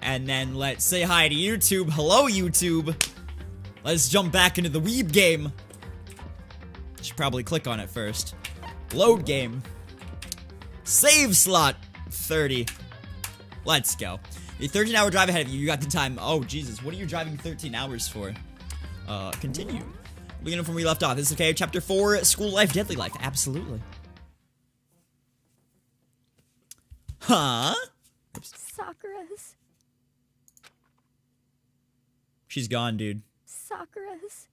And then let's say hi to YouTube. Hello, YouTube. Let's jump back into the weeb game. Should probably click on it first. Load game. Save slot 30. Let's go. A 13-hour drive ahead of you. You got the time. Oh, Jesus. What are you driving 13 hours for? Continue. Beginning from where we left off. This is okay. Chapter 4, School Life, Deadly Life. Absolutely. Huh? Oops. Sakura's. She's gone, dude. Sakura's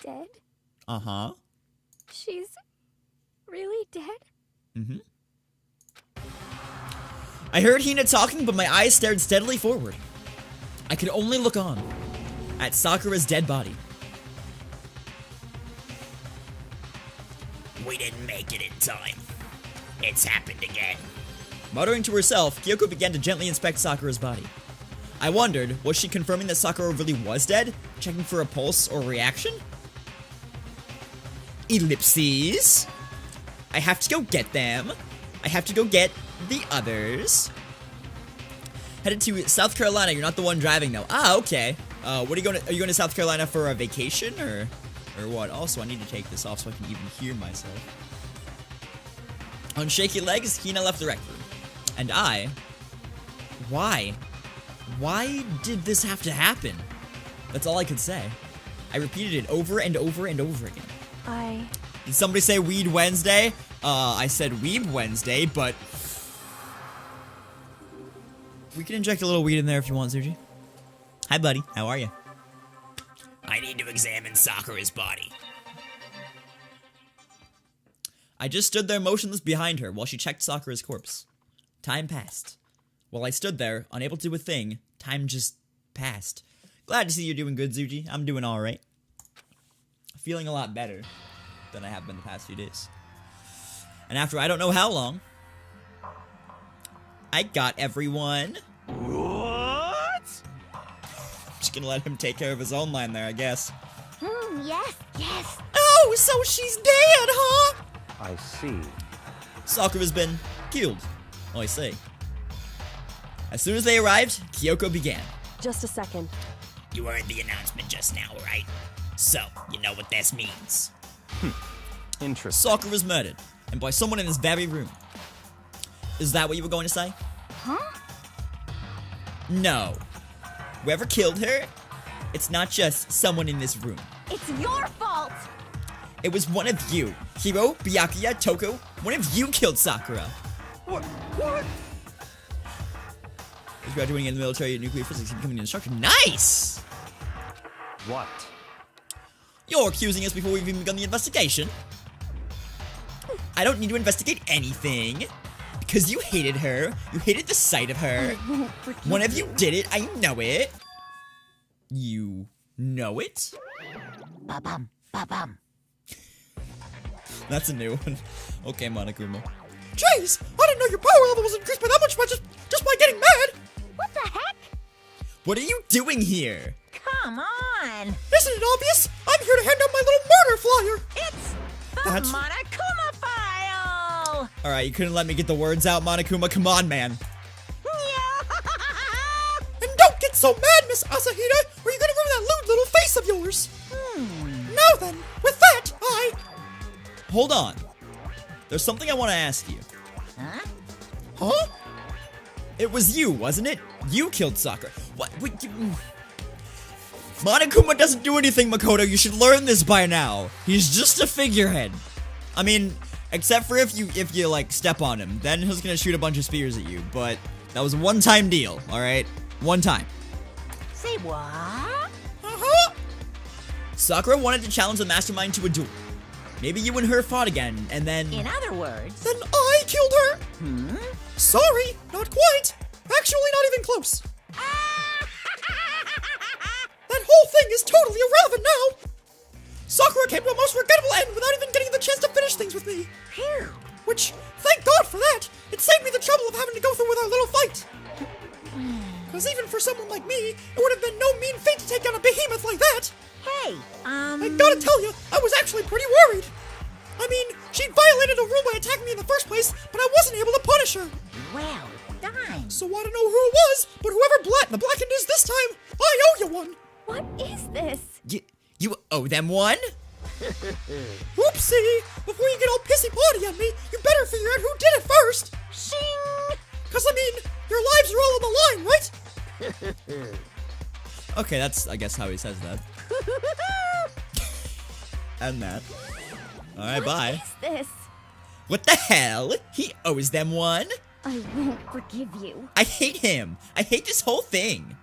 dead? Uh-huh. She's really dead? Mm-hmm. I heard Hina talking, but my eyes stared steadily forward. I could only look on at Sakura's dead body. We didn't make it in time. It's happened again. Muttering to herself, Kyoko began to gently inspect Sakura's body. I wondered, was she confirming that Sakura really was dead? Checking for a pulse or reaction? Ellipses. I have to go get them. I have to go get the others. Headed to South Carolina. You're not the one driving though. Ah, okay. What are you going to South Carolina for a vacation or what? Also, I need to take this off so I can even hear myself. On shaky legs, Hina left the rec room. And I... Why? Why did this have to happen? That's all I could say. I repeated it over and over and over again. Did somebody say Weed Wednesday? I said Weeb Wednesday, but... We can inject a little weed in there if you want, Zuji. Hi, buddy. How are you? I need to examine Sakura's body. I just stood there motionless behind her while she checked Sakura's corpse. Time passed. While I stood there, unable to do a thing, time just passed. Glad to see you're doing good, Zuji. I'm doing alright. Feeling a lot better than I have been the past few days. And after I don't know how long, I got everyone. What? Just gonna let him take care of his own line there, I guess. Yes. Oh, so she's dead, huh? I see. Sakura's been killed. Oh, I see. As soon as they arrived, Kyoko began. Just a second. You heard the announcement just now, right? So, you know what this means. Interesting. Sakura's murdered, and by someone in this very room. Is that what you were going to say? Huh? No. Whoever killed her, it's not just someone in this room. It's your fault! It was one of you. Hiro, Byakuya, Toko, one of you killed Sakura. What? He's graduating in the military and nuclear physics and becoming an instructor. Nice! What? You're accusing us before we've even begun the investigation. I don't need to investigate anything. Because you hated her. You hated the sight of her. One of you did it. I know it. You know it? Ba-bum, ba-bum. That's a new one. Okay, Monokuma. Jeez, I didn't know your power level was increased by that much by just by getting mad. What the heck? What are you doing here? Come on! Isn't it obvious? I'm here to hand out my little murder flyer. It's the That's- Monokuma file! Alright, you couldn't let me get the words out, Monokuma. Come on, man. And don't get so mad, Miss Asahita, or you're gonna ruin that lewd little face of yours. Now then, with that, Hold on. There's something I want to ask you. Huh? Huh? It was you, wasn't it? You killed Sakura. What? Wait, Monokuma doesn't do anything, Makoto. You should learn this by now. He's just a figurehead. I mean, except for if you like step on him, then he's gonna shoot a bunch of spears at you. But that was a one-time deal, all right? One time. Say what? Uh-huh. Sakura wanted to challenge the mastermind to a duel. Maybe you and her fought again, and then... In other words... Then I killed her! Sorry, not quite. Actually, not even close. That whole thing is totally irrelevant now. Sakura came to a most regrettable end without even getting the chance to finish things with me. Phew. Which, thank God for that. It saved me the trouble of having to go through with our little fight. Because even for someone like me, it would have been no mean feat to take down a behemoth like that. Hey, I gotta tell you, I was actually pretty worried. I mean, she violated a rule by attacking me in the first place, but I wasn't able to punish her. Well, time. So I don't know who it was, but whoever the blackened is this time, I owe you one. What is this? You owe them one? Oopsie! Before you get all pissy-potty on me, you better figure out who did it first! Shing! Cause I mean, your lives are all on the line, right? Okay, that's, I guess, how he says that. And that. Alright, bye. What is this? What the hell? He owes them one? I won't forgive you. I hate him. I hate this whole thing.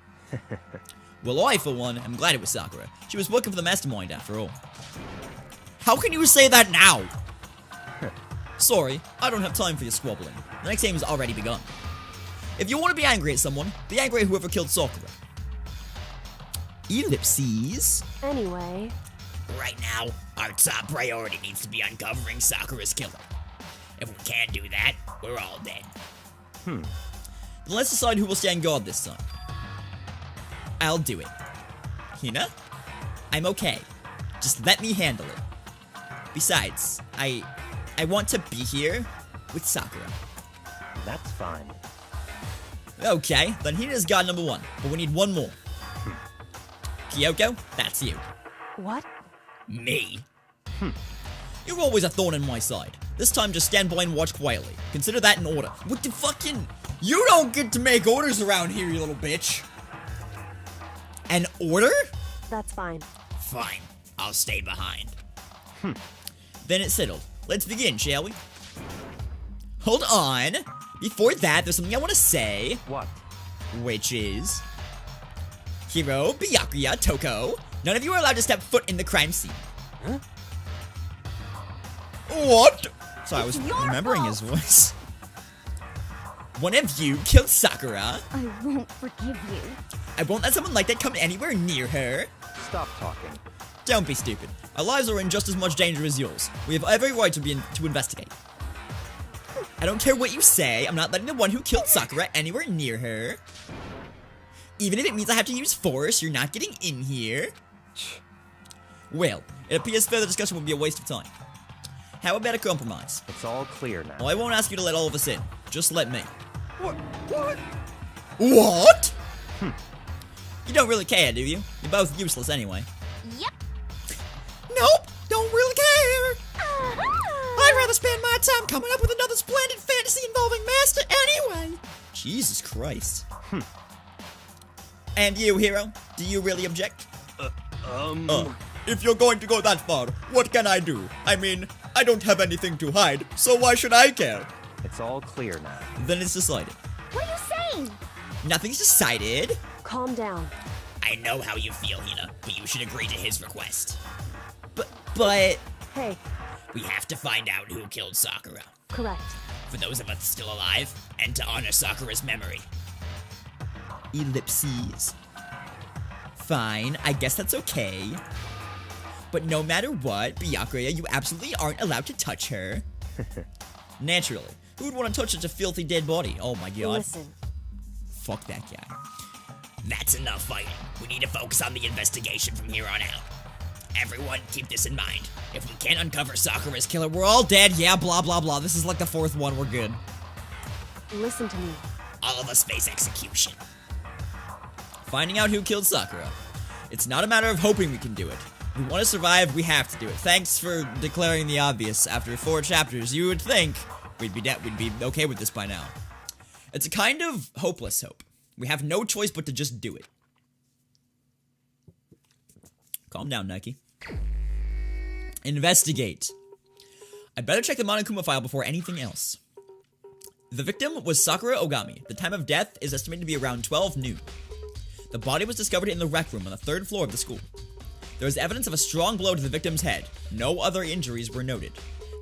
Well, I, for one, am glad it was Sakura. She was working for the mastermind, after all. How can you say that now? Sorry, I don't have time for your squabbling. The next game has already begun. If you want to be angry at someone, be angry at whoever killed Sakura. Ellipses. Anyway, Right now, our top priority needs to be uncovering Sakura's killer. If we can't do that, we're all dead. Then let's decide who will stand guard this time. I'll do it. Hina? I'm okay. Just let me handle it. Besides, I want to be here with Sakura. That's fine. Okay, then Hina's guard number one, but we need one more. Kyoko, that's you. what? Me? You're always a thorn in my side. This time, just stand by and watch quietly. Consider that an order. What the fucking... You don't get to make orders around here, you little bitch. An order? That's fine. Fine. I'll stay behind. Then it's settled. Let's begin, shall we? Hold on. Before that, there's something I want to say, What? which is... Hiro, Byakuya, Toko, none of you are allowed to step foot in the crime scene. Huh? What? Sorry, I was It's your remembering his voice. One of you killed Sakura. I won't forgive you. I won't let someone like that come anywhere near her. Stop talking. Don't be stupid. Our lives are in just as much danger as yours. We have every right to investigate. I don't care what you say. I'm not letting the one who killed Sakura anywhere near her. Even if it means I have to use force, you're not getting in here. Well, it appears further discussion would be a waste of time. How about a compromise? It's all clear now. Well, I won't ask you to let all of us in. Just let me. What? What? What? You don't really care, do you? You're both useless anyway. Yep. Nope, don't really care. Uh-huh. I'd rather spend my time coming up with another splendid fantasy involving Master anyway. Jesus Christ. And you, Hero? Do you really object? If you're going to go that far, what can I do? I mean, I don't have anything to hide, so why should I care? It's all clear now. Then it's decided. What are you saying? Nothing's decided. Calm down. I know how you feel, Hina, but you should agree to his request. But... Hey, We have to find out who killed Sakura. correct. For those of us still alive, and to honor Sakura's memory. Ellipses. Fine, I guess that's okay. But no matter what, Byakuya, you absolutely aren't allowed to touch her. Naturally. Who would want to touch such a filthy dead body? Oh my god. Listen, Fuck that guy. That's enough fighting. We need to focus on the investigation from here on out. Everyone, keep this in mind. If we can't uncover Sakura's killer, We're all dead, yeah, blah blah blah. This is like the fourth one, we're good. listen to me. all of us face execution. Finding out who killed Sakura. It's not a matter of hoping we can do it. If we want to survive, we have to do it. Thanks for declaring the obvious. After 4 chapters, you would think we'd be okay with this by now. It's a kind of hopeless hope. We have no choice but to just do it. Calm down, Nike. Investigate. I better check the Monokuma file before anything else. The victim was Sakura Ogami. The time of death is estimated to be around 12 noon. The body was discovered in the rec room on the 3rd floor of the school. There is evidence of a strong blow to the victim's head. No other injuries were noted.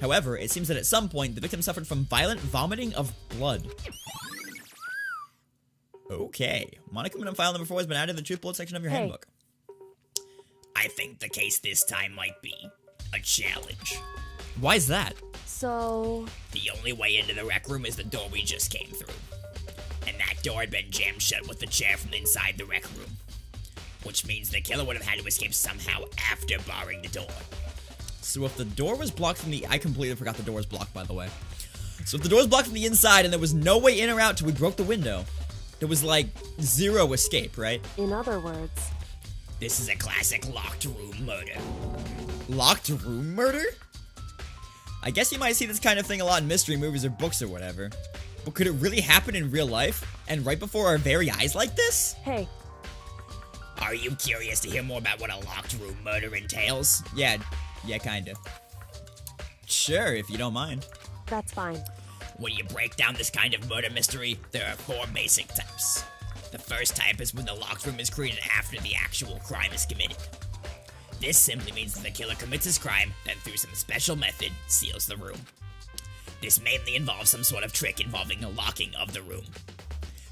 However, it seems that at some point, the victim suffered from violent vomiting of blood. Okay. Monokuma file number 4 has been added to the truth bullet section of your handbook. I think the case this time might be a challenge. Why is that? So, The only way into the rec room is the door we just came through. And that door had been jammed shut with the chair from inside the rec room. Which means the killer would have had to escape somehow after barring the door. So if the door was blocked from the... I completely forgot the door was blocked, by the way. So if the door's blocked from the inside and there was no way in or out till we broke the window, there was like zero escape, right? In other words, This is a classic locked room murder. Locked room murder? I guess you might see this kind of thing a lot in mystery movies or books or whatever. But could it really happen in real life? And right before our very eyes like this? hey, Are you curious to hear more about what a locked room murder entails? Yeah, kinda. Sure, if you don't mind. that's fine. When you break down this kind of murder mystery, there are 4 basic types. The first type is when the locked room is created after the actual crime is committed. This simply means that the killer commits his crime, then through some special method, seals the room. This mainly involves some sort of trick involving the locking of the room.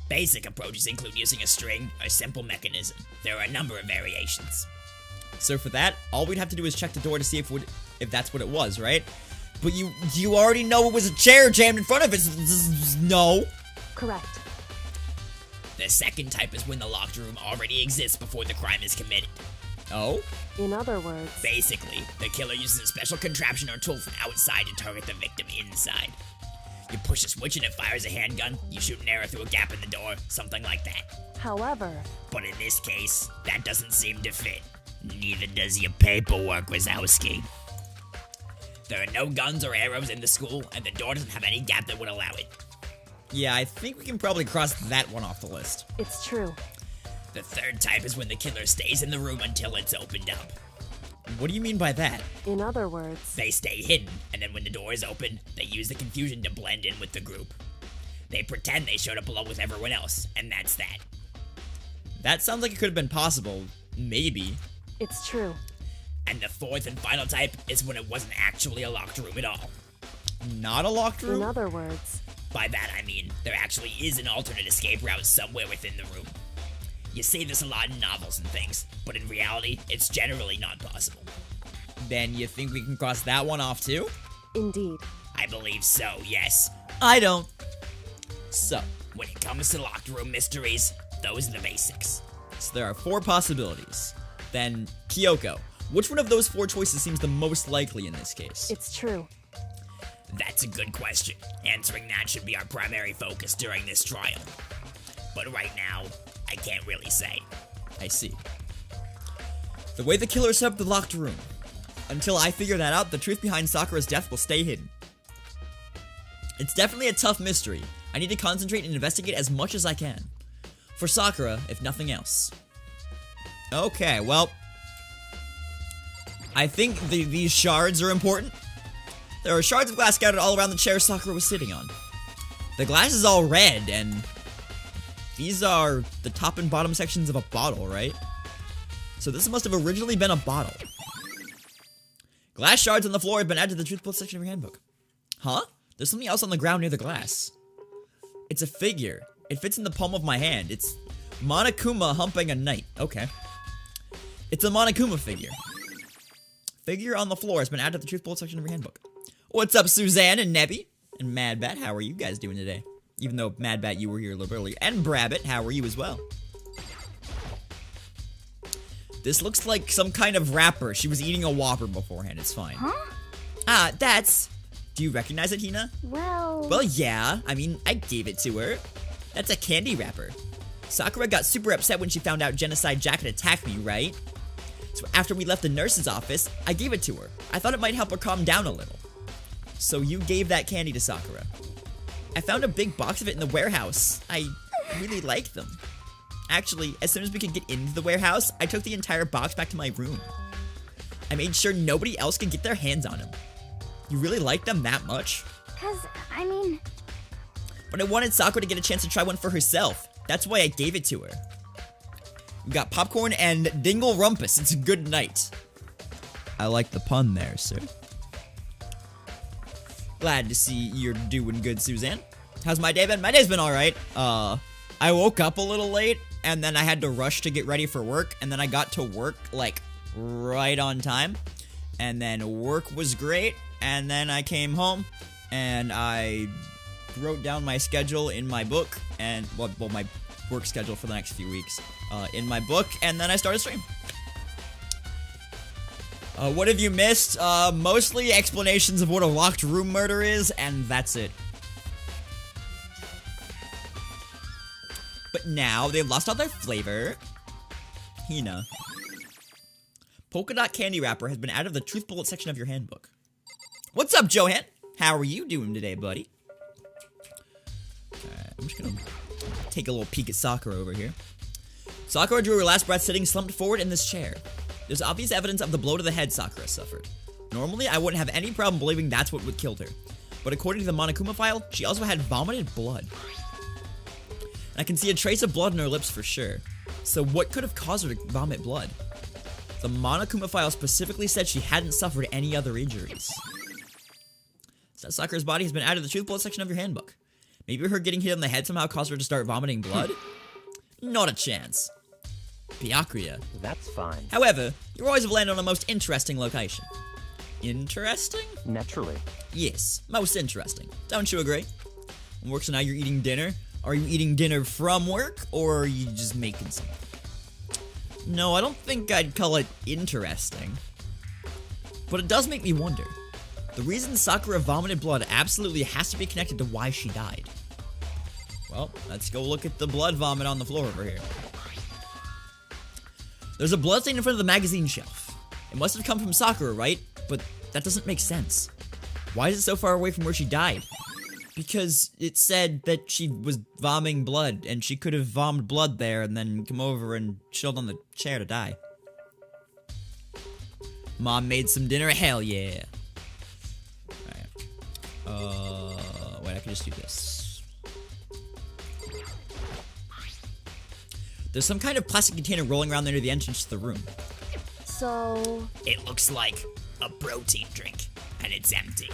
Basic approaches include using a string or simple mechanism. There are a number of variations. So for that, all we'd have to do is check the door to see if that's what it was, right? But you already know it was a chair jammed in front of it. No. Correct. The second type is when the locked room already exists before the crime is committed. Oh? In other words, Basically, the killer uses a special contraption or tool from outside to target the victim inside. You push a switch and it fires a handgun, you shoot an arrow through a gap in the door, something like that. however, But in this case, that doesn't seem to fit. Neither does your paperwork, Wazowski. There are no guns or arrows in the school, and the door doesn't have any gap that would allow it. Yeah, I think we can probably cross that one off the list. it's true. The third type is when the killer stays in the room until it's opened up. What do you mean by that? In other words, They stay hidden, and then when the door is open, they use the confusion to blend in with the group. They pretend they showed up along with everyone else, and that's that. That sounds like it could have been possible. Maybe. it's true. And the fourth and final type is when it wasn't actually a locked room at all. Not a locked In room? other words, By that I mean, there actually is an alternate escape route somewhere within the room. You see this a lot in novels and things, but in reality, it's generally not possible. Then you think we can cross that one off too? indeed. I believe so, yes. I don't. So, When it comes to locked room mysteries, those are the basics. there are 4 possibilities. Then, Kyoko, which one of those 4 choices seems the most likely in this case? It's true. That's a good question. Answering that should be our primary focus during this trial. But right now, I can't really say. I see. The way the killer set up the locked room. Until I figure that out, the truth behind Sakura's death will stay hidden. It's definitely a tough mystery. I need to concentrate and investigate as much as I can. For Sakura, if nothing else. Okay, well, I think these shards are important. There are shards of glass scattered all around the chair Sakura was sitting on. The glass is all red, and these are the top and bottom sections of a bottle, right? So this must have originally been a bottle. Glass shards on the floor have been added to the truth section of your handbook. Huh? There's something else on the ground near the glass. It's a figure. It fits in the palm of my hand. It's Monokuma humping a knight. Okay. It's a Monokuma figure. Figure on the floor has been added to the truth bullet section of your handbook. What's up, Suzanne and Nebby? And Mad Bat, how are you guys doing today? Even though, Mad Bat, you were here a little earlier. And Brabbit, how are you as well? This looks like some kind of wrapper. She was eating a Whopper beforehand. It's fine. Huh? Ah, that's... Do you recognize it, Hina? Well... Well, yeah. I mean, I gave it to her. That's a candy wrapper. Sakura got super upset when she found out Genocide Jack had attacked me, right? So after we left the nurse's office, I gave it to her. I thought it might help her calm down a little. So you gave that candy to Sakura. I found a big box of it in the warehouse. I really like them. Actually, as soon as we could get into the warehouse, I took the entire box back to my room. I made sure nobody else could get their hands on them. You really like them that much? 'Cause, I mean... But I wanted Sakura to get a chance to try one for herself. That's why I gave it to her. We got popcorn and Dingle Rumpus. It's a good night. I like the pun there, sir. Glad to see you're doing good, Suzanne. How's my day been? My day's been alright. I woke up a little late, and then I had to rush to get ready for work, and then I got to work, like, right on time. And then work was great, and then I came home, and I wrote down my schedule in my book, and, well, my work schedule for the next few weeks, in my book, and then I started stream. What have you missed? Mostly explanations of what a locked room murder is, and that's it. now. They've lost all their flavor. Hina. Polka dot candy wrapper has been added to the truth bullet section of your handbook. What's up, Johan? How are you doing today, buddy? Alright, I'm just gonna take a little peek at Sakura over here. Sakura drew her last breath sitting slumped forward in this chair. There's obvious evidence of the blow to the head Sakura suffered. Normally, I wouldn't have any problem believing that's what killed her. But according to the Monokuma file, she also had vomited blood. And I can see a trace of blood on her lips for sure. So what could have caused her to vomit blood? The Monokuma file specifically said she hadn't suffered any other injuries. So Sakura's body has been added to the truth bullet section of your handbook. Maybe her getting hit on the head somehow caused her to start vomiting blood? Not a chance. Byakuya. That's fine. However, you always have landed on a most interesting location. Interesting? Naturally. Yes, most interesting. Don't you agree? Work, so now you're eating dinner. Are you eating dinner from work, or are you just making something? No, I don't think I'd call it interesting. But it does make me wonder. The reason Sakura vomited blood absolutely has to be connected to why she died. Well, let's go look at the blood vomit on the floor over here. There's a blood stain in front of the magazine shelf. It must have come from Sakura, right? But that doesn't make sense. Why is it so far away from where she died? Because it said that she was vomiting blood, and she could have vomited blood there and then come over and chilled on the chair to die. Mom made some dinner? Hell yeah. Alright. Wait, I can just do this. There's some kind of plastic container rolling around near the entrance to the room. So, It looks like a protein drink, and it's empty.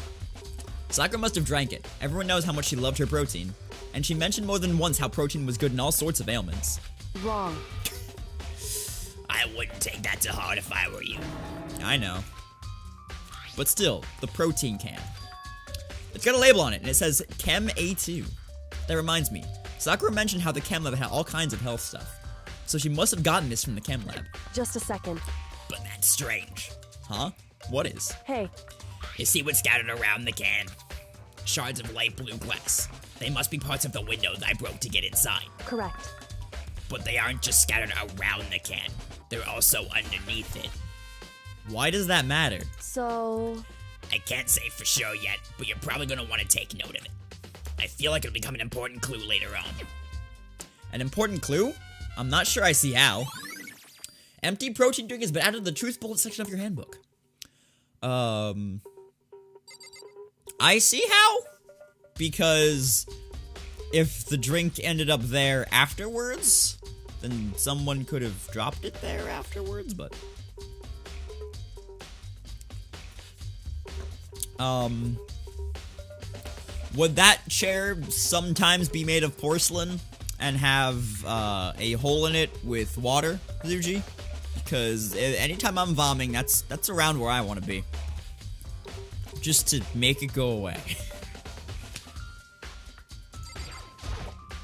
Sakura must have drank it. Everyone knows how much she loved her protein. And she mentioned more than once how protein was good in all sorts of ailments. wrong. I wouldn't take that to heart if I were you. I know. But still, the protein can. It's got a label on it, and it says Chem A2. That reminds me, Sakura mentioned how the Chem Lab had all kinds of health stuff. So she must have gotten this from the Chem Lab. Just a second. But that's strange. Huh? What is? Hey, You see what's scattered around the can? Shards of light blue glass. They must be parts of the window that I broke to get inside. correct. But they aren't just scattered around the can. They're also underneath it. Why does that matter? So, I can't say for sure yet, but you're probably gonna want to take note of it. I feel like it'll become an important clue later on. An important clue? I'm not sure I see how. Empty protein drink has been added to the truth bullet section of your handbook. I see how? Because if the drink ended up there afterwards, then someone could have dropped it there afterwards, but... Would that chair sometimes be made of porcelain and have a hole in it with water, Zuji? Because anytime I'm vomiting, that's around where I want to be. Just to make it go away.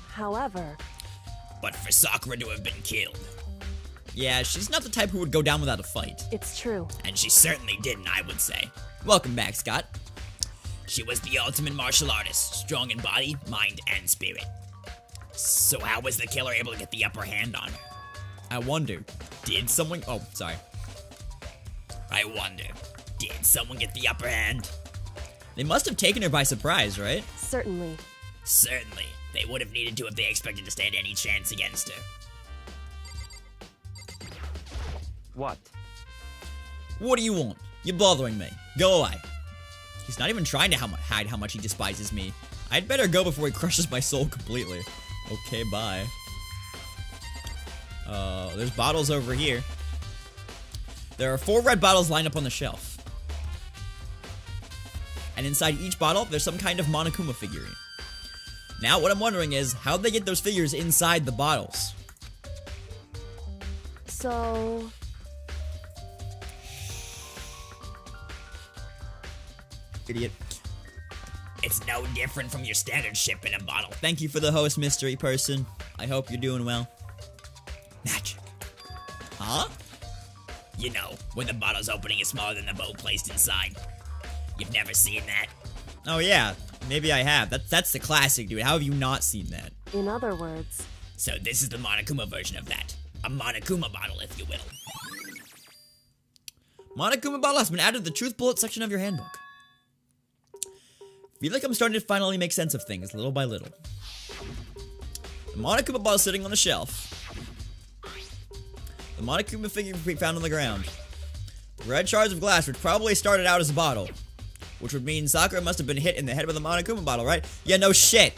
however, But for Sakura to have been killed, Yeah, she's not the type who would go down without a fight. it's true. and she certainly didn't, I would say. Welcome back, Scott. She was the ultimate martial artist, strong in body, mind, and spirit. So how was the killer able to get the upper hand on her? I wonder, did someone... Oh, sorry. I wonder, did someone get the upper hand? They must have taken her by surprise, right? Certainly. Certainly. They would have needed to if they expected to stand any chance against her. What? What do you want? You're bothering me. Go away. He's not even trying to hide how much he despises me. I'd better go before he crushes my soul completely. Okay, bye. There's bottles over here. There are 4 red bottles lined up on the shelf. And inside each bottle, there's some kind of Monokuma figurine. Now, what I'm wondering is, how'd they get those figures inside the bottles? So, Idiot. It's no different from your standard ship in a bottle. Thank you for the host, mystery person. I hope you're doing well. Magic. Huh? You know, when the bottle's opening is smaller than the bowl placed inside. You've never seen that? Oh yeah, maybe I have. That's the classic, dude. How have you not seen that? in other words, So this is the Monokuma version of that. A Monokuma bottle, if you will. Monokuma bottle has been added to the truth bullet section of your handbook. Feel like I'm starting to finally make sense of things, little by little. The Monokuma bottle is sitting on the shelf. The Monokuma figure found on the ground. The red shards of glass, which probably started out as a bottle. Which would mean Sakura must have been hit in the head with a Monokuma bottle, right? Yeah, no shit.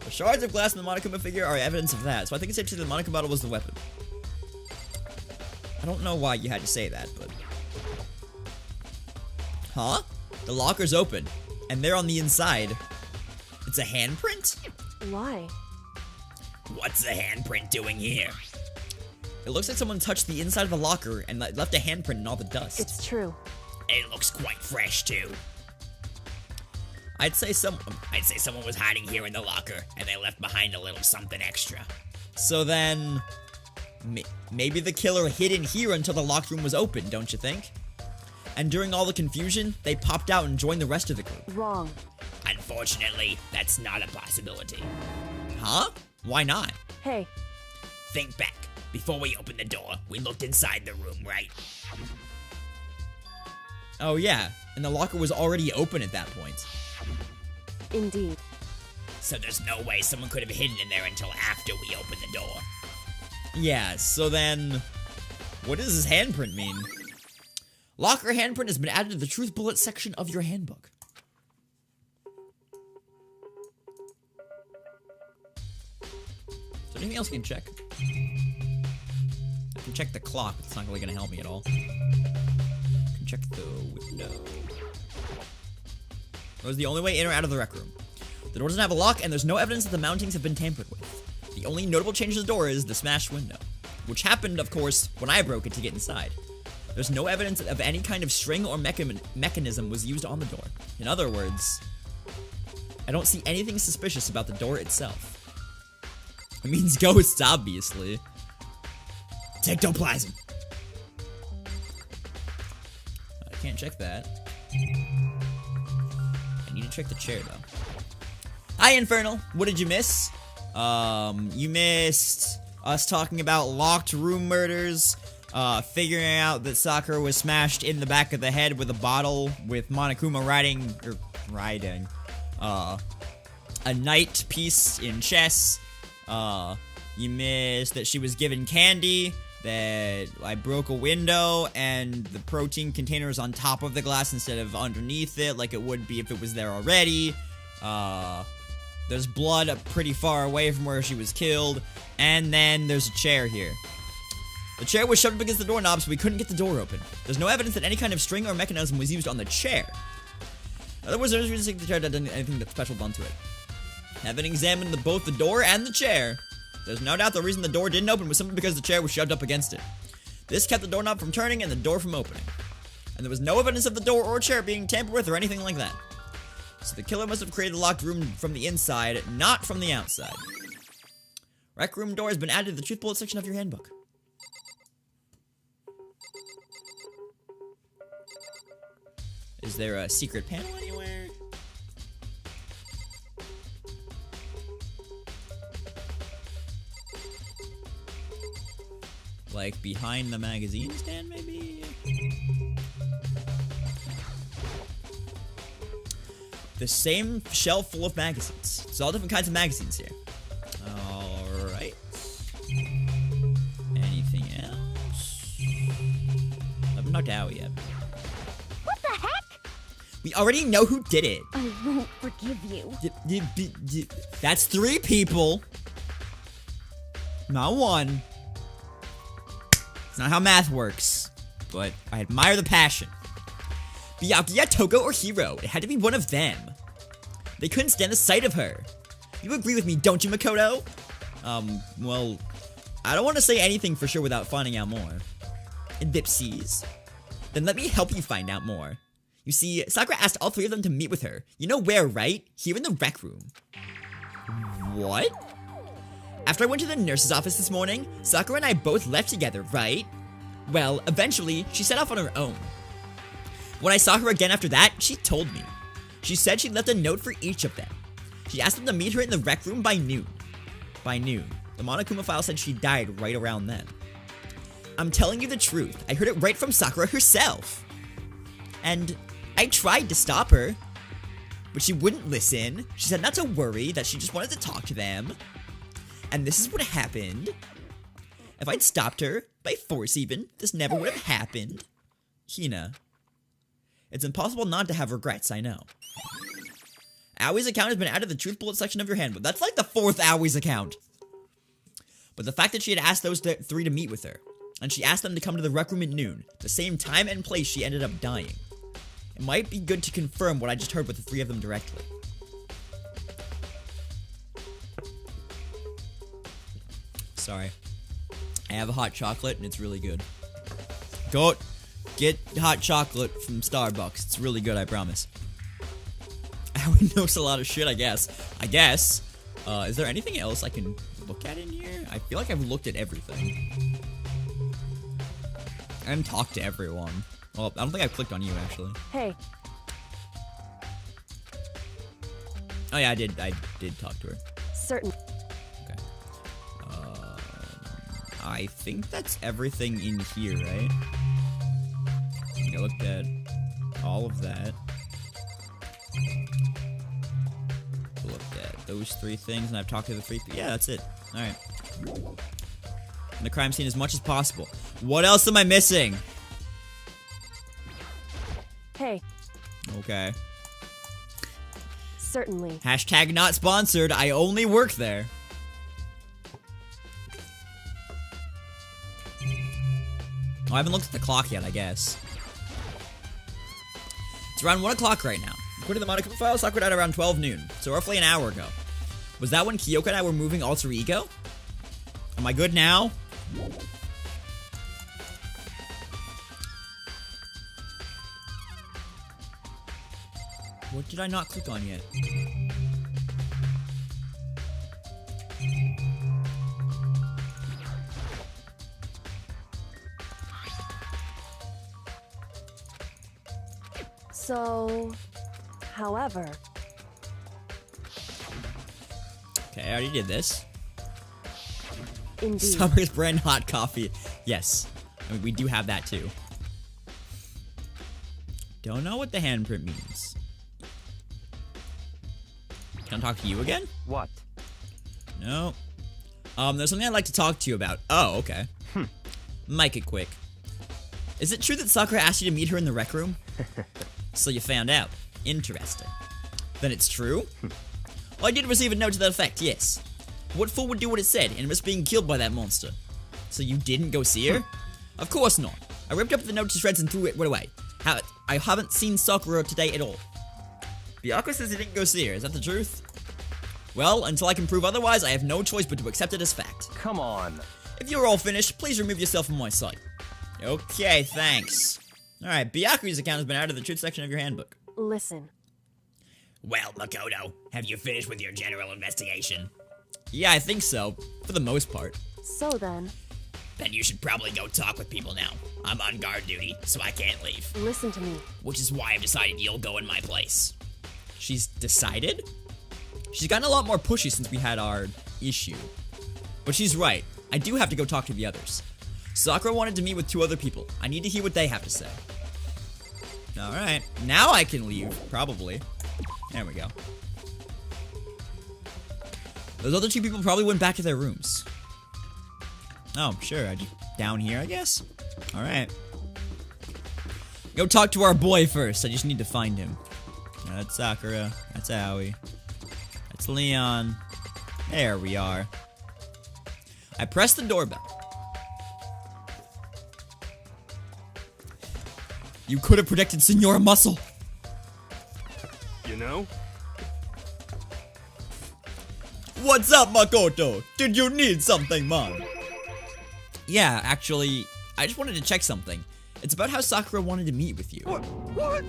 The shards of glass in the Monokuma figure are evidence of that, so I think it's safe to say the Monokuma bottle was the weapon. I don't know why you had to say that, but... Huh? The locker's open, and there on the inside, it's a handprint? Why? What's the handprint doing here? It looks like someone touched the inside of the locker and left a handprint in all the dust. It's true. It looks quite fresh, too. I'd say someone was hiding here in the locker, and they left behind a little something extra. So then... maybe the killer hid in here until the locked room was open, don't you think? And during all the confusion, they popped out and joined the rest of the group. Wrong. Unfortunately, that's not a possibility. Huh? Why not? Hey, Think back. Before we opened the door, we looked inside the room, right? Oh yeah, and the locker was already open at that point. indeed. So there's no way someone could have hidden in there until after we opened the door. Yeah, so then... what does this handprint mean? Locker handprint has been added to the truth bullet section of your handbook. Is there anything else I can check? I can check the clock, but it's not really going to help me at all. I can check the window. That was the only way in or out of the rec room. The door doesn't have a lock, and there's no evidence that the mountings have been tampered with. The only notable change to the door is the smashed window, which happened, of course, when I broke it to get inside. There's no evidence of any kind of string or mechanism was used on the door. In other words, I don't see anything suspicious about the door itself. It means ghosts, obviously. Ectoplasm. I can't check that. I need to check the chair, though. Hi, Infernal. What did you miss? You missed us talking about locked room murders, figuring out that Sakura was smashed in the back of the head with a bottle with Monokuma riding, a knight piece in chess. You missed that she was given candy, that I broke a window, and the protein container is on top of the glass instead of underneath it, like it would be if it was there already. There's blood pretty far away from where she was killed, and then there's a chair here. The chair was shoved up against the doorknob, so we couldn't get the door open. There's no evidence that any kind of string or mechanism was used on the chair. In other words, there's no reason to think the chair did anything that's special done to it. Having examined both the door and the chair, there's no doubt the reason the door didn't open was simply because the chair was shoved up against it. This kept the doorknob from turning and the door from opening. And there was no evidence of the door or chair being tampered with or anything like that. So the killer must have created a locked room from the inside, not from the outside. Rec room door has been added to the truth bullet section of your handbook. Is there a secret panel anywhere? Like behind the magazine stand, maybe? The same shelf full of magazines. It's all different kinds of magazines here. Alright. Anything else? I haven't knocked out yet. What the heck? We already know who did it. I won't forgive you. That's 3 people. Not 1. It's not how math works. But I admire the passion. Byakuya, Togo, or Hiro. It had to be one of them. They couldn't stand the sight of her. You agree with me, don't you, Makoto? Well, I don't want to say anything for sure without finding out more. Ellipses. Then let me help you find out more. You see, Sakura asked all 3 of them to meet with her. You know where, right? Here in the rec room. What? After I went to the nurse's office this morning, Sakura and I both left together, right? Well, eventually, she set off on her own. When I saw her again after that, she told me. She said she left a note for each of them. She asked them to meet her in the rec room by noon. by noon. The Monokuma file said she died right around then. I'm telling you the truth. I heard it right from Sakura herself. And I tried to stop her, but she wouldn't listen. She said not to worry, that she just wanted to talk to them. And this is what happened. If I'd stopped her, by force even, this never would have happened. Hina. It's impossible not to have regrets, I know. Aoi's account has been added to the truth bullet section of your handbook. That's like the 4th Aoi's account. But the fact that she had asked those 3 to meet with her, and she asked them to come to the rec room at noon, the same time and place she ended up dying. It might be good to confirm what I just heard with the 3 of them directly. Sorry. I have a hot chocolate and it's really good. Go get hot chocolate from Starbucks. It's really good, I promise. Aoi knows a lot of shit, I guess. Is there anything else I can look at in here? I feel like I've looked at everything. And talked to everyone. Well, I don't think I've clicked on you, actually. Hey. Oh yeah, I did talk to her. Certain. Okay. I think that's everything in here, right? I looked at all of that. Looked at those 3 things, and I've talked to the 3 people. Yeah, that's it. Alright. And the crime scene as much as possible. What else am I missing? Hey. Okay. Certainly. Hashtag not sponsored. I only work there. Oh, I haven't looked at the clock yet, I guess. It's around 1 o'clock right now. According to the Monokuma file, Sakura died around 12 noon, so roughly an hour ago. Was that when Kyoka and I were moving alter ego? Am I good now? What did I not click on yet? So, however. Okay, I already did this. Indeed. Starbucks brand hot coffee. Yes. I mean, we do have that too. Don't know what the handprint means. Can I talk to you again? What? No. There's something I'd like to talk to you about. Oh, okay. Make it quick. Is it true that Sakura asked you to meet her in the rec room? So you found out. Interesting. Then it's true? Well, I did receive a note to that effect, yes. What fool would do what it said and was being killed by that monster? So you didn't go see her? Of course not. I ripped up the note to shreds and threw it right away. I haven't seen Sakura today at all. Byakuya says he didn't go see her. Is that the truth? Well, until I can prove otherwise, I have no choice but to accept it as fact. Come on. If you're all finished, please remove yourself from my sight. Okay, thanks. Alright, Byakuya's account has been added to the truth section of your handbook. Listen. Well, Makoto, have you finished with your general investigation? Yeah, I think so. For the most part. So then. Then you should probably go talk with people now. I'm on guard duty, so I can't leave. Listen to me. Which is why I've decided you'll go in my place. She's decided? She's gotten a lot more pushy since we had our issue. But she's right. I do have to go talk to the others. Sakura wanted to meet with 2 other people. I need to hear what they have to say. Alright. Now I can leave, probably. There we go. Those other 2 people probably went back to their rooms. Oh, sure. Down here, I guess? Alright. Go talk to our boy first. I just need to find him. That's Sakura. That's Aoi. That's Leon. There we are. I pressed the doorbell. You could have protected Senora Muscle. You know? What's up, Makoto? Did you need something, man? Yeah, actually, I just wanted to check something. It's about how Sakura wanted to meet with you. What?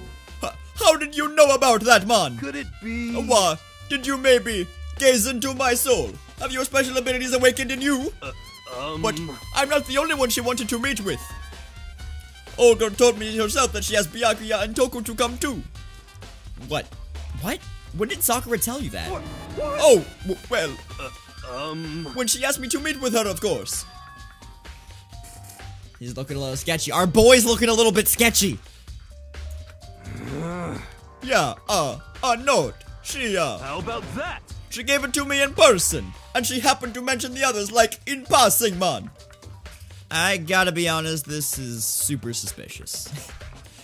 How did you know about that, man? Could it be? What? Did you maybe gaze into my soul? Have your special abilities awakened in you? But I'm not the only one she wanted to meet with. Olga told me herself that she has Byakuya and Toku to come too. What? What? When did Sakura tell you that? What? Oh, well, When she asked me to meet with her, of course. He's looking a little sketchy. Our boy's looking a little bit sketchy. Yeah, a note. How about that? She gave it to me in person. And she happened to mention the others, like, in passing, man. I gotta be honest, this is super suspicious.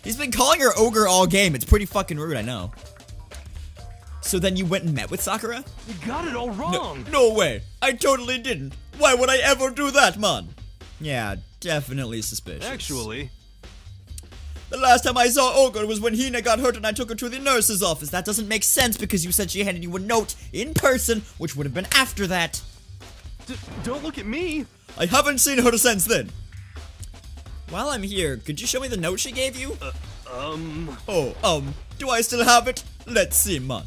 He's been calling her ogre all game. It's pretty fucking rude, I know. So then you went and met with Sakura? You got it all wrong. No way. I totally didn't. Why would I ever do that, man? Yeah, definitely suspicious. Actually, the last time I saw Ogre was when Hina got hurt and I took her to the nurse's office. That doesn't make sense because you said she handed you a note in person, which would have been after that. don't look at me. I haven't seen her since then. While I'm here, could you show me the note she gave you? Do I still have it? Let's see, man.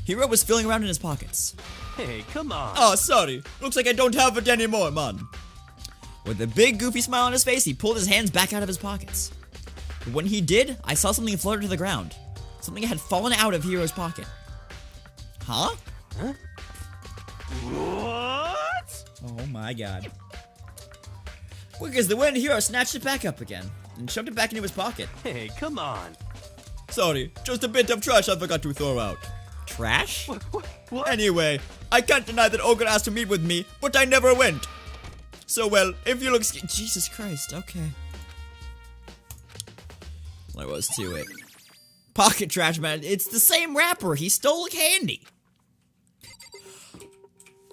Hiro was feeling around in his pockets. Hey, come on. Oh, sorry. Looks like I don't have it anymore, man. With a big goofy smile on his face, he pulled his hands back out of his pockets. But when he did, I saw something flutter to the ground. Something had fallen out of Hiro's pocket. Huh? What? Oh my god. Quick as the wind, Hiro snatched it back up again and shoved it back into his pocket. Hey, come on. Sorry, just a bit of trash I forgot to throw out. Trash? What? Anyway, I can't deny that Ogre asked to meet with me, but I never went. So, well, if you look Jesus Christ, okay. There was to it. Pocket trash man, it's the same rapper. He stole candy.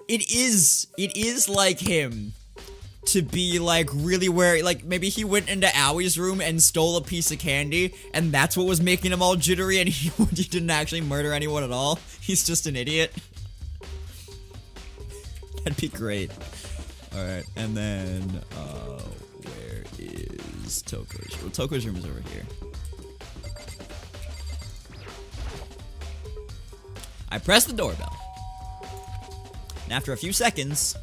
It is like him to be like really where, like maybe he went into Awie's room and stole a piece of candy and that's what was making him all jittery and he didn't actually murder anyone at all. He's just an idiot. That'd be great. Alright, and then, where is Toko's room? Well, Toko's room is over here. I press the doorbell. And after a few seconds...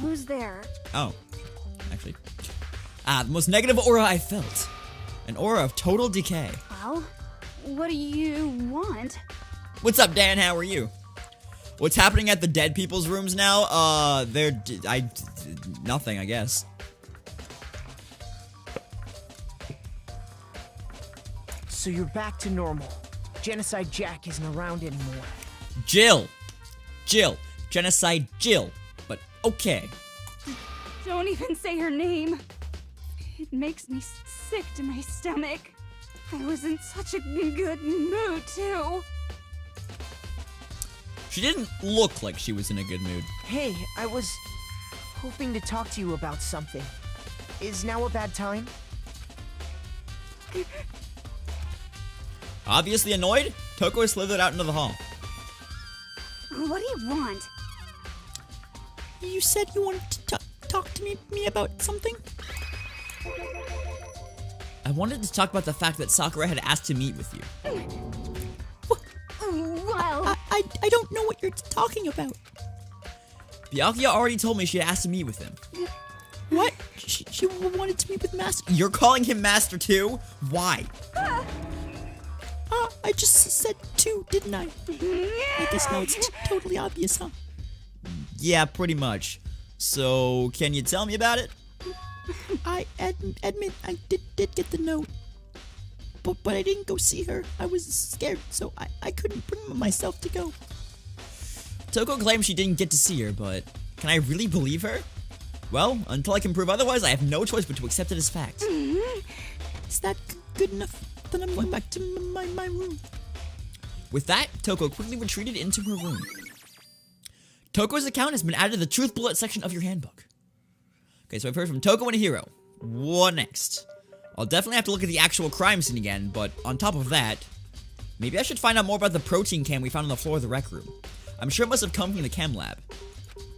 Who's there? Oh, actually. The most negative aura I felt. An aura of total decay. Well, what do you want? What's up, Dan? How are you? What's happening at the dead people's rooms now? Nothing, I guess. So you're back to normal. Genocide Jack isn't around anymore. Jill. Genocide Jill. But okay. Don't even say her name. It makes me sick to my stomach. I was in such a good mood, too. She didn't look like she was in a good mood. Hey, I was hoping to talk to you about something. Is now a bad time? Obviously annoyed, Toko slithered out into the hall. What do you want? You said you wanted to talk to me about something? I wanted to talk about the fact that Sakura had asked to meet with you. Well... I don't know what you're talking about. Byakuya already told me she had asked to meet with him. What? She wanted to meet with Master? You're calling him Master too? Why? I just said two, didn't I? I guess now it's totally obvious, huh? Yeah, pretty much. So, can you tell me about it? I admit I did get the note. But I didn't go see her. I was scared, so I couldn't bring myself to go. Toko claims she didn't get to see her, but can I really believe her? Well, until I can prove otherwise, I have no choice but to accept it as fact. Is that good enough? Then I'm going back to my room. With that, Toko quickly retreated into her room. Toko's account has been added to the truth bullet section of your handbook. Okay, so I've heard from Toko and Hiro. What next? I'll definitely have to look at the actual crime scene again, but on top of that, maybe I should find out more about the protein can we found on the floor of the rec room. I'm sure it must have come from the chem lab.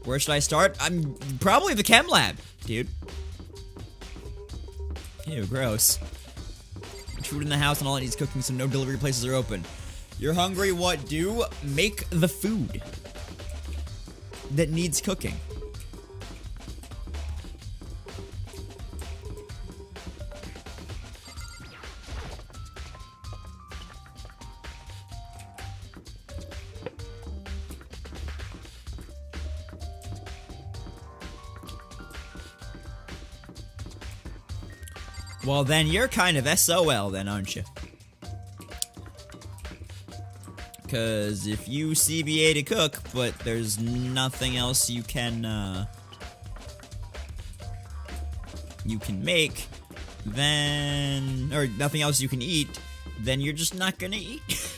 Where should I start? I'm probably the chem lab, dude. Ew, gross. There's food in the house and all it needs cooking, so no delivery places are open. You're hungry, what do? Make the food that needs cooking. Well, then you're kind of SOL then, aren't you? Because if you CBA to cook, but there's nothing else you can make, then... or nothing else you can eat, then you're just not gonna eat.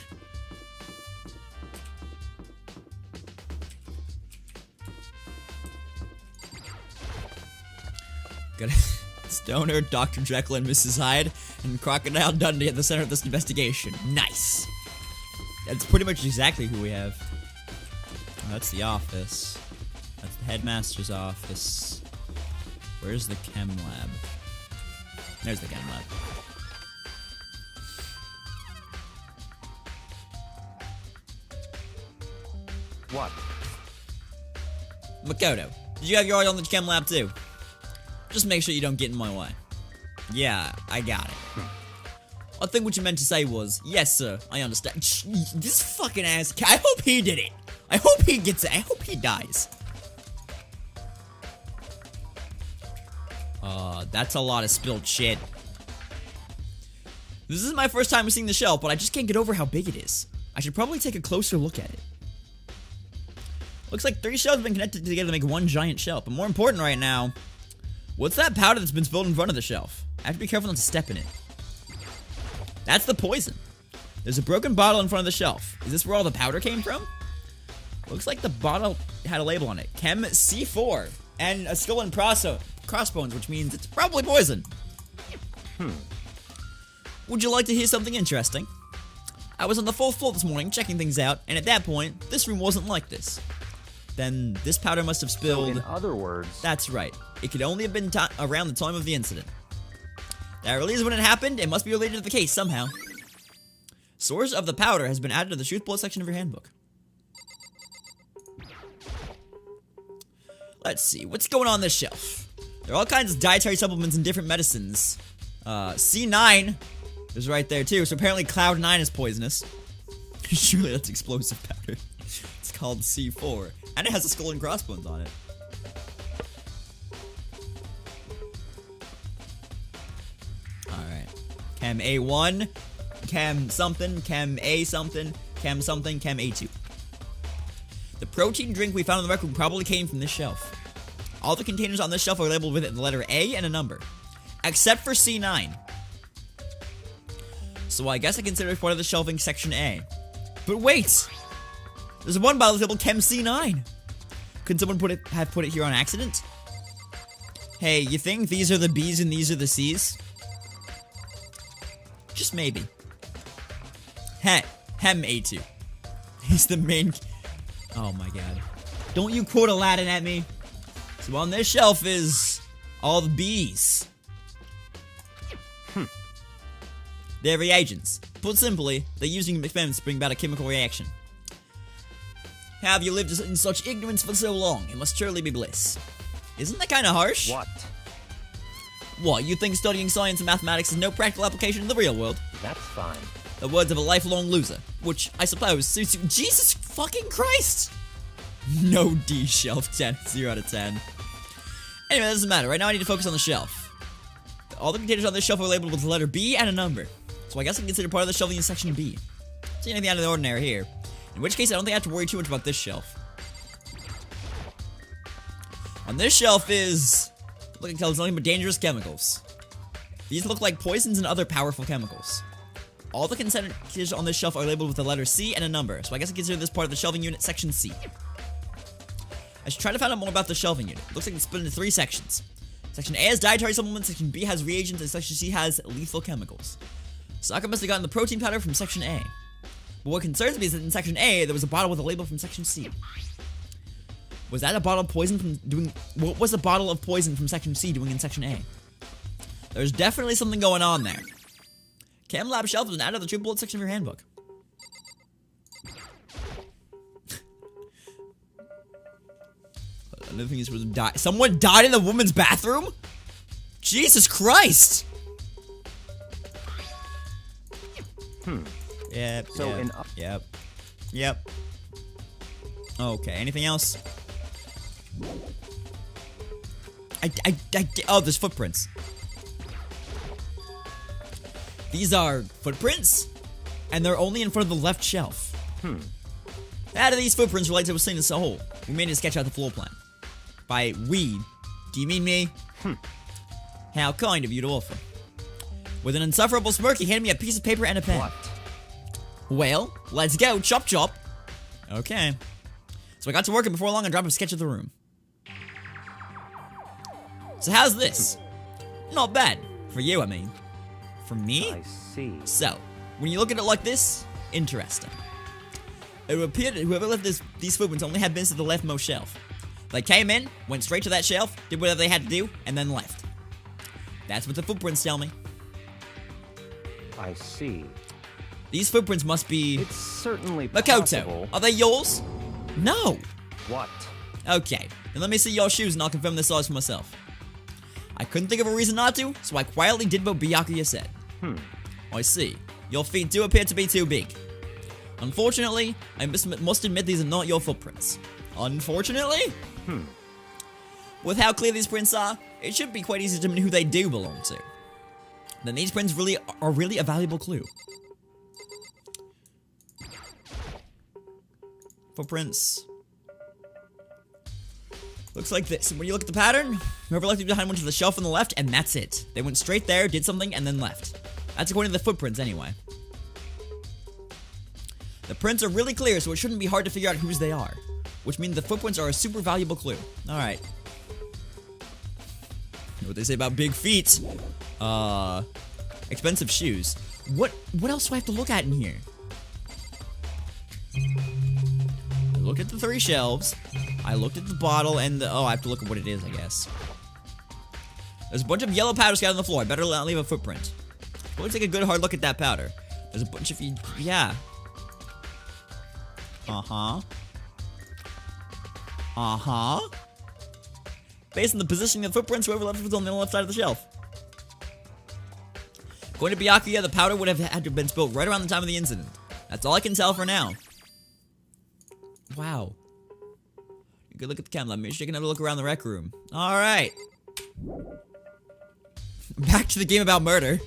Got Stoner, Dr. Jekyll, and Mrs. Hyde, and Crocodile Dundee at the center of this investigation. Nice! That's pretty much exactly who we have. Oh, that's the office. That's the headmaster's office. Where's the chem lab? There's the chem lab. What? Makoto, did you have your eye on the chem lab too? Just make sure you don't get in my way. Yeah, I got it. I think what you meant to say was, yes sir, I understand. This fucking ass, I hope he did it. I hope he gets it. I hope he dies. That's a lot of spilled shit. This is my first time seeing the shelf, but I just can't get over how big it is. I should probably take a closer look at it. Looks like 3 shelves have been connected together to make one giant shelf, but more important right now, what's that powder that's been spilled in front of the shelf? I have to be careful not to step in it. That's the poison. There's a broken bottle in front of the shelf. Is this where all the powder came from? Looks like the bottle had a label on it. Chem C4. And a skull and crossbones, which means it's probably poison. Would you like to hear something interesting? I was on the 4th floor this morning checking things out, and at that point, this room wasn't like this. Then this powder must have spilled... In other words... That's right. It could only have been around the time of the incident. That really is when it happened. It must be related to the case somehow. Source of the powder has been added to the truth bullet section of your handbook. Let's see. What's going on this shelf? There are all kinds of dietary supplements and different medicines. C9 is right there too. So apparently Cloud 9 is poisonous. Surely that's explosive powder. It's called C4. And it has a skull and crossbones on it. Alright. Chem A1, Chem something, Chem A something, Chem something, Chem A2. The protein drink we found in the rec room probably came from this shelf. All the containers on this shelf are labeled with the letter A and a number. Except for C9. So I guess I consider it part of the shelving section A. But wait! There's one bottle labeled Chem C9. Couldn't someone have put it here on accident? Hey, you think these are the B's and these are the C's? Just maybe. Hem A2. He's the main... Oh my god. Don't you quote Aladdin at me. So on this shelf is all the B's. They're reagents. Put simply, they're using experiments to bring about a chemical reaction. How have you lived in such ignorance for so long? It must surely be bliss. Isn't that kind of harsh? What? What, you think studying science and mathematics has no practical application in the real world? That's fine. The words of a lifelong loser, which I suppose suits you. Jesus fucking Christ! No D shelf, 10, 0 out of 10. Anyway, that doesn't matter. Right now I need to focus on the shelf. All the containers on this shelf are labeled with the letter B and a number. So I guess I can consider part of the shelving in section B. See anything out of the ordinary here. In which case I don't think I have to worry too much about this shelf. On this shelf is... Look, it's nothing but dangerous chemicals. These look like poisons and other powerful chemicals. All the containers on this shelf are labeled with the letter C and a number, so I guess I consider this part of the shelving unit, section C. I should try to find out more about the shelving unit. It looks like it's split into 3 sections. Section A has dietary supplements, section B has reagents, and section C has lethal chemicals. Sokka must have gotten the protein powder from section A. But what concerns me is that in section A, there was a bottle with a label from section C. Was that a bottle of poison from doing... What was a bottle of poison from section C doing in section A? There's definitely something going on there. Chem lab shelf is added to the truth bullet section of your handbook. Another thing is supposed to die. Someone died in the woman's bathroom? Jesus Christ! Yep. So Yep. Okay. Anything else? Oh, there's footprints. These are footprints, and they're only in front of the left shelf. How do these footprints relate to what's seen as a whole? We made to sketch out the floor plan. By we, do you mean me? How kind of you to offer. With an insufferable smirk, he handed me a piece of paper and a pen. What? Well, let's go, chop chop. Okay. So I got to work, and before long I dropped a sketch of the room. So how's this? Not bad. For you, I mean. For me? I see. So, when you look at it like this, interesting. It would appear that whoever left these footprints only had been to the leftmost shelf. They came in, went straight to that shelf, did whatever they had to do, and then left. That's what the footprints tell me. I see. These footprints must be... It's certainly Makoto, possible. are they yours? No. What? Okay, then let me see your shoes and I'll confirm the size for myself. I couldn't think of a reason not to, so I quietly did what Byakuya said. I see. Your feet do appear to be too big. Unfortunately, I must admit these are not your footprints. Unfortunately? With how clear these prints are, it should be quite easy to determine who they do belong to. Then these prints are really a valuable clue. Footprints. Looks like this. When you look at the pattern, whoever left it behind went to the shelf on the left, and that's it. They went straight there, did something, and then left. That's according to the footprints, anyway. The prints are really clear, so it shouldn't be hard to figure out whose they are. Which means the footprints are a super valuable clue. Alright. You know what they say about big feet? Expensive shoes. What else do I have to look at in here? I look at the 3 shelves. I looked at the bottle and the... Oh, I have to look at what it is, I guess. There's a bunch of yellow powder scattered on the floor. I better not leave a footprint. We'll take a good hard look at that powder. There's a bunch of... Yeah. Uh-huh. Uh-huh. Based on the positioning of the footprints, whoever left it was on the left side of the shelf. According to Byakuya, the powder would have had to have been spilled right around the time of the incident. That's all I can tell for now. Wow. You could look at the camera. Maybe you can have a look around the rec room. Alright. Back to the game about murder.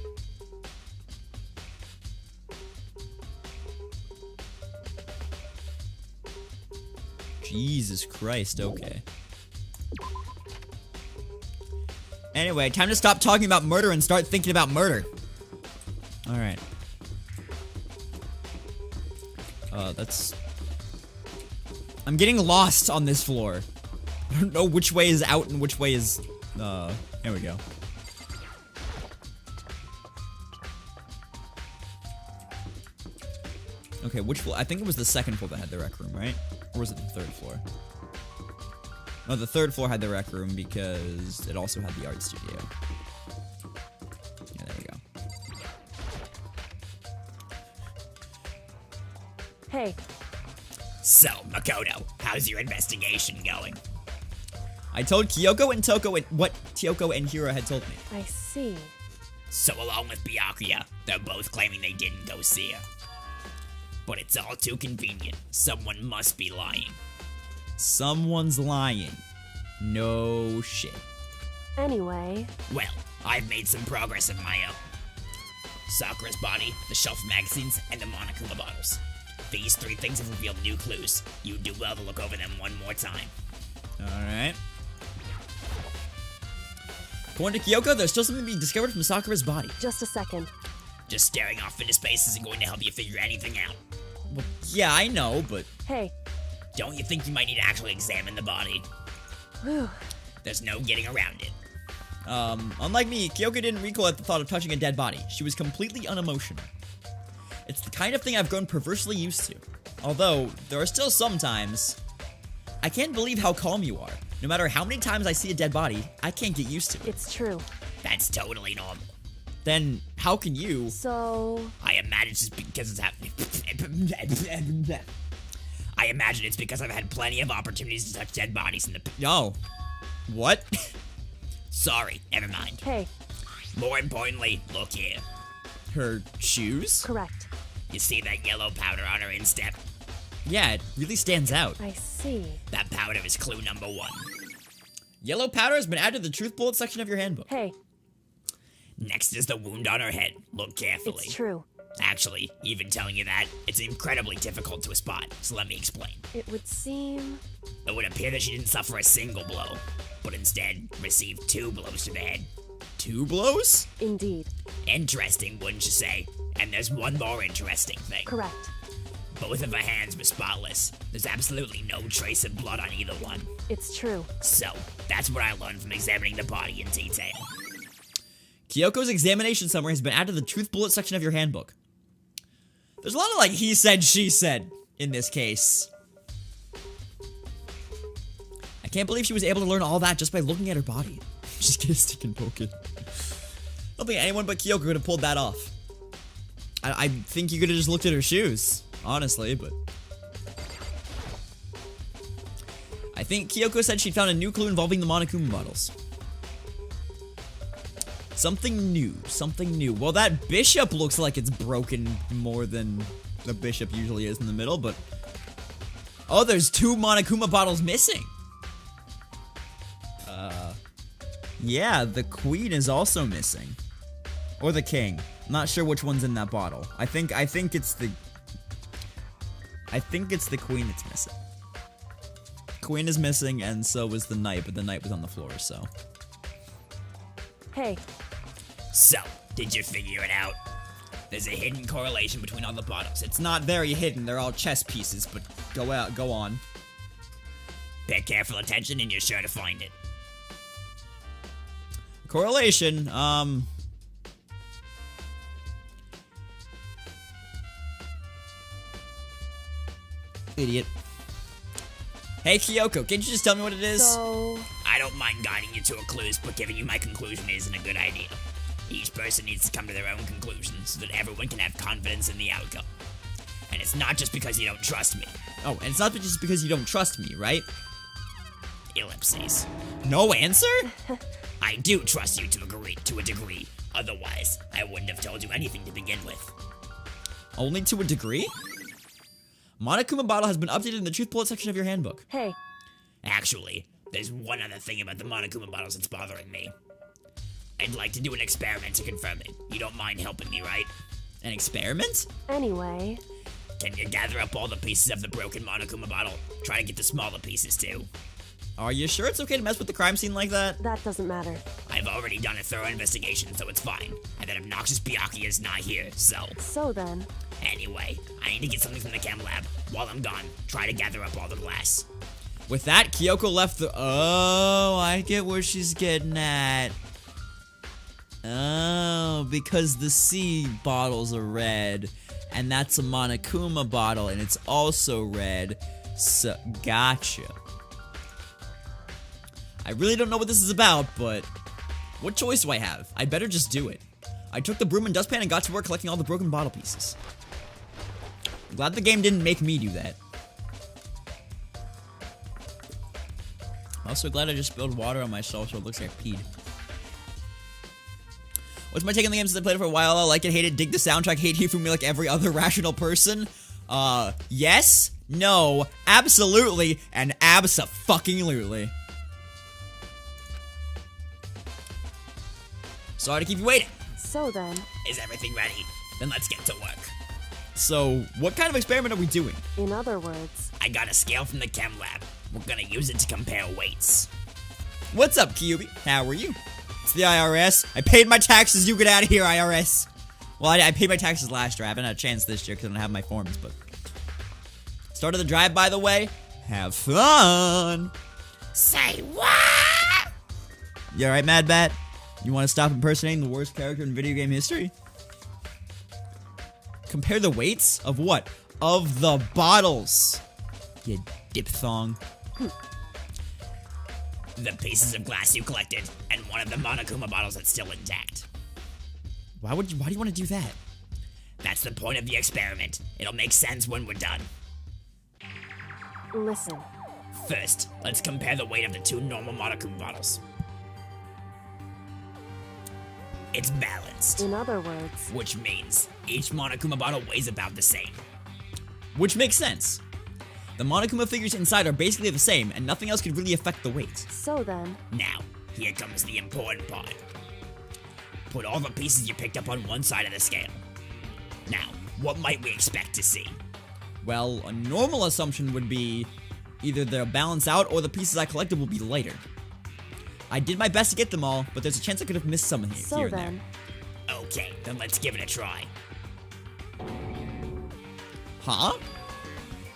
Jesus Christ, okay. Anyway, time to stop talking about murder and start thinking about murder. Alright. That's... I'm getting lost on this floor. I don't know which way is out and which way is... There we go. Okay, which floor? I think it was the second floor that had the rec room, right? Or was it the third floor? No, the third floor had the rec room because it also had the art studio. Yeah, there we go. Hey, So, Makoto, how's your investigation going? I told Kyoko and Toko what Kyoko and Hiro had told me. I see. So along with Byakuya, they're both claiming they didn't go see her. But it's all too convenient. Someone must be lying. Someone's lying. No shit. Anyway, Well, I've made some progress of my own. Sakura's body, the shelf of magazines, and the Monokuma bottles. These 3 things have revealed new clues. You'd do well to look over them one more time. Alright. According to Kyoko, there's still something to be discovered from Sakura's body. just a second. Just staring off into space isn't going to help you figure anything out. Well, yeah, I know, but... Hey, Don't you think you might need to actually examine the body? whew. There's no getting around it. Unlike me, Kyoko didn't recoil at the thought of touching a dead body. She was completely unemotional. It's the kind of thing I've grown perversely used to. Although, there are still some times... I can't believe how calm you are. No matter how many times I see a dead body, I can't get used to it. It's true. That's totally normal. Then, how can you... So, I imagine it's because it's happening. I imagine it's because I've had plenty of opportunities to touch dead bodies in the... Oh. What? Sorry, never mind. hey, More importantly, look here. Her shoes? correct. You see that yellow powder on her instep? Yeah, it really stands out. I see. That powder is clue number 1. Yellow powder has been added to the truth bullet section of your handbook. Hey, Next is the wound on her head. Look carefully. It's true. Actually, even telling you that, it's incredibly difficult to spot, so let me explain. It would seem... It would appear that she didn't suffer a single blow, but instead received 2 blows to the head. 2 blows? Indeed. Interesting, wouldn't you say? And there's one more interesting thing. Correct. Both of her hands were spotless. There's absolutely no trace of blood on either one. It's true. So, that's what I learned from examining the body in detail. Kyoko's examination summary has been added to the truth bullet section of your handbook. There's a lot of, like, he said, she said in this case. I can't believe she was able to learn all that just by looking at her body. Just get a stick and poke it. I don't think anyone but Kyoko could have pulled that off. I think you could have just looked at her shoes, honestly, but... I think Kyoko said she found a new clue involving the Monokuma bottles. Something new. Well, that bishop looks like it's broken more than the bishop usually is in the middle, but... Oh, there's 2 Monokuma bottles missing! Yeah, the queen is also missing. Or the king. I'm not sure which one's in that bottle. I think it's the queen that's missing. Queen is missing, and so was the knight, but the knight was on the floor, so... Hey, So, did you figure it out? There's a hidden correlation between all the bottles. It's not very hidden, they're all chess pieces, but go on. Pay careful attention and you're sure to find it. Correlation, Idiot. Hey, Kyoko, can't you just tell me what it is? so... I don't mind guiding you to a clues, but giving you my conclusion isn't a good idea. Each person needs to come to their own conclusion so that everyone can have confidence in the outcome. And it's not just because you don't trust me. Oh, and it's not just because you don't trust me, right? Ellipses. No answer? I do trust you to a degree. Otherwise, I wouldn't have told you anything to begin with. Only to a degree? Monokuma bottle has been updated in the truth bullet section of your handbook. Hey, Actually, there's one other thing about the Monokuma bottles that's bothering me. I'd like to do an experiment to confirm it. You don't mind helping me, right? An experiment? anyway... Can you gather up all the pieces of the broken Monokuma bottle? Try to get the smaller pieces too. Are you sure it's okay to mess with the crime scene like that? That doesn't matter. I've already done a thorough investigation, so it's fine. And that obnoxious Byakuya is not here, so... So then... Anyway, I need to get something from the chem lab. While I'm gone, try to gather up all the glass. With that, Kyoko left the... Oh, I get where she's getting at. Oh, because the C bottles are red. And that's a Monokuma bottle, and it's also red. So, gotcha. I really don't know what this is about, but... What choice do I have? I better just do it. I took the broom and dustpan and got to work collecting all the broken bottle pieces. I'm glad the game didn't make me do that. I'm also glad I just spilled water on myself so it looks like I peed. What's my take on the game since I played it for a while? I like it, hate it, dig the soundtrack, hate Hifumi like every other rational person. Yes, no, absolutely, and abso-fucking-lutely. Sorry to keep you waiting. So then... Is everything ready? Then let's get to work. So, what kind of experiment are we doing? In other words... I got a scale from the chem lab. We're gonna use it to compare weights. What's up, Kyubi? How are you? It's the IRS. I paid my taxes. You get out of here, IRS. Well, I paid my taxes last year. I haven't had a chance this year because I don't have my forms, but... Start of the drive, by the way. Have fun. Say what? You alright, Mad Bat? You want to stop impersonating the worst character in video game history? Compare the weights of what? Of the bottles. You diphthong. The pieces of glass you collected, and one of the Monokuma bottles that's still intact. Why do you want to do that? That's the point of the experiment. It'll make sense when we're done. Listen. First, let's compare the weight of the 2 normal Monokuma bottles. It's balanced, In other words... which means each Monokuma bottle weighs about the same. Which makes sense. The Monokuma figures inside are basically the same, and nothing else could really affect the weight. So then... Now, here comes the important part. Put all the pieces you picked up on one side of the scale. Now, what might we expect to see? Well, a normal assumption would be either they'll balance out or the pieces I collected will be lighter. I did my best to get them all, but there's a chance I could have missed some here, So here and then, there. Okay, then let's give it a try. Huh?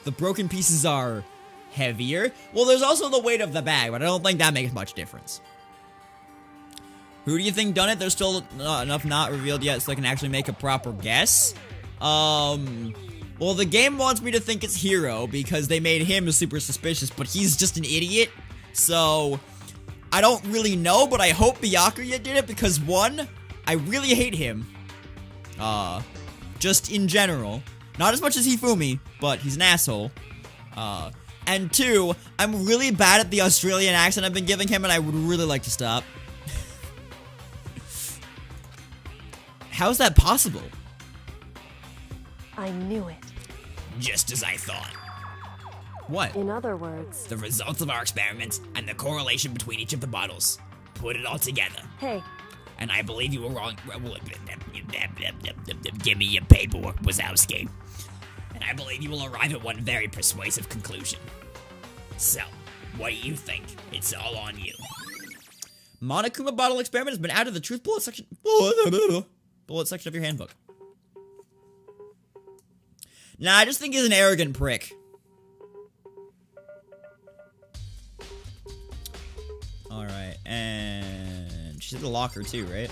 The broken pieces are heavier? Well, there's also the weight of the bag, but I don't think that makes much difference. Who do you think done it? There's still enough not revealed yet so I can actually make a proper guess. Well, the game wants me to think it's Hero because they made him super suspicious, but he's just an idiot. So, I don't really know, but I hope Byakuya did it because, one, I really hate him. Just in general. Not as much as Hifumi, but he's an asshole. And two, I'm really bad at the Australian accent I've been giving him, and I would really like to stop. How is that possible? I knew it. Just as I thought. What? In other words, The results of our experiments and the correlation between each of the bottles. Put it all together. hey, And I believe you were wrong. Give me your paperwork, Wazowski. And I believe you will arrive at one very persuasive conclusion. So, what do you think? It's all on you. Monokuma bottle experiment has been added to the truth bullet section of your handbook. Nah, I just think he's an arrogant prick. Alright, and she said the locker too, right?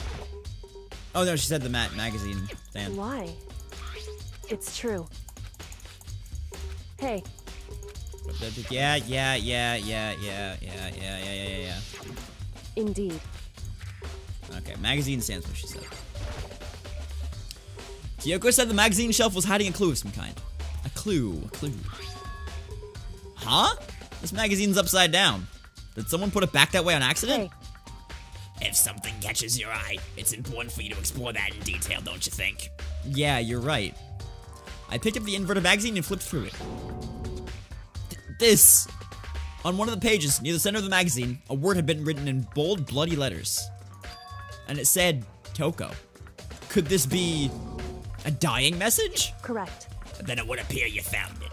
Oh no, she said the magazine stand. why? It's true. Hey, Yeah. indeed. Okay, magazine stands, what she said. Kyoko said the magazine shelf was hiding a clue of some kind. A clue. Huh? This magazine's upside down. Did someone put it back that way on accident? Hey, If something catches your eye, it's important for you to explore that in detail, don't you think? Yeah, you're right. I picked up the inverted magazine and flipped through it. This! On one of the pages, near the center of the magazine, a word had been written in bold, bloody letters. And it said, Toko. Could this be a dying message? correct. Then it would appear you found it.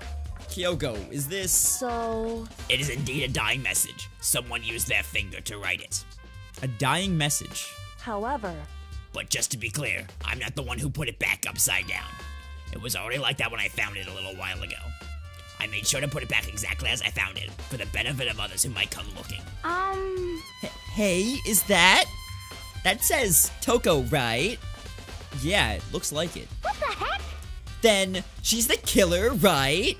Kyoko, is this... So, It is indeed a dying message. Someone used their finger to write it. a dying message? however, But just to be clear, I'm not the one who put it back upside down. It was already like that when I found it a little while ago. I made sure to put it back exactly as I found it, for the benefit of others who might come looking. Hey, is that? That says Toko, right? Yeah, it looks like it. What the heck? Then she's the killer, right?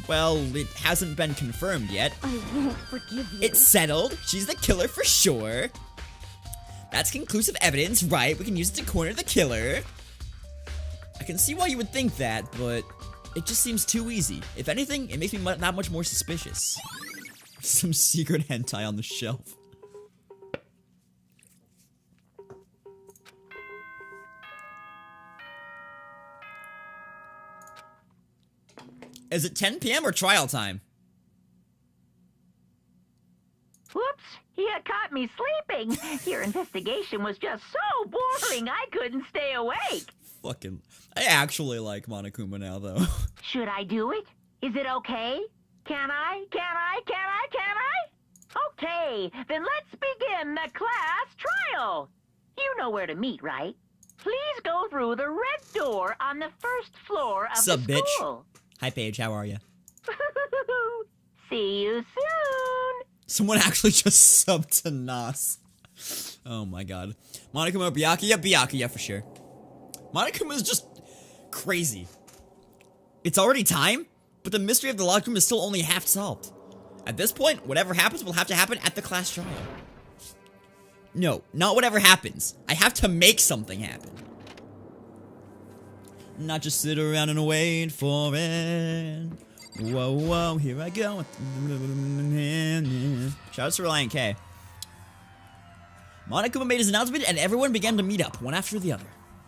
Well, it hasn't been confirmed yet. I won't forgive you. It's settled. She's the killer for sure. That's conclusive evidence, right? We can use it to corner the killer. I can see why you would think that, but it just seems too easy. If anything, it makes me that much more suspicious. Some secret hentai on the shelf. Is it 10 p.m. or trial time? Whoops, you caught me sleeping. Your investigation was just so boring I couldn't stay awake. Fucking... I actually like Monokuma now, though. Should I do it? Is it okay? Can I? Okay, then let's begin the class trial. You know where to meet, right? Please go through the red door on the first floor of Sup, the bitch? school. Hi, Paige. How are you? See you soon. Someone actually just subbed to Nas. Oh my god. Monokuma or Byakuya? Byakuya for sure. Monokuma is just crazy. It's already time, but the mystery of the locked room is still only half solved. At this point, whatever happens will have to happen at the class trial. No, not whatever happens. I have to make something happen. Not just sit around and wait for it. Whoa, here I go. Shout out to Reliant K. Monokuma made his announcement and everyone began to meet up, one after the other.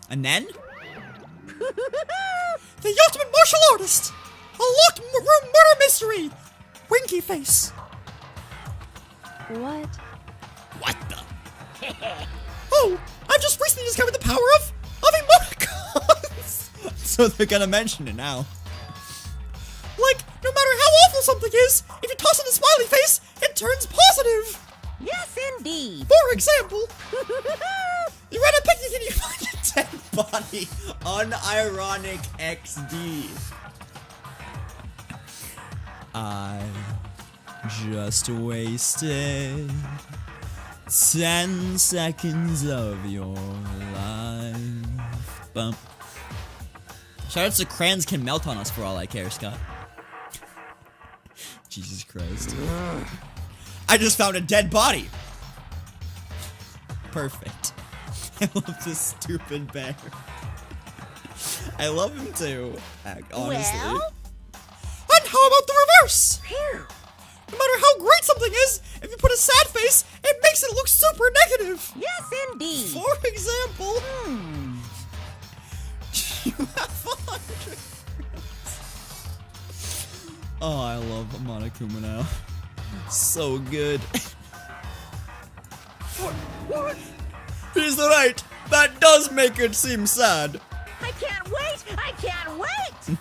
And then... the ultimate martial artist! A locked room murder mystery! Winky face. what? What the? Oh, I've just recently discovered the power of emoticons. So they're gonna mention it now. Like, no matter how awful something is, if you toss in a smiley face, it turns positive. Yes, indeed. For example, you read a picnic and you find a dead body. Unironic XD. I just wasted 10 seconds of your life. Bump. Shoutouts to crayons can melt on us for all I care, Scott. Jesus Christ. I just found a dead body. Perfect. I love this stupid bear. I love him too, honestly. Well? And how about the reverse? No matter how great something is, if you put a sad face, it makes it look super negative. Yes, indeed. For example, you have 100. Oh, I love Monokuma now. So good. What? He's right. That does make it seem sad. I can't wait! I can't wait!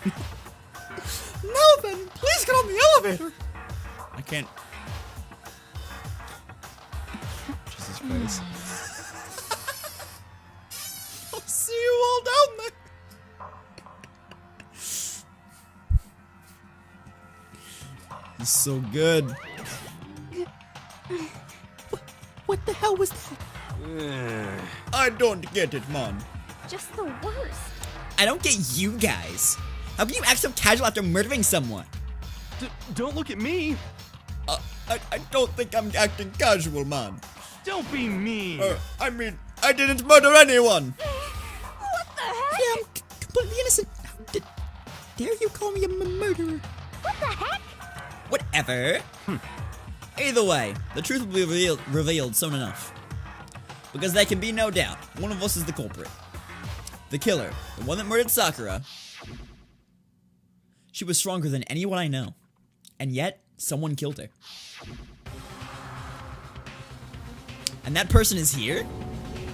Now then, please get on the elevator. I can't. Jesus Christ. I'll see you all down there. He's so good. What the hell was that? I don't get it, man. Just the worst. I don't get you guys. How can you act so casual after murdering someone? Don't look at me. I don't think I'm acting casual, man. Don't be mean. I mean, I didn't murder anyone. What the heck? Yeah, I'm completely innocent. How dare you call me a murderer? What the heck? Whatever. Either way, the truth will be revealed soon enough. Because there can be no doubt, one of us is the culprit. The killer, the one that murdered Sakura. She was stronger than anyone I know. And yet, someone killed her. And that person is here?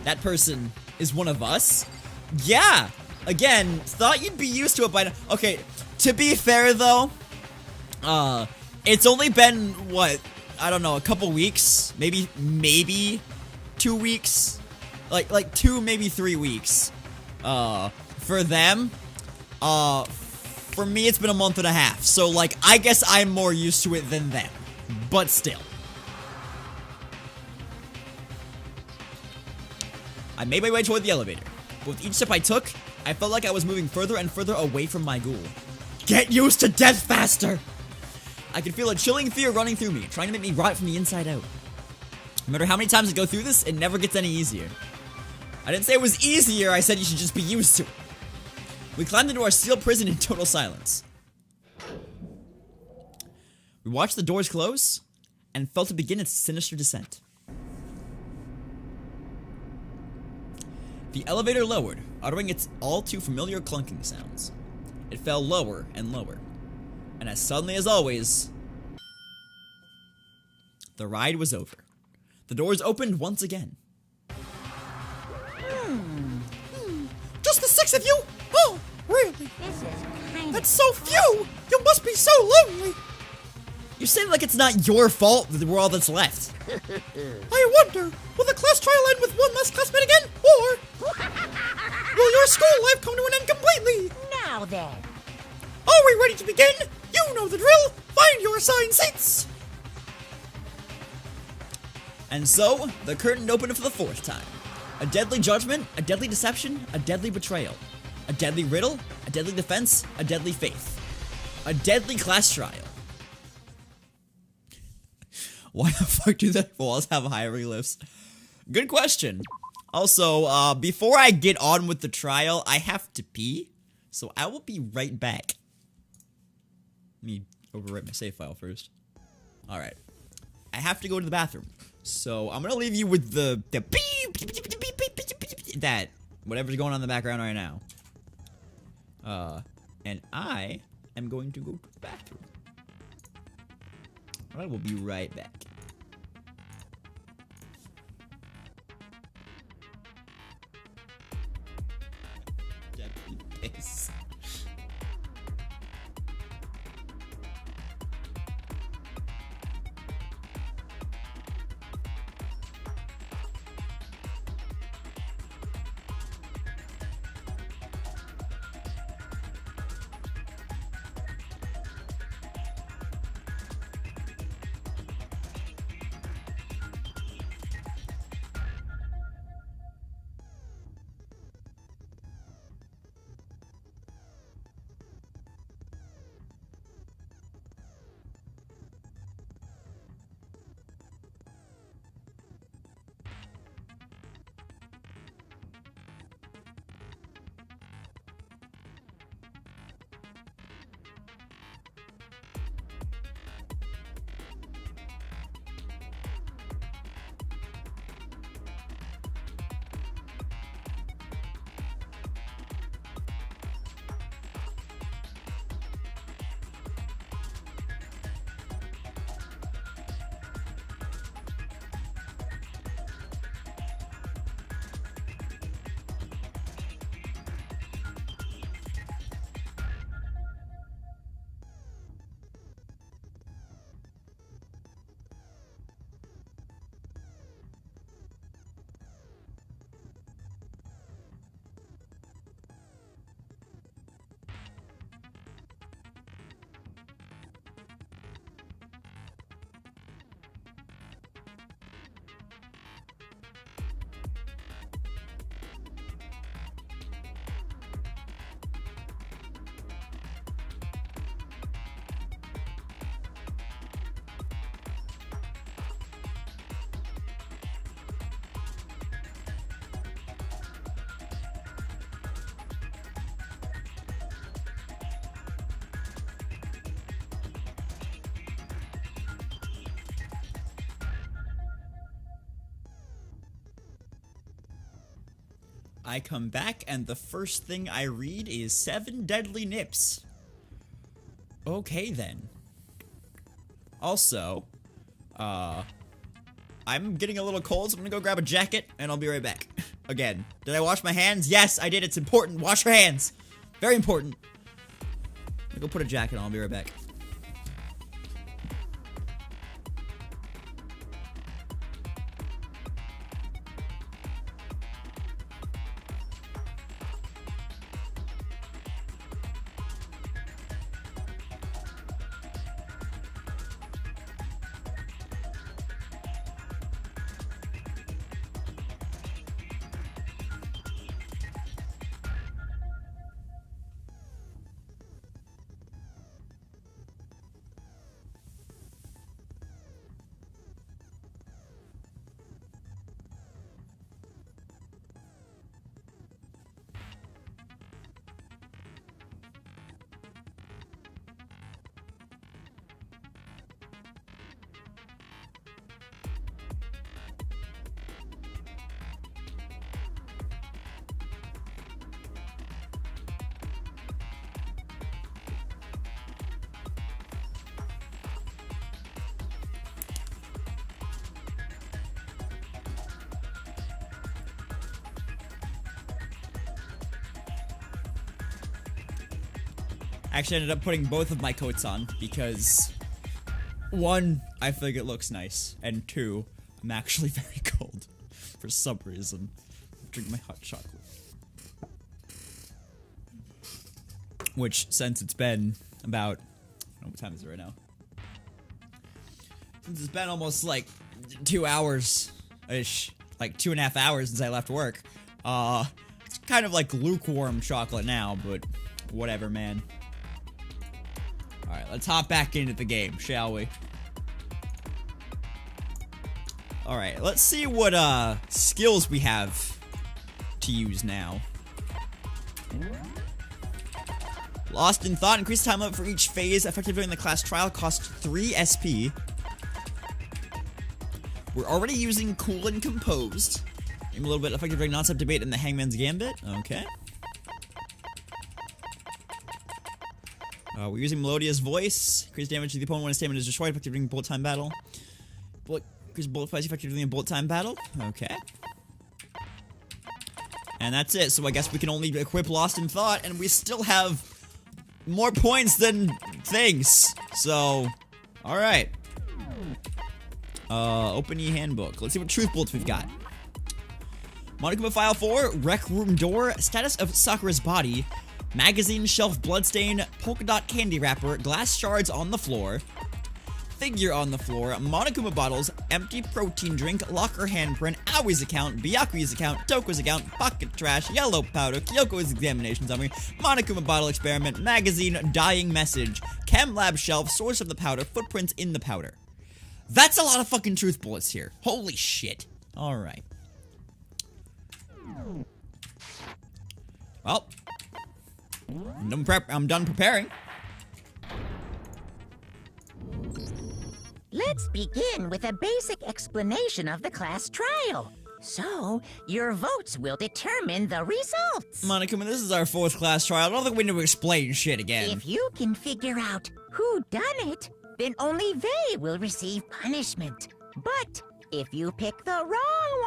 That person is one of us? Yeah! Again, thought you'd be used to it by now. Okay, to be fair though, it's only been, what, I don't know, a couple weeks? Maybe 2 weeks? Like 2, maybe 3 weeks. For them. For me, it's been a month and a half. So, like, I guess I'm more used to it than them. But still. I made my way toward the elevator. But with each step I took, I felt like I was moving further and further away from my goal. Get used to death faster! I could feel a chilling fear running through me, trying to make me rot from the inside out. No matter how many times I go through this, it never gets any easier. I didn't say it was easier, I said you should just be used to it. We climbed into our steel prison in total silence. We watched the doors close, and felt it begin its sinister descent. The elevator lowered, uttering its all too familiar clunking sounds. It fell lower and lower. And as suddenly as always, the ride was over. The doors opened once again. Just the 6 of you? Oh, really? This is kind That's so few! You must be so lonely! You say it like it's not your fault that we're all that's left. I wonder, will the class trial end with one less classmate again? Or will your school life come to an end completely? Now then. Are we ready to begin? You know the drill! Find your assigned seats! And so, the curtain opened for the 4th time. A deadly judgment, a deadly deception, a deadly betrayal. A deadly riddle, a deadly defense, a deadly faith. A deadly class trial. Why the fuck do the walls have high reliefs? Good question. Also, before I get on with the trial, I have to pee. So I will be right back. Let me overwrite my save file first. Alright. I have to go to the bathroom. So I'm gonna leave you with the beep, that whatever's going on in the background right now. And I am going to go to the bathroom. I will be right back. I come back and the first thing I read is 7 deadly nips. Okay then. Also, I'm getting a little cold, so I'm gonna go grab a jacket and I'll be right back. Again, did I wash my hands? Yes, I did. It's important. Wash your hands. Very important. I'm gonna go put a jacket on. I'll be right back. Actually, I ended up putting both of my coats on because 1, I feel like it looks nice, and 2, I'm actually very cold for some reason. Drink my hot chocolate. Which, since it's been about, I don't know what time is it right now? Since it's been almost like 2 hours-ish, like 2.5 hours since I left work, it's kind of like lukewarm chocolate now, but whatever, man. Alright, let's hop back into the game, shall we? Alright, let's see what, skills we have to use now. Lost in Thought. Increase time limit for each phase effective during the class trial. Cost 3 SP. We're already using Cool and Composed. Aim a little bit effective during non-stop debate in the Hangman's Gambit. Okay. We're using Melodious Voice. Increase damage to the opponent when his stamina is destroyed, effective during bullet time battle. Increase bullet price effective during a bullet time battle. Okay. And that's it. So I guess we can only equip Lost in Thought, and we still have more points than things. So, alright. Open e-handbook. Let's see what truth bullets we've got. Monokuma File 4, Rec Room Door, Status of Sakura's Body, Magazine Shelf Bloodstain, Polka Dot Candy Wrapper, Glass Shards on the Floor, Figure on the Floor, Monokuma Bottles, Empty Protein Drink, Locker Handprint, Aoi's Account, Byakuya's Account, Toko's Account, Pocket Trash, Yellow Powder, Kyoko's Examination Summary, Monokuma Bottle Experiment, Magazine, Dying Message, Chem Lab Shelf, Source of the Powder, Footprints in the Powder. That's a lot of fucking truth bullets here. Holy shit. Alright. Well, I'm done preparing. Let's begin with a basic explanation of the class trial. So, your votes will determine the results. Monokuma, this is our 4th class trial. I don't think we need to explain shit again. If you can figure out who done it, then only they will receive punishment. But if you pick the wrong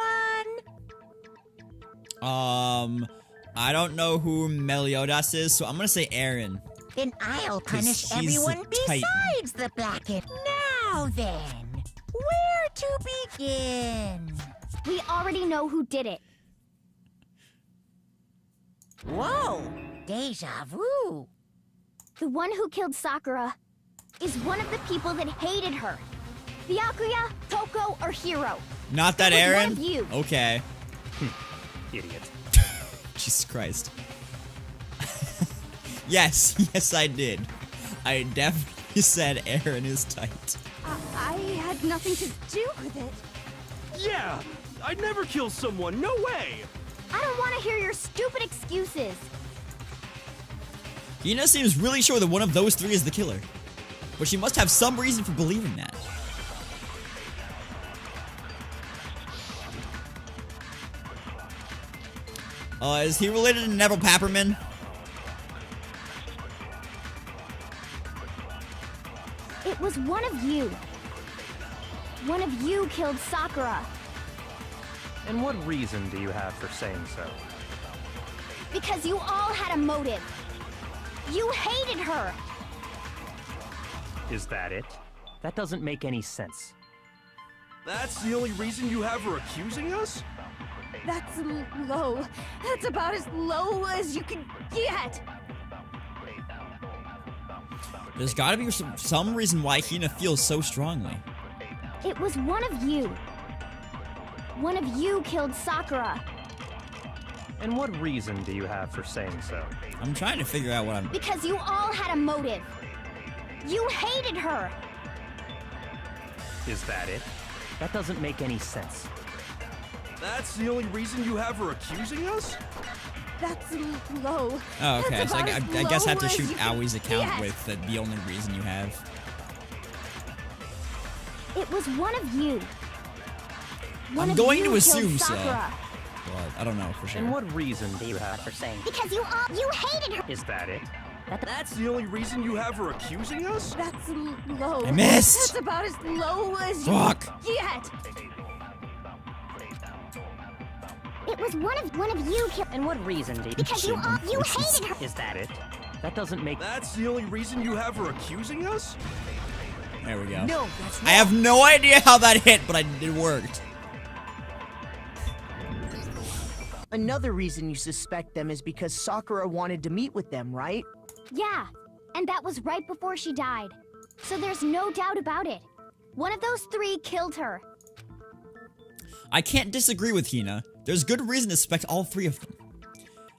one... I don't know who Meliodas is, so I'm gonna say Aaron. Then I'll punish everyone besides the Blackett. Now then, where to begin? We already know who did it. Whoa, deja vu. The one who killed Sakura is one of the people that hated her. Byakuya, Toko, or Hiro. Not that Aaron? One of you. Okay. Idiot. Jesus Christ. Yes, I did. I definitely said Aaron is tight. I had nothing to do with it. Yeah! I'd never kill someone, no way! I don't want to hear your stupid excuses. Hina seems really sure that one of those 3 is the killer. But she must have some reason for believing that. Is he related to Neville Papperman? It was one of you. One of you killed Sakura. And what reason do you have for saying so? Because you all had a motive. You hated her. Is that it? That doesn't make any sense. That's the only reason you have her accusing us? That's low. That's about as low as you can get. There's gotta be some reason why Hina feels so strongly. It was one of you. One of you killed Sakura. And what reason do you have for saying so? I'm trying to figure out what I'm... Because you all had a motive. You hated her. Is that it? That doesn't make any sense. That's the only reason you have her accusing us? That's low. Oh, okay. That's So about I as guess I have to low as shoot you can Awie's account get. with the only reason you have. It was one of you. One I'm of going you to killed assume so. Sakura. But I don't know for sure. And what reason do you have for saying? Because you hated her. Is that it? That's the only reason you have her accusing us? That's low. I missed. That's about as low as you Fuck. can get. It was one of you killed. And what reason do you... Because you hated her. Is that it? That doesn't make... That's the only reason you have her accusing us? There we go. No, that's wrong. I have no idea how that hit, but it worked. Another reason you suspect them is because Sakura wanted to meet with them, right? Yeah, and that was right before she died. So there's no doubt about it. One of those three killed her. I can't disagree with Hina. There's good reason to suspect all three of them.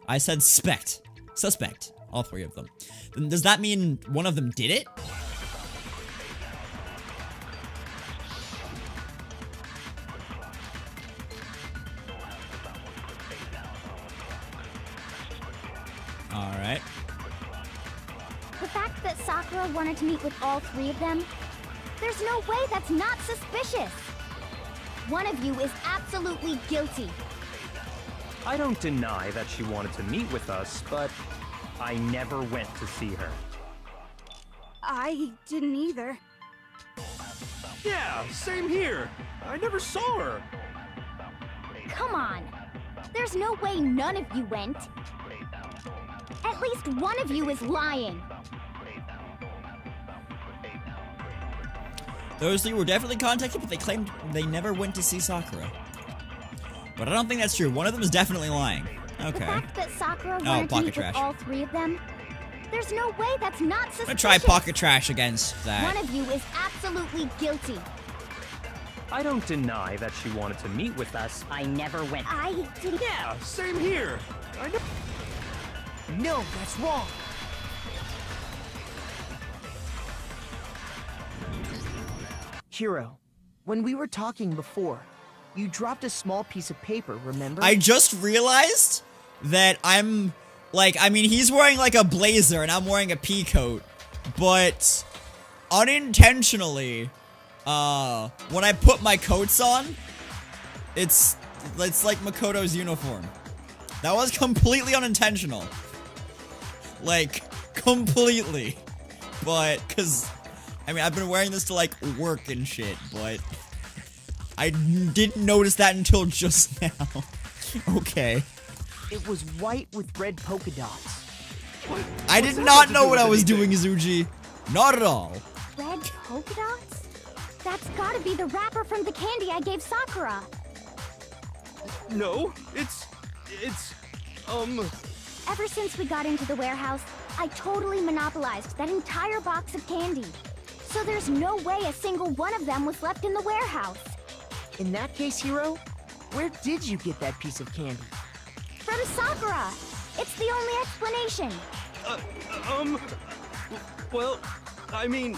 I said suspect all three of them. Then does that mean one of them did it? Alright. The fact that Sakura wanted to meet with all three of them, there's no way that's not suspicious. One of you is absolutely guilty. I don't deny that she wanted to meet with us, but I never went to see her. I didn't either. Yeah, same here. I never saw her. Come on. There's no way none of you went. At least one of you is lying. Those three were definitely contacted, but they claimed they never went to see Sakura. But I don't think that's true. One of them is definitely lying. The Okay. fact that Sakura wanted to pocket meet trash. with all three of them, there's no way that's not suspicious. I'm gonna try pocket trash against that. One of you is absolutely guilty. I don't deny that she wanted to meet with us. I never went. I didn't. Yeah, same here. I never... No, that's wrong. Hiro, when we were talking before, you dropped a small piece of paper, remember? I just realized that I'm, like, I mean, he's wearing, like, a blazer, and I'm wearing a pea coat. But, unintentionally, when I put my coats on, it's like Makoto's uniform. That was completely unintentional. Like, completely. But, cause, I mean, I've been wearing this to, like, work and shit, but I didn't notice that until just now. Okay. It was white with red polka dots. I did not know what I was doing, Izuchi. Not at all. Red polka dots? That's gotta be the wrapper from the candy I gave Sakura. No, it's... Ever since we got into the warehouse, I totally monopolized that entire box of candy. So there's no way a single one of them was left in the warehouse. In that case, Hiro, where did you get that piece of candy? From Sakura! It's the only explanation. Well, I mean...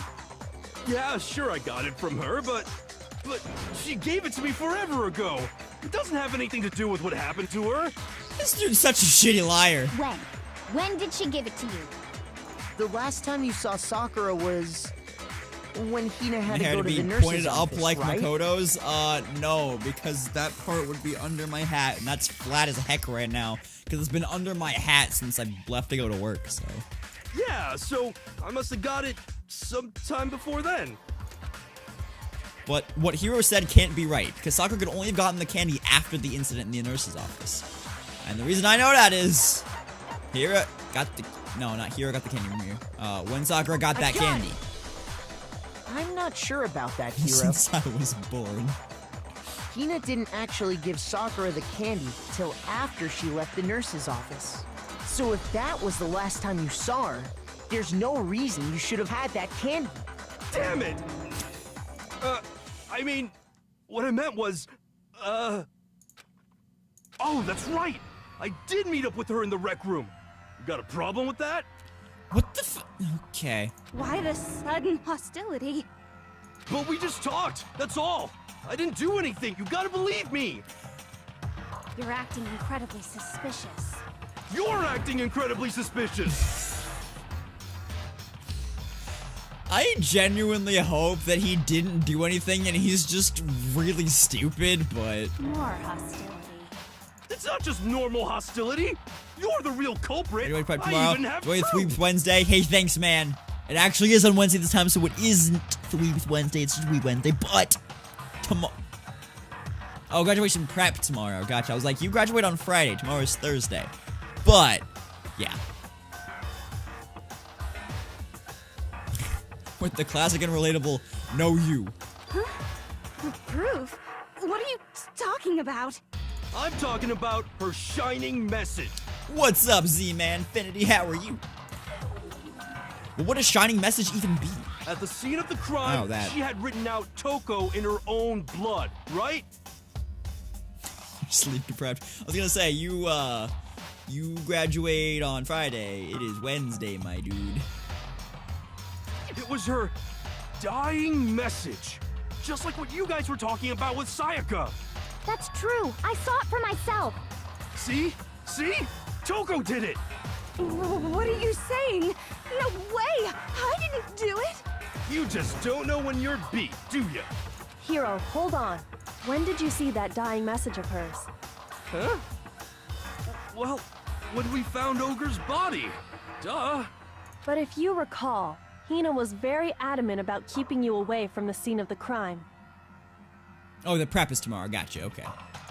Yeah, sure I got it from her, but she gave it to me forever ago. It doesn't have anything to do with what happened to her. This dude's such a shitty liar. When? When did she give it to you? The last time you saw Sakura was when Hina had My to hair go to to be the nurse's pointed up office, like right? Makoto's? No, because that part would be under my hat, and that's flat as heck right now, because it's been under my hat since I left to go to work, so. Yeah, so I must have got it sometime before then. But what Hiro said can't be right, because Sakura could only have gotten the candy after the incident in the nurse's office. And the reason I know that is, Hiro got the, no, not Hiro got the candy from here. When Sakura got that candy. I'm not sure about that, Hiro. Since I was born. Hina didn't actually give Sakura the candy till after she left the nurse's office. So if that was the last time you saw her, there's no reason you should have had that candy. Damn it! I mean, what I meant was, oh, that's right! I did meet up with her in the rec room. You got a problem with that? What the okay. Why the sudden hostility? But we just talked, that's all. I didn't do anything, you gotta believe me! You're acting incredibly suspicious. You're acting incredibly suspicious! I genuinely hope that he didn't do anything and he's just really stupid, but... More hostility. It's not just normal hostility! You're the real culprit! Anyway, prep I tomorrow. even have Joy proof. Sweeps Wednesday. Hey, thanks, man. It actually is on Wednesday this time, so it isn't Sweeps Wednesday, it's just Sweep Wednesday, but... Tomorrow... Oh, graduation prep tomorrow. Gotcha. I was like, you graduate on Friday. Tomorrow's Thursday. But, yeah. With the classic and relatable, no you. Huh? Proof? What are you talking about? I'm talking about her shining message. What's up, Z-Man? Finity, how are you? Well, what does shining message even be? At the scene of the crime, Oh, that. she had written out Toko in her own blood, right? Sleep deprived. I was gonna say, you graduate on Friday. It is Wednesday, my dude. It was her dying message. Just like what you guys were talking about with Sayaka. That's true. I saw it for myself. See? See? Toko did it! What are you saying? No way! I didn't do it! You just don't know when you're beat, do ya? Hiro, hold on. When did you see that dying message of hers? Huh? Well, when we found Ogre's body. Duh. But if you recall, Hina was very adamant about keeping you away from the scene of the crime. Oh, the prep is tomorrow. Gotcha. Okay.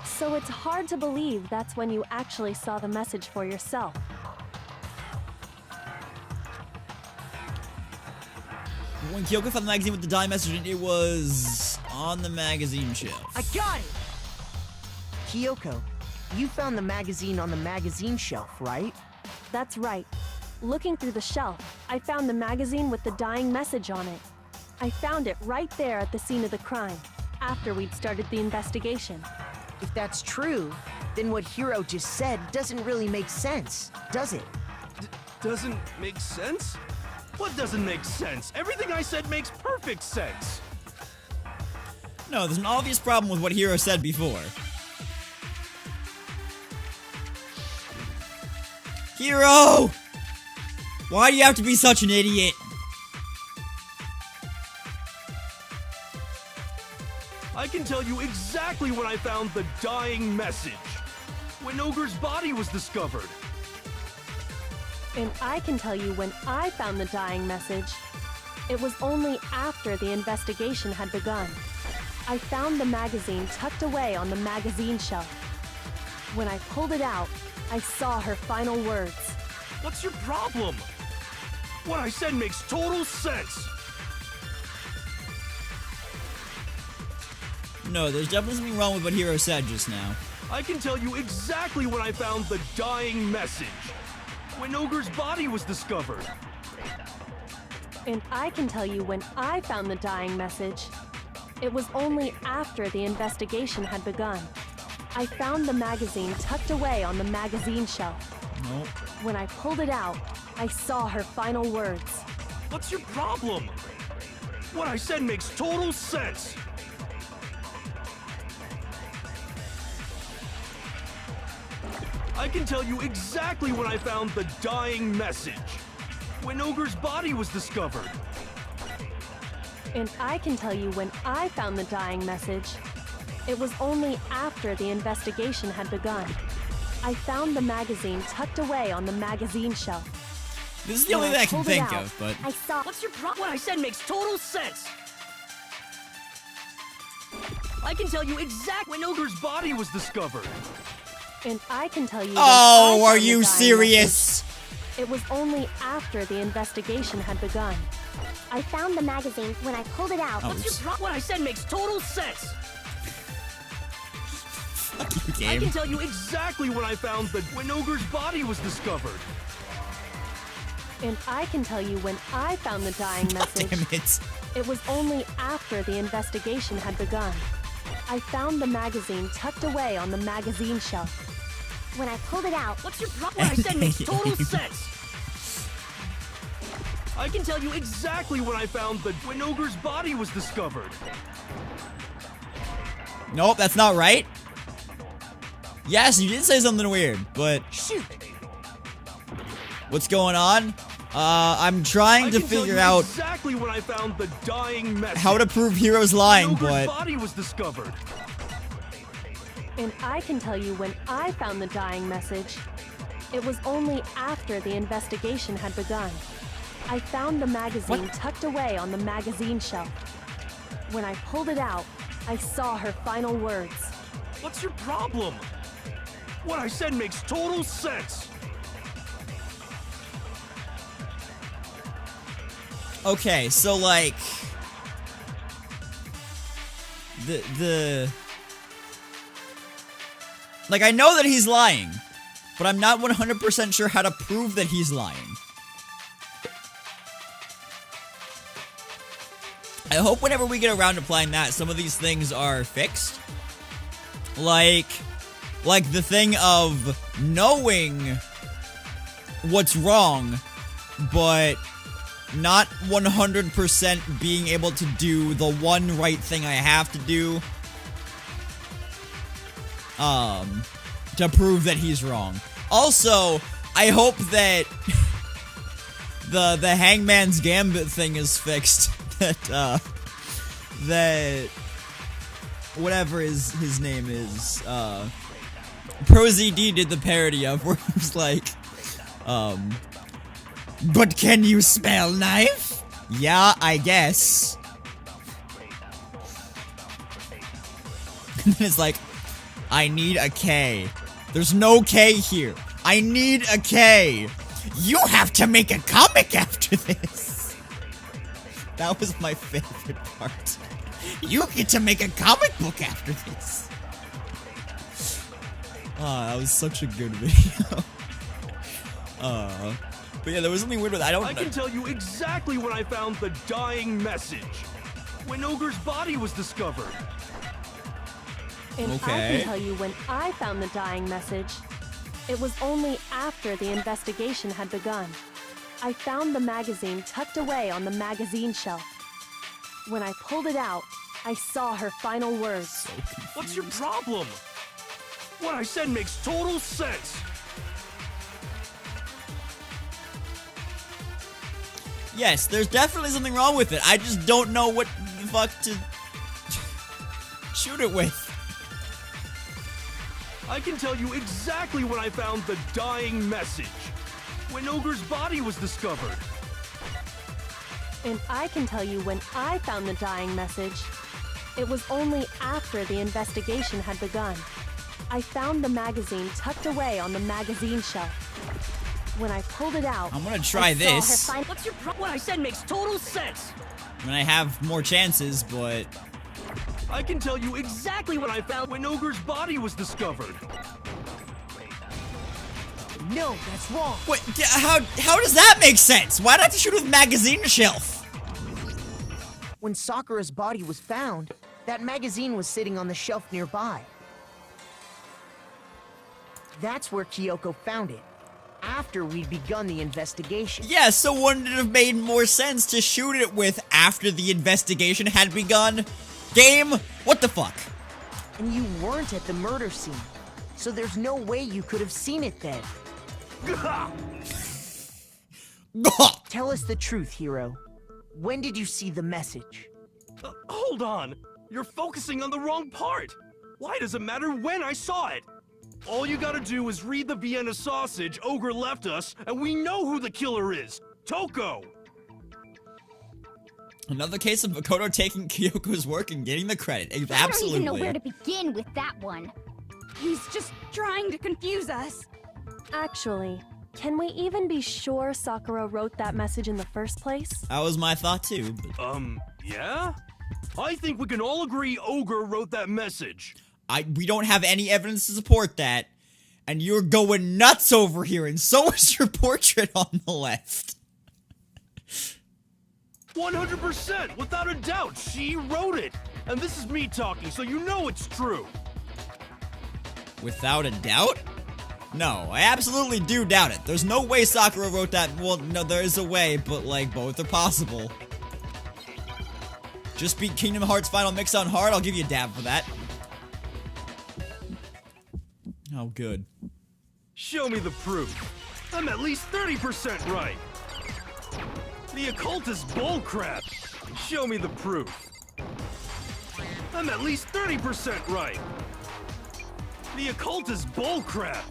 So it's hard to believe that's when you actually saw the message for yourself. When Kyoko found the magazine with the dying message, it was on the magazine shelf. I got it! Kyoko, you found the magazine on the magazine shelf, right? That's right. Looking through the shelf, I found the magazine with the dying message on it. I found it right there at the scene of the crime, after we'd started the investigation. If that's true, then what Hiro just said doesn't really make sense, does it? Doesn't make sense? What doesn't make sense? Everything I said makes perfect sense. No, there's an obvious problem with what Hiro said before. Hiro! Why do you have to be such an idiot? I can tell you exactly when I found the dying message. When Ogre's body was discovered. And I can tell you when I found the dying message. It was only after the investigation had begun. I found the magazine tucked away on the magazine shelf. When I pulled it out, I saw her final words. What's your problem? What I said makes total sense. No, there's definitely something wrong with what Hiro said just now. I can tell you exactly when I found the dying message. When Ogre's body was discovered. And I can tell you when I found the dying message. It was only after the investigation had begun. I found the magazine tucked away on the magazine shelf. Nope. When I pulled it out, I saw her final words. What's your problem? What I said makes total sense. I can tell you exactly when I found the dying message. When Ogre's body was discovered. And I can tell you when I found the dying message. It was only after the investigation had begun. I found the magazine tucked away on the magazine shelf. This is the only thing I can think of, but... I saw. What's your problem? What I said makes total sense. I can tell you exactly When Ogre's body was discovered. And I can tell you when Oh, I are found the you dying serious? message. It was only after the investigation had begun. I found the magazine when I pulled it out. Oh, What's your problem? What I said makes total sense. fuck you, I game. can tell you exactly when I found when Ogre's body was discovered. And I can tell you when I found the dying message. Damn it. It was only after the investigation had begun. I found the magazine tucked away on the magazine shelf. When I pulled it out. What's your problem? What I said makes total sense. I can tell you exactly when I found when Ogre's body was discovered. Nope, that's not right. Yes, you did say something weird, but... Shoot! What's going on? I'm trying to figure out exactly when I found the dying message. how to prove Hero's lying, Ogre's but... body was discovered. And I can tell you when I found the dying message. It was only after the investigation had begun. I found the magazine tucked away on the magazine shelf. When I pulled it out, I saw her final words. What's your problem? What I said makes total sense. Okay, so like... Like, I know that he's lying, but I'm not 100% sure how to prove that he's lying. I hope whenever we get around to playing that, some of these things are fixed. Like the thing of knowing what's wrong, but not 100% being able to do the one right thing I have to do. To prove that he's wrong. Also, I hope that the Hangman's Gambit thing is fixed. That whatever his name is, ProZD did the parody of, where he was like, but can you spell knife? Yeah, I guess. And then it's like, I need a K. There's no K here. I need a K. You have to make a comic after this. That was my favorite part. You get to make a comic book after this. Ah, that was such a good video. But yeah, there was something weird with that. I can tell you exactly when I found the dying message. When Ogre's body was discovered. And I can tell you when I found the dying message. It was only after the investigation had begun. I found the magazine tucked away on the magazine shelf. When I pulled it out, I saw her final words. What's your problem? What I said makes total sense. Yes, there's definitely something wrong with it. I just don't know what the fuck to shoot it with. I can tell you exactly when I found the dying message. When Ogre's body was discovered. And I can tell you when I found the dying message. It was only after the investigation had begun. I found the magazine tucked away on the magazine shelf. When I pulled it out, I'm gonna try I this. saw her What's your problem? What I said makes total sense. I mean, I have more chances, but... I can tell you exactly when I found when Ogre's body was discovered. No, that's wrong. Wait, how does that make sense? Why'd I have to shoot with magazine shelf? When Sakura's body was found, that magazine was sitting on the shelf nearby. That's where Kyoko found it, after we'd begun the investigation. Yeah, so wouldn't it have made more sense to shoot it with after the investigation had begun? Game? What the fuck? And you weren't at the murder scene, so there's no way you could have seen it then. Tell us the truth, Hiro. When did you see the message? Hold on. You're focusing on the wrong part. Why does it matter when I saw it? All you gotta do is read the Vienna sausage Ogre left us, and we know who the killer is. Toko! Another case of Makoto taking Kyoko's work and getting the credit. I don't Absolutely. even know where to begin with that one. He's just trying to confuse us. Actually, can we even be sure Sakura wrote that message in the first place? That was my thought too. But Yeah? I think we can all agree Ogre wrote that message. we don't have any evidence to support that. And you're going nuts over here, and so is your portrait on the left. 100%, without a doubt, she wrote it. And this is me talking, so you know it's true. Without a doubt? No, I absolutely do doubt it. There's no way Sakura wrote that. Well, no, there is a way, but, like, both are possible. Just beat Kingdom Hearts Final Mix on hard, I'll give you a dab for that. Oh, good. Show me the proof. I'm at least 30% right. The occult is bullcrap. Show me the proof. I'm at least 30% right. The occult is bullcrap.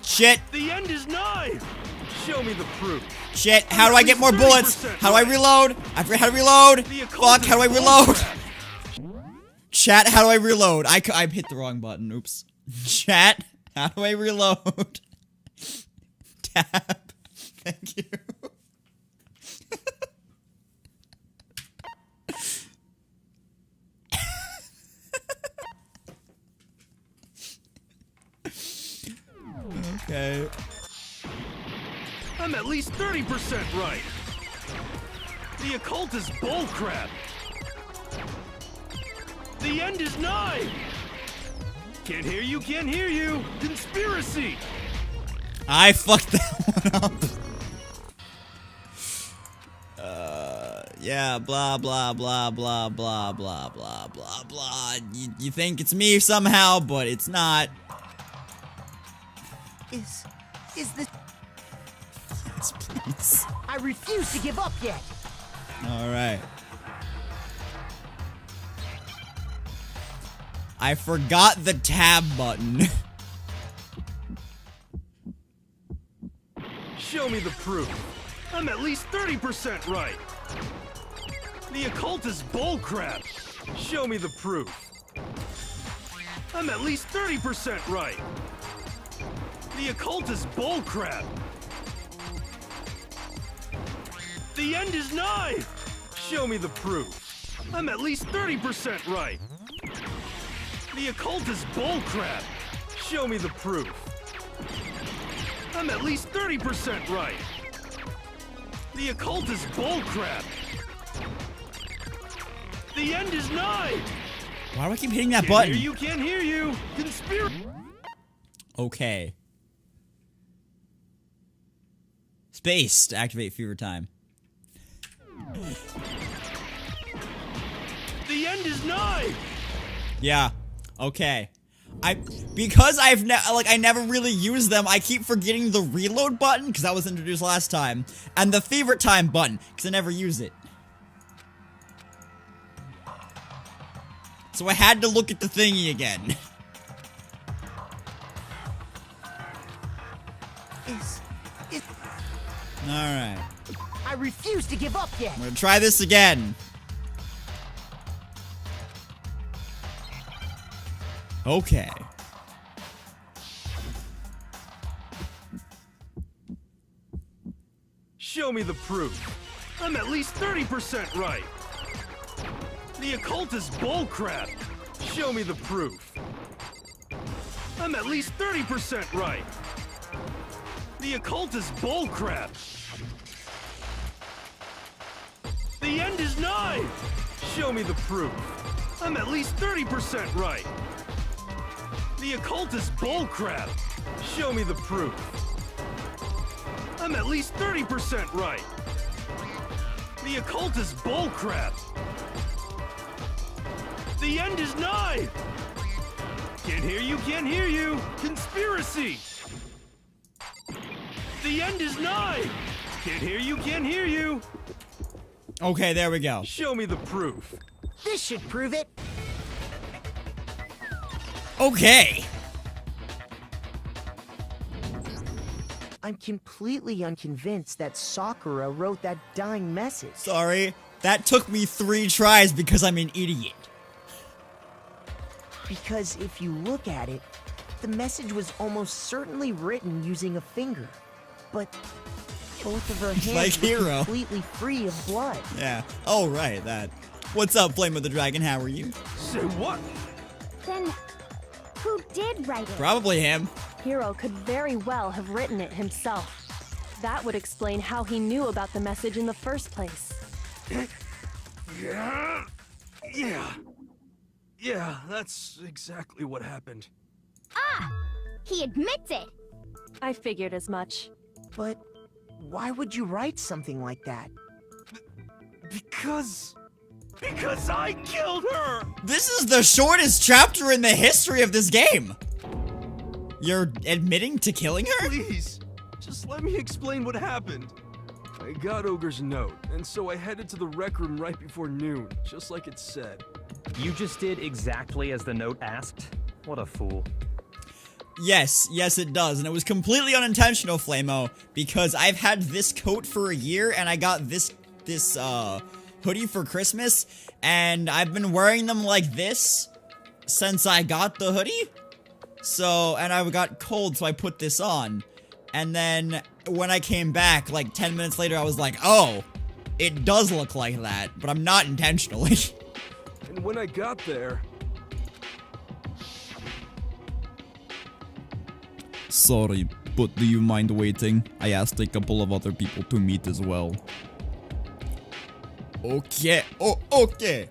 Shit. The end is nigh. Show me the proof. Shit, how do I get more bullets? How do I reload? I forget how to reload. Fuck, how do I reload? Chat, how do I reload? I hit the wrong button, oops. Chat, how do I reload? Tab. Thank you. Okay. I'm at least 30% right. The occult is bullcrap. The end is nigh. Can't hear you, can't hear you. Conspiracy. I fucked that one up. Yeah, blah, blah, blah, blah, blah, blah, blah, blah, blah. You think it's me somehow, but it's not. Is this... Yes, please. I refuse to give up yet. Alright. I forgot the tab button. Show me the proof. I'm at least 30% right. The occult is bullcrap. Show me the proof. I'm at least 30% right. The occult is bullcrap. The end is nigh. Show me the proof. I'm at least 30% right. The occult is bullcrap. Show me the proof. I'm at least 30% right. The occult is bullcrap. The end is nigh. Why do I keep hitting that button? Can't hear you, can't hear you. Conspiracy. Okay. Space to activate fever time. The end is nigh. Yeah. Okay. Because I never really used them, I keep forgetting the reload button, because that was introduced last time, and the favorite time button, because I never use it. So I had to look at the thingy again. Alright. I refuse to give up yet. I'm gonna try this again. Okay. Show me the proof. I'm at least 30% right. The occult is bullcrap. Show me the proof. I'm at least 30% right. The occult is bullcrap. The end is nigh. Show me the proof. I'm at least 30% right. The occult is bullcrap. Show me the proof. I'm at least 30% right. The occult is bullcrap. The end is nigh. Can't hear you, can't hear you. Conspiracy. The end is nigh. Can't hear you, can't hear you. Okay, there we go. Show me the proof. This should prove it. Okay. I'm completely unconvinced that Sakura wrote that dying message. Sorry. That took me 3 tries because I'm an idiot. Because if you look at it, the message was almost certainly written using a finger. But both of her hands Like were Hero. completely free of blood. Yeah. Oh, right, that. What's up, Flame of the Dragon? How are you? Say what? Then, who did write it? Probably him. Hero could very well have written it himself. That would explain how he knew about the message in the first place. Yeah, that's exactly what happened. Ah! He admits it! I figured as much. But why would you write something like that? Because I killed her! This is the shortest chapter in the history of this game. You're admitting to killing her? Please, just let me explain what happened. I got Ogre's note, and so I headed to the rec room right before noon, just like it said. You just did exactly as the note asked? What a fool. Yes, it does, and it was completely unintentional, Flamo, because I've had this coat for a year, and I got this hoodie for Christmas, and I've been wearing them like this since I got the hoodie. So, and I got cold, so I put this on. And then when I came back, like 10 minutes later, I was like, oh, it does look like that, but I'm not intentionally. And when I got there... Sorry, but do you mind waiting? I asked a couple of other people to meet as well. Okay, okay.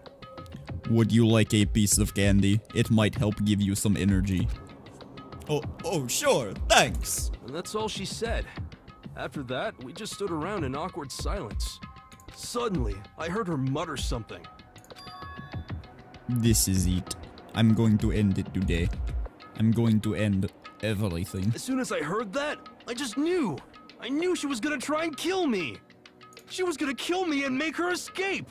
Would you like a piece of candy? It might help give you some energy. Oh, sure, thanks. And that's all she said. After that, we just stood around in awkward silence. Suddenly, I heard her mutter something. This is it. I'm going to end it today. I'm going to end everything. As soon as I heard that, I just knew. I knew she was gonna try and kill me. She was gonna kill me and make her escape.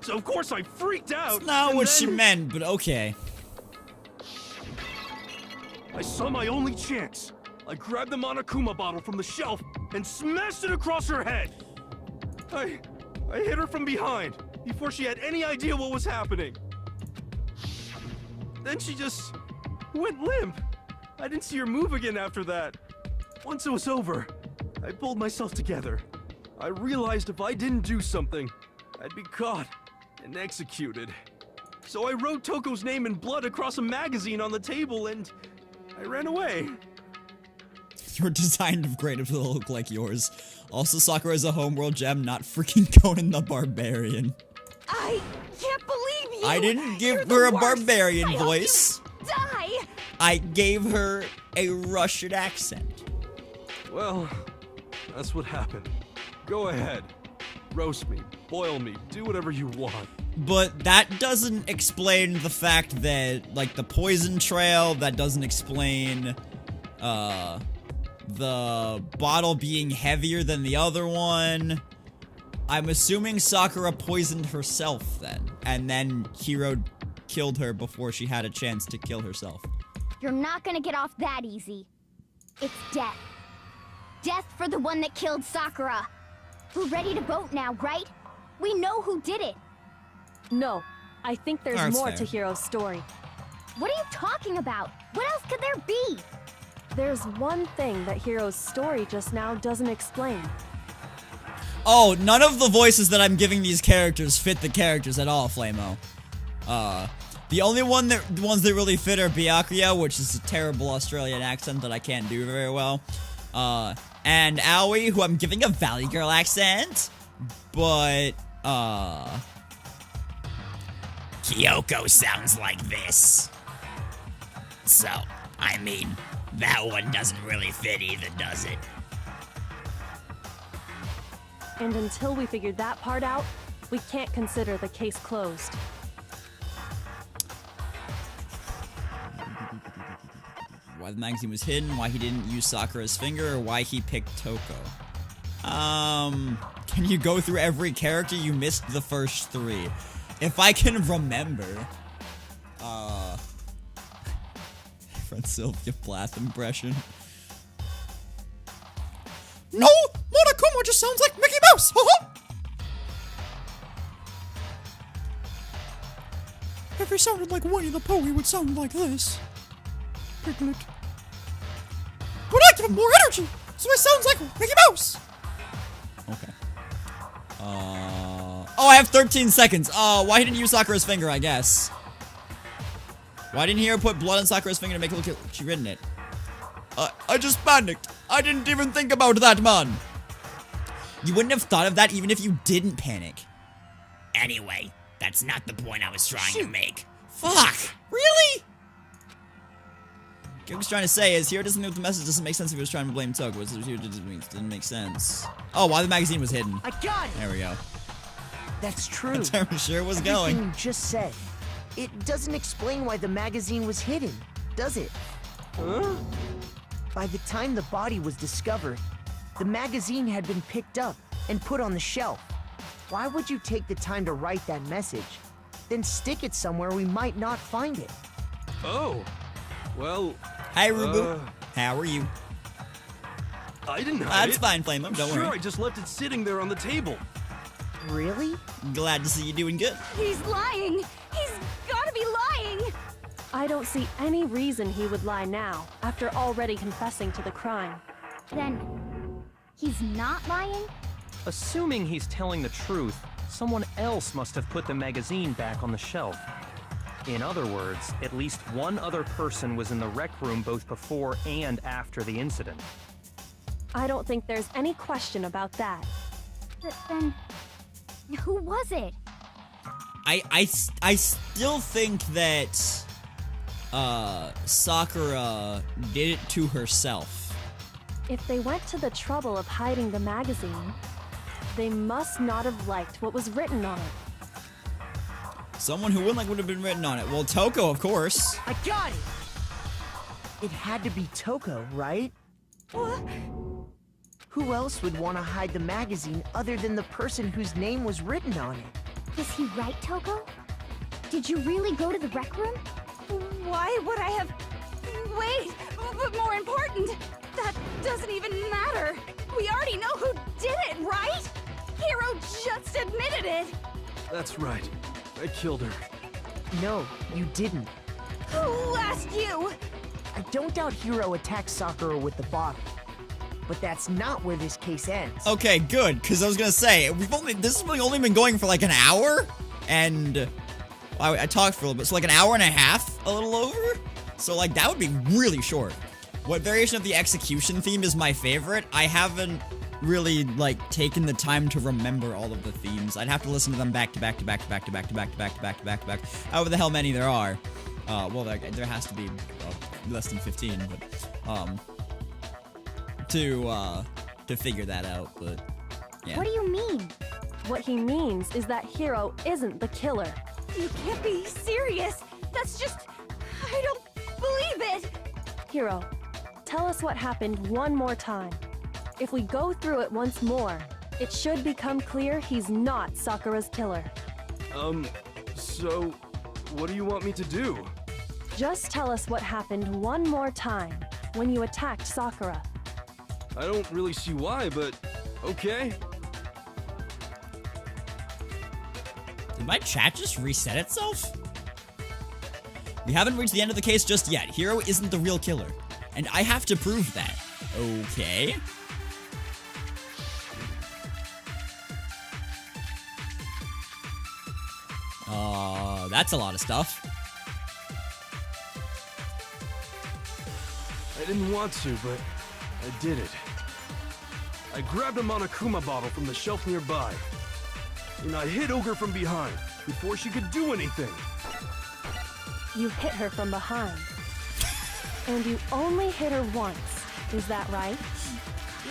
So of course I freaked out. That's not and what then she meant, but okay. I saw my only chance. I grabbed the Monokuma bottle from the shelf and smashed it across her head. I hit her from behind before she had any idea what was happening. Then she just went limp. I didn't see her move again after that. Once it was over, I pulled myself together. I realized if I didn't do something, I'd be caught and executed. So I wrote Toko's name in blood across a magazine on the table and I ran away. Your design of great to look like yours. Also, Sakura is a homeworld gem, not freaking Conan the Barbarian. I can't believe you! I didn't give You're her the a worst. barbarian I hope voice. you die! I gave her a Russian accent. Well, that's what happened. Go ahead. Roast me, boil me, do whatever you want. But that doesn't explain the fact that, like, the poison trail, that doesn't explain, the bottle being heavier than the other one. I'm assuming Sakura poisoned herself then, and then Hiro killed her before she had a chance to kill herself. You're not gonna get off that easy. It's death. Death for the one that killed Sakura. We're ready to vote now, right? We know who did it. No, I think there's That's more fair. to Hiro's story. What are you talking about? What else could there be? There's one thing that Hiro's story just now doesn't explain. Oh, none of the voices that I'm giving these characters fit the characters at all, Flamo. The only ones that really fit are Byakuya, which is a terrible Australian accent that I can't do very well. And Aoi, who I'm giving a Valley Girl accent, but, Kyoko sounds like this. So, I mean, that one doesn't really fit either, does it? And until we figure that part out, we can't consider the case closed. why the magazine was hidden, why he didn't use Sakura's finger, or why he picked Toko. Can you go through every character? You missed the first 3. If I can remember. Friend Sylvia Plath impression. No! Monokuma just sounds like Mickey Mouse! If he sounded like Winnie the Pooh, he would sound like this. Piglet. But I give him more energy, so he sounds like Mickey Mouse! Okay. Oh, I have 13 seconds. Why didn't you use Sakura's finger, I guess? Why didn't Hiro put blood on Sakura's finger to make it look like she written it? I just panicked. I didn't even think about that, man. You wouldn't have thought of that even if you didn't panic. Anyway, that's not the point I was trying to make. Fuck! Really? What I was trying to say is, Hiro doesn't know if the message doesn't make sense if he was trying to blame Tug. What Hiro didn't make sense. Oh, why the magazine was hidden. I got it! There we go. That's true. I'm sure it was Everything going. you just said. It doesn't explain why the magazine was hidden, does it? Huh? By the time the body was discovered, the magazine had been picked up and put on the shelf. Why would you take the time to write that message, then stick it somewhere we might not find it? Oh, well... Hi, Rubu. How are you? I didn't hide That's it. fine, Flame. Don't Sure, worry. I just left it sitting there on the table. Really? Glad to see you doing good. He's lying! He's gotta be lying! I don't see any reason he would lie now, after already confessing to the crime. Then, he's not lying? Assuming he's telling the truth, someone else must have put the magazine back on the shelf. In other words, at least one other person was in the rec room both before and after the incident. I don't think there's any question about that. But then, who was it? I still think that Sakura did it to herself. If they went to the trouble of hiding the magazine, they must not have liked what was written on it. Someone who wouldn't like would have been written on it. Well, Toko, of course. I got it! It had to be Toko, right? What? Who else would want to hide the magazine other than the person whose name was written on it? Is he right, Toko? Did you really go to the rec room? Why would I have... Wait, but more important, that doesn't even matter. We already know who did it, right? Hiro just admitted it. That's right. I killed her. No, you didn't. Who asked you? I don't doubt Hiro attacked Sakura with the bottle. But that's not where this case ends. Okay, good, because I was gonna say, this has only been going for like an hour, and I talked for a little bit, so like an hour and a half, a little over? So like, that would be really short. What variation of the execution theme is my favorite? I haven't really like taken the time to remember all of the themes. I'd have to listen to them back to back to back to back to back to back to back to back to back to back. However the hell many there are. Well, there has to be less than 15, but to figure that out, but yeah. What do you mean? What he means is that Hiro isn't the killer. You can't be serious. That's just... I don't believe it. Hiro, tell us what happened one more time. If we go through it once more, it should become clear he's not Sakura's killer. So, what do you want me to do? Just tell us what happened one more time when you attacked Sakura. I don't really see why, but okay. Did my chat just reset itself? We haven't reached the end of the case just yet. Hiro isn't the real killer, and I have to prove that. Okay. That's a lot of stuff. I didn't want to, but I did it. I grabbed a Monokuma bottle from the shelf nearby, and I hit Ogre from behind before she could do anything. You hit her from behind. And you only hit her once. Is that right?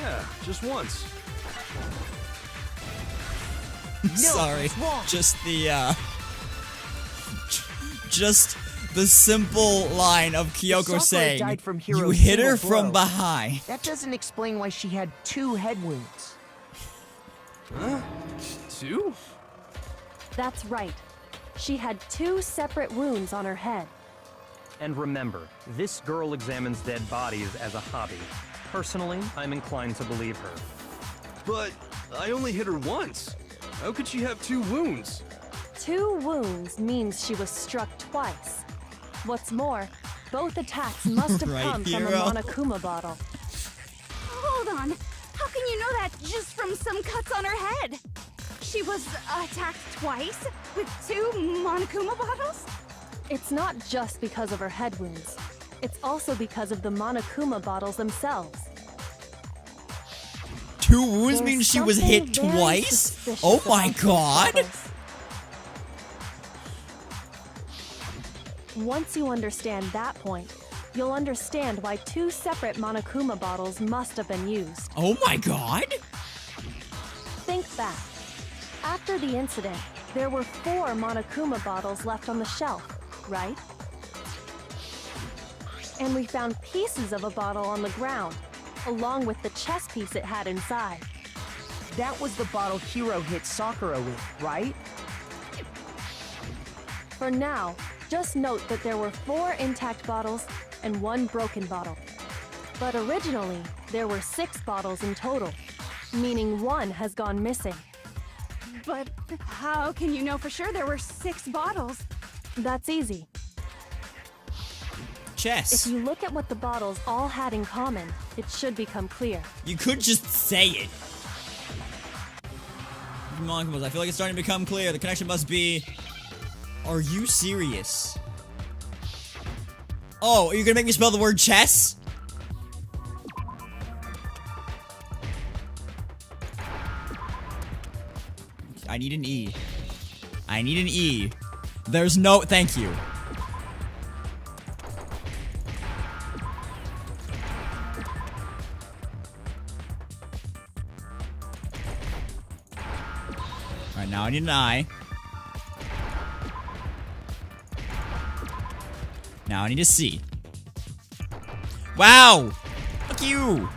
Yeah, just once. Sorry. Just the simple line of Kyoko Sakura saying, died from you Hiro's hit her single from blow. behind. That doesn't explain why she had 2 head wounds. Huh? 2? That's right. She had 2 separate wounds on her head. And remember, this girl examines dead bodies as a hobby. Personally, I'm inclined to believe her. But I only hit her once. How could she have 2 wounds? 2 wounds means she was struck twice. What's more, both attacks must have Right, come from a hero. Monokuma bottle. Hold on. How can you know that just from some cuts on her head? She was attacked twice with 2 Monokuma bottles? It's not just because of her head wounds. It's also because of the Monokuma bottles themselves. 2 wounds There's means she was something hit very twice? suspicious Oh my about these god! bottles. Once you understand that point, you'll understand why 2 separate Monokuma bottles must have been used. Oh my god! Think back. After the incident, there were 4 Monokuma bottles left on the shelf, right? And we found pieces of a bottle on the ground, along with the chess piece it had inside. That was the bottle Hiro hit Sakura with, right? For now, just note that there were 4 intact bottles and 1 broken bottle. But originally, there were 6 bottles in total, meaning 1 has gone missing. But how can you know for sure there were 6 bottles? That's easy. Chess. If you look at what the bottles all had in common, it should become clear. You could just say it. Come on, I feel like it's starting to become clear. The connection must be... Are you serious? Oh, are you gonna make me spell the word chess? I need an E. I need an E. There's no... Thank you. Alright, now I need an I. Now I need a C. Wow! Fuck you!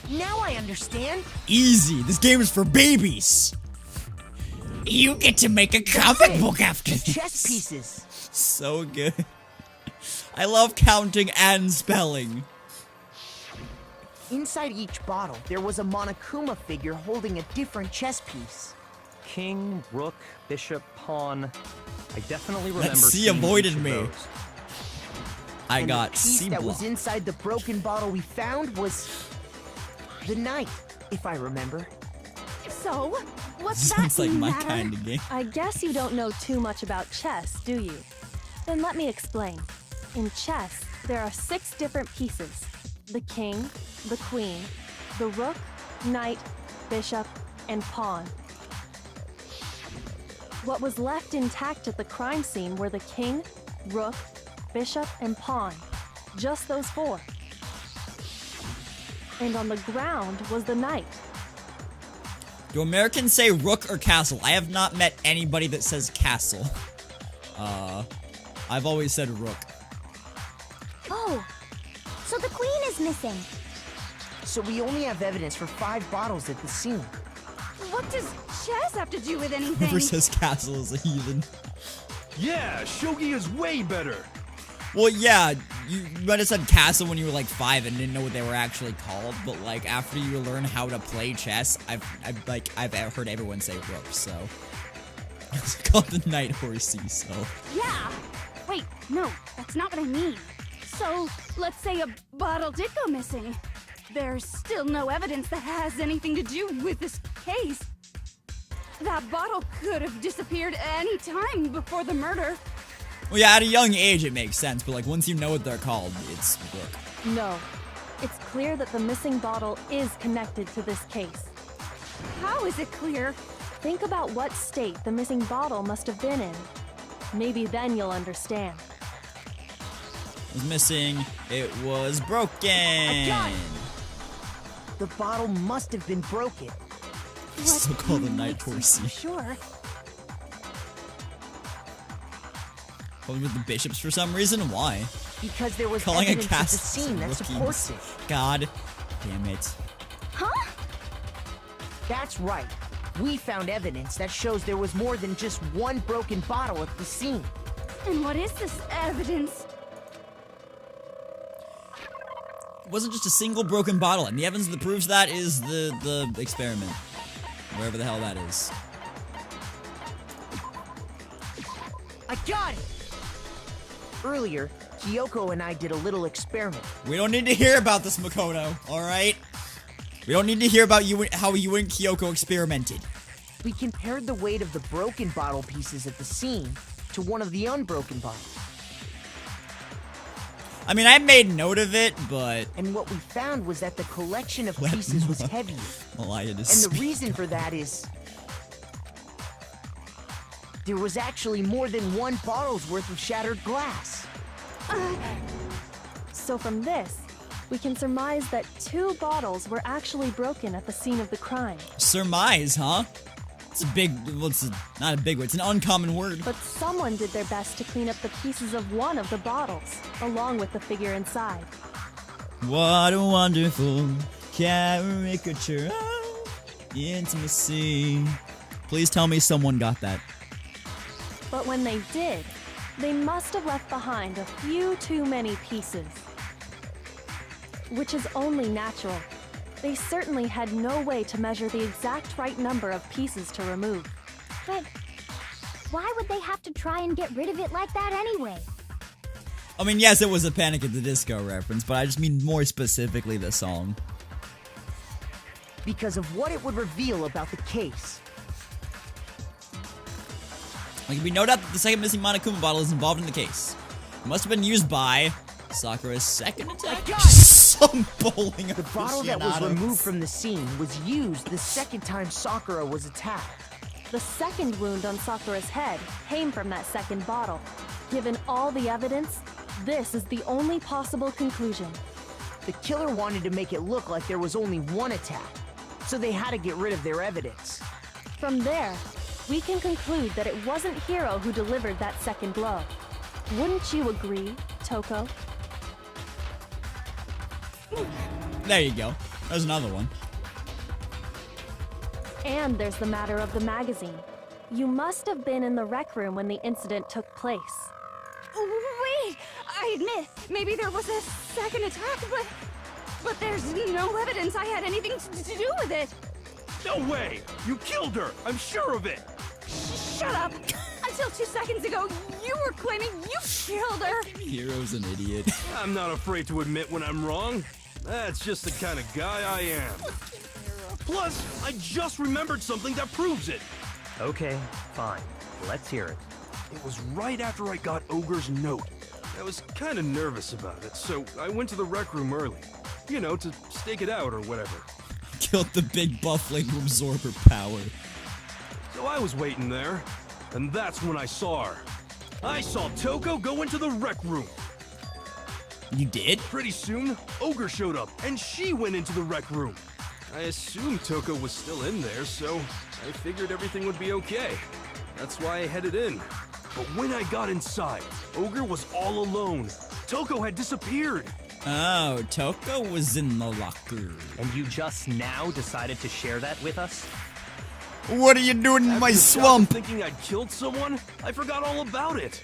Now I understand. Easy. This game is for babies. You get to make a comic book after this. Chess pieces. So good. I love counting and spelling. Inside each bottle, there was a Monokuma figure holding a different chess piece. King, rook, bishop, pawn. I definitely remember C seeing avoided each of me. those. I And got the piece C that block. was inside the broken bottle we found was the knight, if I remember. So, what's that Sounds like my matter? kind of game. I guess you don't know too much about chess, do you? Then let me explain. In chess, there are 6 different pieces. The king, the queen, the rook, knight, bishop, and pawn. What was left intact at the crime scene were the king, rook, bishop, and pawn. Just those 4. And on the ground was the knight. Do Americans say rook or castle? I have not met anybody that says castle. I've always said rook. Oh, so the queen is missing. So we only have evidence for 5 bottles at the scene. What does chess have to do with Whoever anything? says castle is a heathen. Yeah, shogi is way better. Well, yeah, you might have said castle when you were like 5 and didn't know what they were actually called, but like after you learn how to play chess, I've heard everyone say rook, so it's called the knight horsey. So Yeah. Wait, no, that's not what I mean. So, let's say a bottle did go missing. There's still no evidence that has anything to do with this case. That bottle could have disappeared any time before the murder. well, yeah, at a young age it makes sense, but like once you know what they're called, it's rook. No. It's clear that the missing bottle is connected to this case. How is it clear? Think about what state the missing bottle must have been in. Maybe then you'll understand. It was missing. It was broken. I got it. The bottle must have been broken. Still called the knight makes you horsey. Sure. Probably with the bishops for some reason. Why? Because there was Calling a evidence at the castle scene that rookies. supports it. God damn it. That's right. We found evidence that shows there was more than just one broken bottle at the scene. And what is this evidence? It wasn't just a single broken bottle, and the evidence that proves that is the experiment. Wherever the hell that is. I got it! Earlier, Kyoko and I did a little experiment. We don't need to hear about this, Makoto, alright? We don't need to hear about how you and Kyoko experimented. We compared the weight of the broken bottle pieces at the scene to one of the unbroken bottles. I mean, I made note of it, but... And what we found was that the collection of pieces was heavier. Malaya And the speak. reason for that is... there was actually more than one bottle's worth of shattered glass. So from this, we can surmise that 2 bottles were actually broken at the scene of the crime. Surmise, huh? It's a big... well, it's not a big word. It's an uncommon word. But someone did their best to clean up the pieces of one of the bottles, along with the figure inside. What a wonderful caricature of intimacy. Please tell me someone got that. But when they did, they must have left behind a few too many pieces. Which is only natural. They certainly had no way to measure the exact right number of pieces to remove. But why would they have to try and get rid of it like that anyway? I mean, yes, it was a Panic at the Disco reference, but I just mean more specifically the song. Because of what it would reveal about the case. Like, we know that the second missing Monokuma bottle is involved in the case. It must have been used by Sakura's second attack? Some bowling The bottle that was removed from the scene was used the second time Sakura was attacked. The second wound on Sakura's head came from that second bottle. Given all the evidence, this is the only possible conclusion. The killer wanted to make it look like there was only one attack, so they had to get rid of their evidence. From there, we can conclude that it wasn't Hiro who delivered that second blow. Wouldn't you agree, Toko? There you go. There's another one. And there's the matter of the magazine. You must have been in the rec room when the incident took place. Wait! I admit, maybe there was a second attack, but there's no evidence I had anything to do with it. No way! You killed her! I'm sure of it! Shut up! Until 2 seconds ago, you were claiming you killed her! Hero's an idiot. I'm not afraid to admit when I'm wrong. That's just the kind of guy I am. Plus, I just remembered something that proves it. Okay, fine. Let's hear it. It was right after I got Ogre's note. I was kind of nervous about it, so I went to the rec room early. You know, to stake it out or whatever. Killed the big buffling to absorb her power. So I was waiting there, and that's when I saw her. I saw Toko go into the rec room. You did? Pretty soon, Ogre showed up, and she went into the rec room. I assumed Toko was still in there, so I figured everything would be okay. That's why I headed in. But when I got inside, Ogre was all alone. Toko had disappeared. Oh, Toko was in the locker. And you just now decided to share that with us? What are you doing in my After swamp? thinking I'd killed someone, I forgot all about it.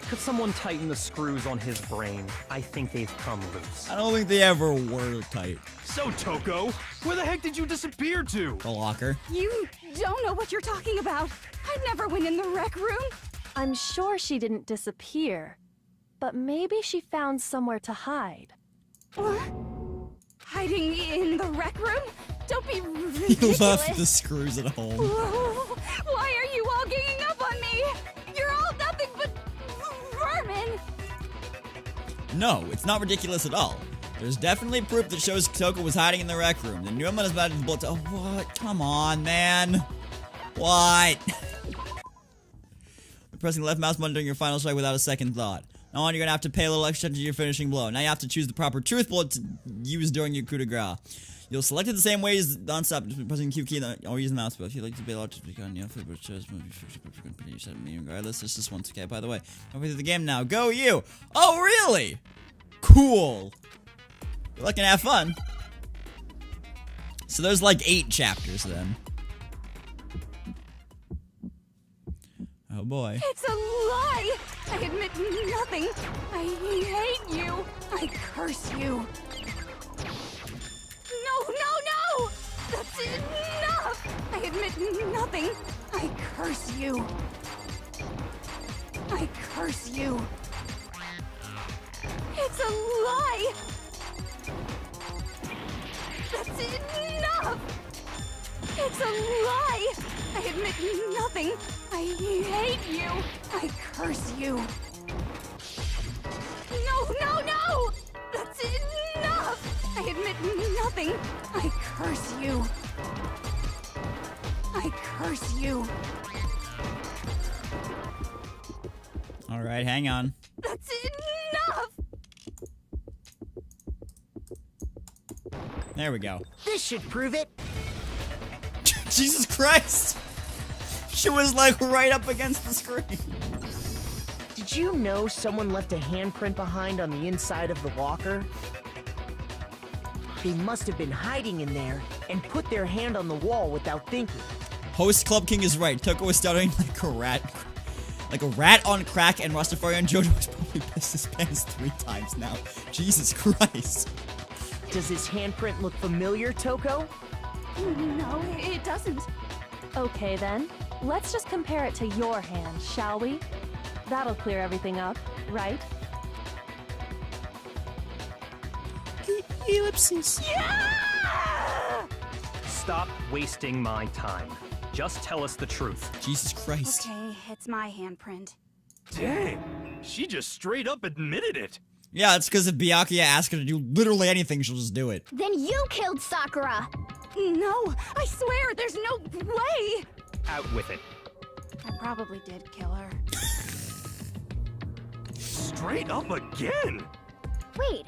Could someone tighten the screws on his brain? I think they've come loose. I don't think they ever were tight. So, Toko, where the heck did you disappear to? The locker. You don't know what you're talking about. I never went in the rec room. I'm sure she didn't disappear, but maybe she found somewhere to hide. What? Hiding in the rec room? Don't be He ridiculous. left the screws at home. Whoa. Why are you all ganging up on me? You're all nothing but vermin. No, it's not ridiculous at all. There's definitely proof that shows Toko was hiding in the rec room. The new one is about to bullet. Oh, what? Come on, man. What? Pressing the left mouse button during your final strike without a second thought. Now on, you're gonna have to pay a little extra to your finishing blow. Now you have to choose the proper truth bullet to use during your coup de grace. You'll select it the same way as non-stop, pressing Q key or use the mouse. But if you'd like to pay a lot to be on, regardless, this is once okay. By the way, over to the game now. Go you! Oh, really? Cool. Good luck and have fun. So there's like 8 chapters then. Oh boy. It's a lie! I admit nothing. I hate you. I curse you. No! That's enough! I admit nothing. I curse you. I curse you. It's a lie! That's enough! It's a lie! I admit nothing. I hate you. I curse you. No! That's enough! I admit nothing. I curse you. I curse you. Alright, hang on. That's enough! There we go. This should prove it. Jesus Christ! She was like right up against the screen. Did you know someone left a handprint behind on the inside of the locker? They must have been hiding in there and put their hand on the wall without thinking. Host Club King is right. Toko was stuttering like a rat. Like a rat on crack, and Rastafarian Jojo has probably pissed his pants 3 times now. Jesus Christ. Does his handprint look familiar, Toko? No, it doesn't. Okay then, let's just compare it to your hand, shall we? That'll clear everything up, right? Ellipses. Yeah! Stop wasting my time. Just tell us the truth. Jesus Christ. Okay, it's my handprint. Dang, she just straight up admitted it. Yeah, it's because if Byakuya asks her to do literally anything, she'll just do it. Then you killed Sakura! No, I swear, there's no way! Out with it. I probably did kill her. Straight up again. Wait,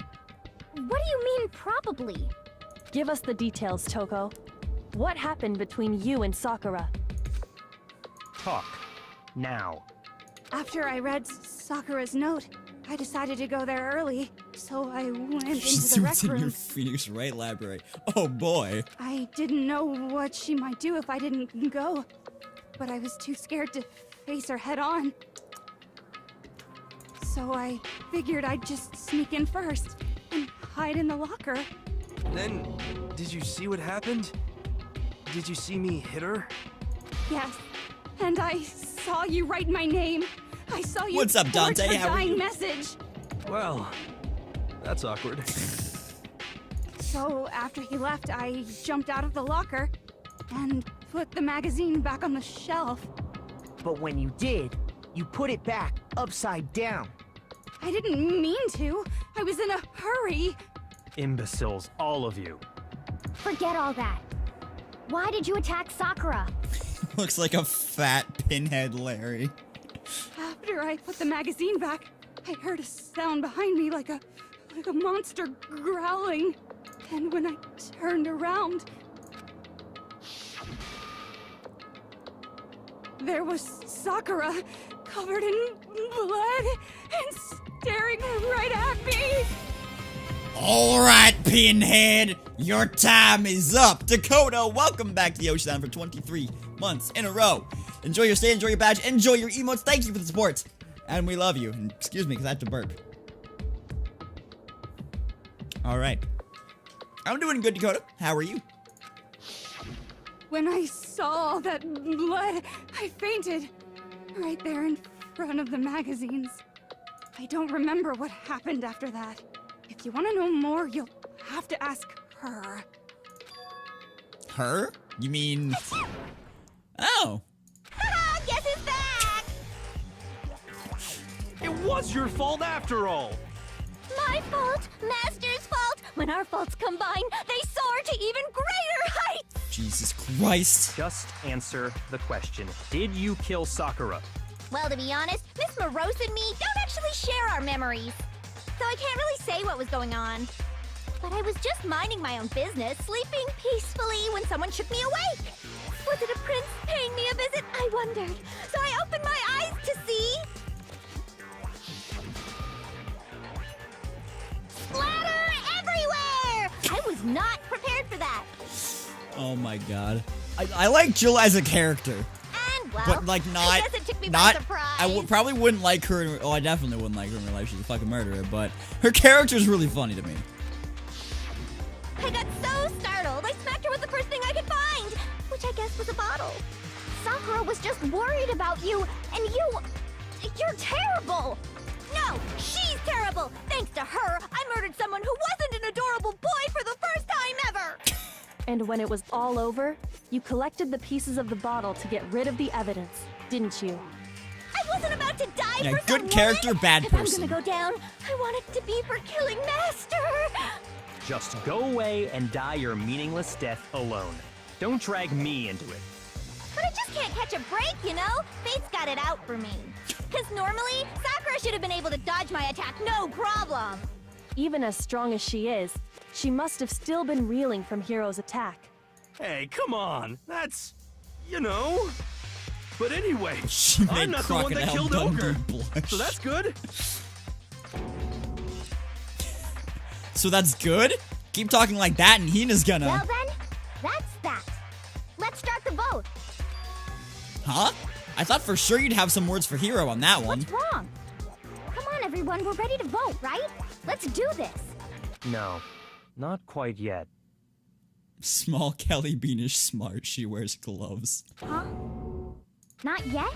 what do you mean probably? Give us the details, Toko. What happened between you and Sakura? Talk. Now. After I read Sakura's note, I decided to go there early, so I went into She's the rec in your room. Phoenix Wright library. Oh boy. I didn't know what she might do if I didn't go, but I was too scared to face her head on. So I figured I'd just sneak in first and hide in the locker. Then, did you see what happened? Did you see me hit her? Yes, and I saw you write my name. I saw you What's up, forge Dante? her How are dying you? message. Well, that's awkward. So after he left, I jumped out of the locker and put the magazine back on the shelf. But when you did, you put it back upside down. I didn't mean to. I was in a hurry. Imbeciles, all of you. Forget all that. Why did you attack Sakura? Looks like a fat pinhead Larry. After I put the magazine back, I heard a sound behind me like a monster growling. And when I turned around, there was Sakura, covered in blood and staring right at me. Alright, pinhead, your time is up. Dakota, welcome back to the Ocean for 23 months in a row. Enjoy your stay, enjoy your badge, enjoy your emotes. Thank you for the support. And we love you. And excuse me, because I have to burp. Alright. I'm doing good, Dakota. How are you? When I saw all that blood, I fainted. Right there in front of the magazines. I don't remember what happened after that. If you want to know more, you'll have to ask her. Her? You mean... Oh. Guess who's back? It was your fault after all. My fault, Master's fault. When our faults combine, they soar to even greater heights. Jesus Christ. Just answer the question. Did you kill Sakura? Well, to be honest, Miss Morose and me don't actually share our memories. So I can't really say what was going on. But I was just minding my own business, sleeping peacefully when someone shook me awake. Was it a prince paying me a visit? I wondered. So I opened my eyes to see... splatter everywhere! I was not prepared for that. Oh my god. I like Jill as a character. And, well, But, like, I not, guess it took me by not, surprise. probably wouldn't like her, oh, I definitely wouldn't like her in real life, she's a fucking murderer, but her character's really funny to me. I got so startled, I smacked her with the first thing I could find, which I guess was a bottle. Sakura was just worried about you, and you're terrible! No, she's terrible! Thanks to her, I murdered someone who wasn't an adorable boy for the first time ever! And when it was all over, you collected the pieces of the bottle to get rid of the evidence, didn't you? I wasn't about to die Yeah, for some good character, woman. bad If person. I'm gonna go down, I want it to be for killing Master! Just go away and die your meaningless death alone. Don't drag me into it. But I just can't catch a break, you know? Fate's got it out for me. Cause normally, Sakura should have been able to dodge my attack no problem. Even as strong as she is, she must have still been reeling from Hiro's attack. Hey, come on. That's, you know. But anyway, She made I'm not the one that Crocodile killed Dundee Ogre. blush. So that's good. So that's good? Keep talking like that and Hina's gonna... Well then, that's that. Let's start the vote. Huh? I thought for sure you'd have some words for Hiro on that one. What's wrong? Come on, everyone, we're ready to vote, right? Let's do this. No, not quite yet. Small Kelly Bean is smart. She wears gloves. Huh? Not yet?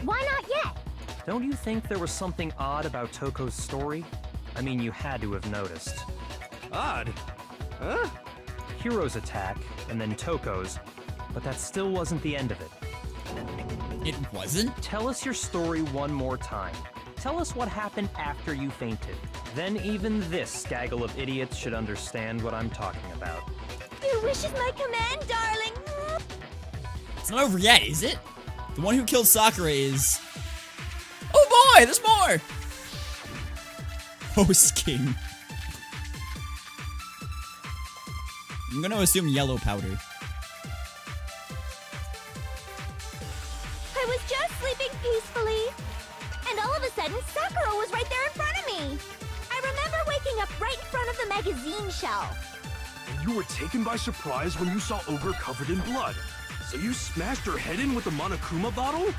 Why not yet? Don't you think there was something odd about Toko's story? I mean, you had to have noticed. Odd. Huh? Hiro's attack, and then Toko's, but that still wasn't the end of it. It wasn't? Tell us your story one more time. Tell us what happened after you fainted. Then even this gaggle of idiots should understand what I'm talking about. Your wish is my command, darling. It's not over yet, is it? The one who killed Sakura is... Oh boy, there's more! Host King. I'm gonna assume yellow powder. I was just sleeping peacefully, and all of a sudden, Sakura was right there in front of me. I remember waking up right in front of the magazine shelf. And you were taken by surprise when you saw Ogre covered in blood. So you smashed her head in with the Monokuma bottle?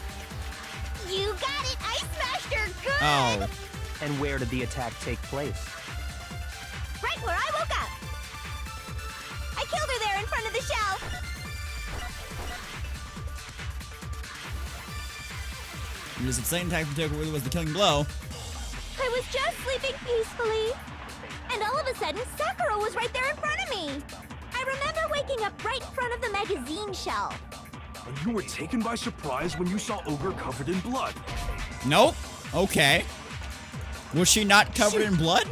You got it! I smashed her good! Oh. And where did the attack take place? Right where I woke up. I killed her there in front of the shelf. It was the same attack from Toko really was the killing blow. I was just sleeping peacefully, and all of a sudden, Sakura was right there in front of me. I remember waking up right in front of the magazine shelf. And you were taken by surprise when you saw Ogre covered in blood. Nope. Okay. Was she not covered in blood?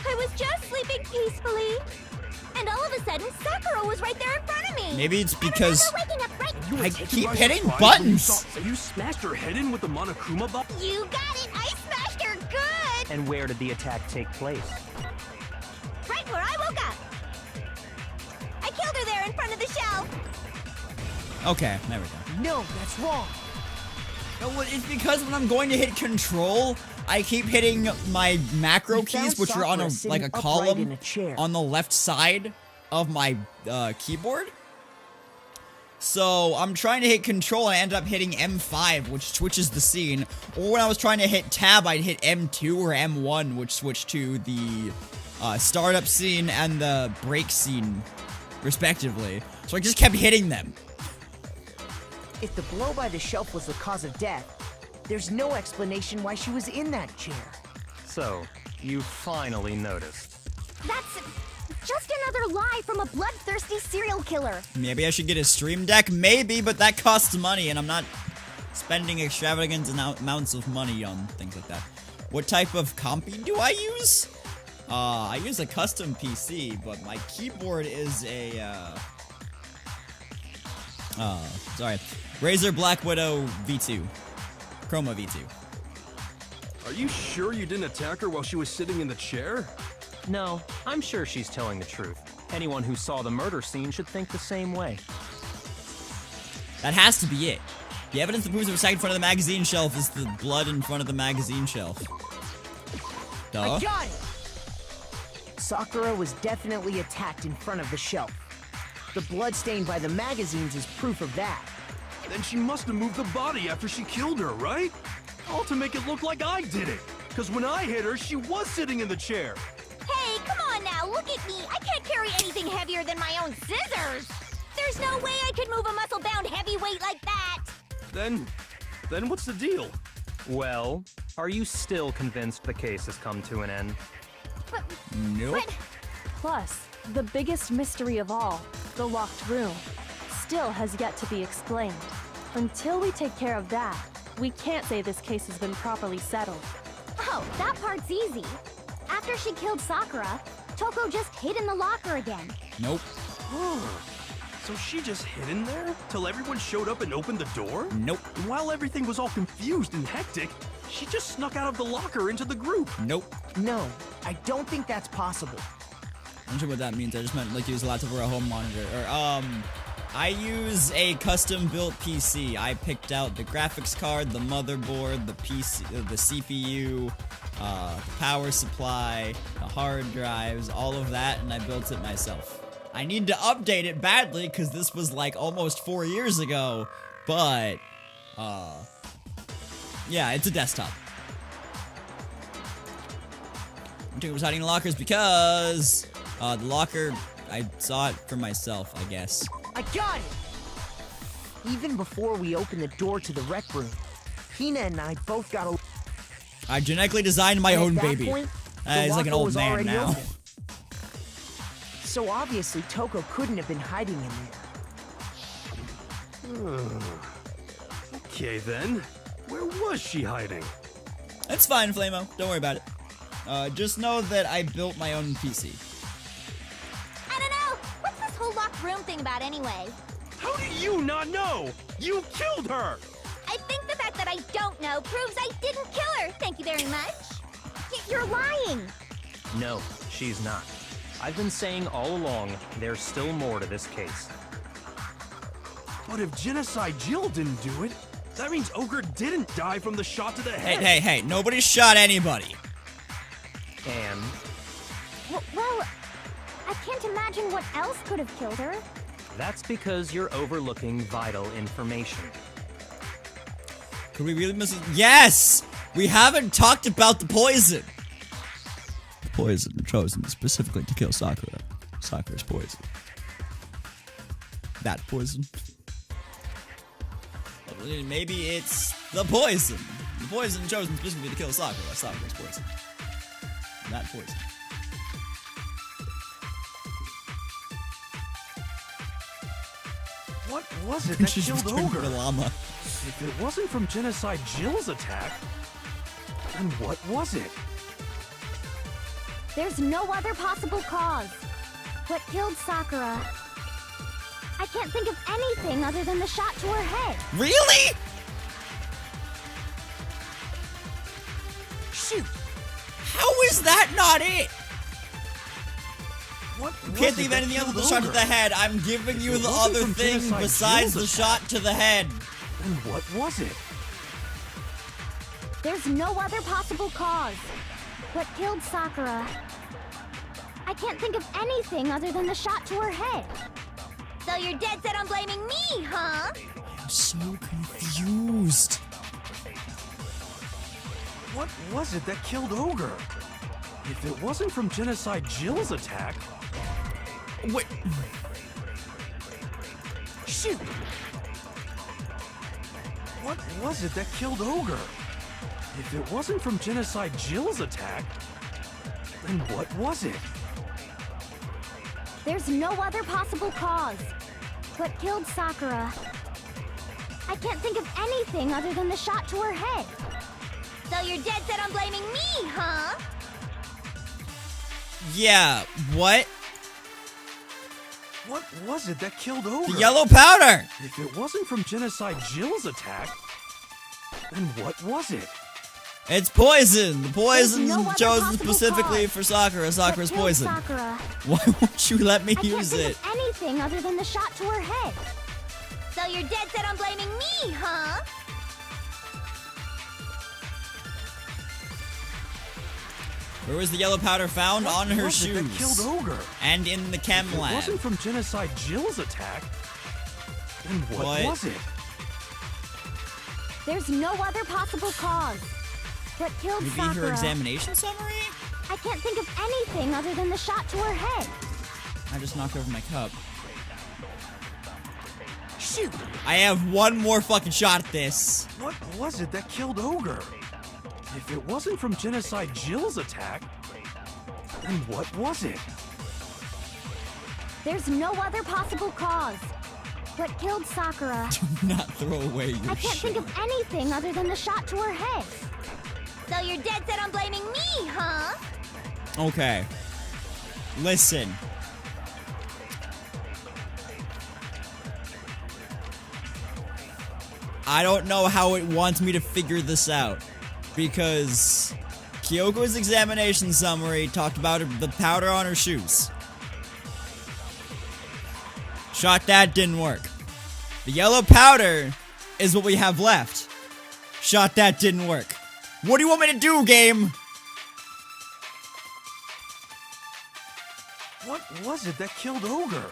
I was just sleeping peacefully, and all of a sudden, Sakura was right there in front of me. Maybe it's because I remember waking up right. You were I taken keep by hitting surprise buttons. when you smashed her head in with the Monokuma bottle? You got it! I smashed her good! And where did the attack take place? Right where I woke up. I killed her there in front of the shelf. Okay, there we go. No, that's wrong. No, well, it's because when I'm going to hit control, I keep hitting my macro We found keys, which are on Sakura a sitting like a upright column in a chair. on the left side of my keyboard. So I'm trying to hit control, I end up hitting M5, which switches the scene. Or when I was trying to hit tab, I'd hit M2 or M1, which switched to the startup scene and the break scene, respectively. So I just kept hitting them. If the blow by the shelf was the cause of death, there's no explanation why she was in that chair. So, you finally noticed. That's just another lie from a bloodthirsty serial killer. Maybe I should get a stream deck? Maybe, but that costs money, and I'm not spending extravagant amounts of money on things like that. What type of compy do I use? I use a custom PC, but my keyboard is a, sorry. Razer Black Widow V2. Chroma V2. Are you sure you didn't attack her while she was sitting in the chair? No, I'm sure she's telling the truth. Anyone who saw the murder scene should think the same way. That has to be it. The evidence that proves it was sacked in front of the magazine shelf is the blood in front of the magazine shelf. Duh. I got it! Sakura was definitely attacked in front of the shelf. The blood stained by the magazines is proof of that. Then she must have moved the body after she killed her, right? All to make it look like I did it. Because when I hit her, she was sitting in the chair. Hey, come on now, look at me. I can't carry anything heavier than my own scissors. There's no way I could move a muscle-bound heavyweight like that. Then what's the deal? Well, are you still convinced the case has come to an end? Nope. Plus, the biggest mystery of all, the locked room, still has yet to be explained. Until we take care of that, we can't say this case has been properly settled. Oh, that part's easy. After she killed Sakura, Toko just hid in the locker again. Nope. So she just hid in there till everyone showed up and opened the door? Nope. And while everything was all confused and hectic, she just snuck out of the locker into the group. Nope. No, I don't think that's possible. I'm not sure what that means. I just meant like use a laptop or a home monitor. Or I use a custom-built PC. I picked out the graphics card, the motherboard, the PC, the CPU, the power supply, the hard drives, all of that, and I built it myself. I need to update it badly because this was like almost 4 years ago, but yeah, it's a desktop. I'm thinking it was hiding in lockers because the locker, I saw it for myself, I guess. I got it! Even before we opened the door to the rec room, Hina and I both got a... I genetically designed my and own at that baby. point, He's the like an locker old was man already now. open. So obviously Toko couldn't have been hiding in there. Okay then, where was she hiding? It's fine, Flamo. Don't worry about it. Just know that I built my own PC. I don't know. What's this whole locked room thing about anyway? How do you not know? You killed her! I think the fact that I don't know proves I didn't kill her. Thank you very much. You're lying. No, she's not. I've been saying all along, there's still more to this case. But if Genocide Jill didn't do it, that means Ogre didn't die from the shot to the head. Hey, nobody shot anybody. And Well, I can't imagine what else could have killed her. that's because you're overlooking vital information. Could we really miss it? Yes! We haven't talked about the poison. The poison chosen specifically to kill Sakura. Sakura's poison. That poison. Maybe it's the poison. The poison chosen specifically to kill Sakura. Sakura's poison. That poison. What was it that She's killed returned Ogre? the llama. If it wasn't from Genocide Jill's attack, then what was it? There's no other possible cause. What killed Sakura? I can't think of anything other than the shot to her head. Really? Shoot! How is that not it? What Can't think of anything other than the shot to the head. I'm giving you it the wasn't other from thing Genocide besides the Jill's shot to the head. Then what was it? There's no other possible cause. What killed Sakura? I can't think of anything other than the shot to her head. So you're dead set on blaming me, huh? I'm so confused. What was it that killed Ogre? If it wasn't from Genocide Jill's attack, Wait. Shoot! what was it that killed Ogre? If it wasn't from Genocide Jill's attack, then what was it? There's no other possible cause. What killed Sakura? I can't think of anything other than the shot to her head. So you're dead set on blaming me, huh? Yeah, what? What was it that killed Ogre? The yellow powder! If it wasn't from Genocide Jill's attack, then what was it? It's poison! The There's poison's no other chosen possible specifically cause. for Sakura. Sakura's What killed poison. Sakura? Why won't you let me I can't use think it? of anything other than the shot to her head. So you're dead set on blaming me, huh? Where was the yellow powder found? On her Was it shoes. that killed Ogre? And in the chem It lab. wasn't from Genocide Jill's attack. Then what was it? There's no other possible cause. What killed Maybe her Sakura? examination summary? I can't think of anything other than the shot to her head. I just knocked over my cup. Shoot! I have one more fucking shot at this. What was it that killed Ogre? If it wasn't from Genocide Jill's attack, then what was it? There's no other possible cause. What killed Sakura? Do not throw away your I can't think of anything other than the shot to her head. So you're dead set on blaming me, huh? Okay. Listen. I don't know how it wants me to figure this out. Because Kyoko's examination summary talked about the powder on her shoes. Shot that, didn't work. The yellow powder is what we have left. Shot that, didn't work. What do you want me to do, game? What was it that killed Ogre?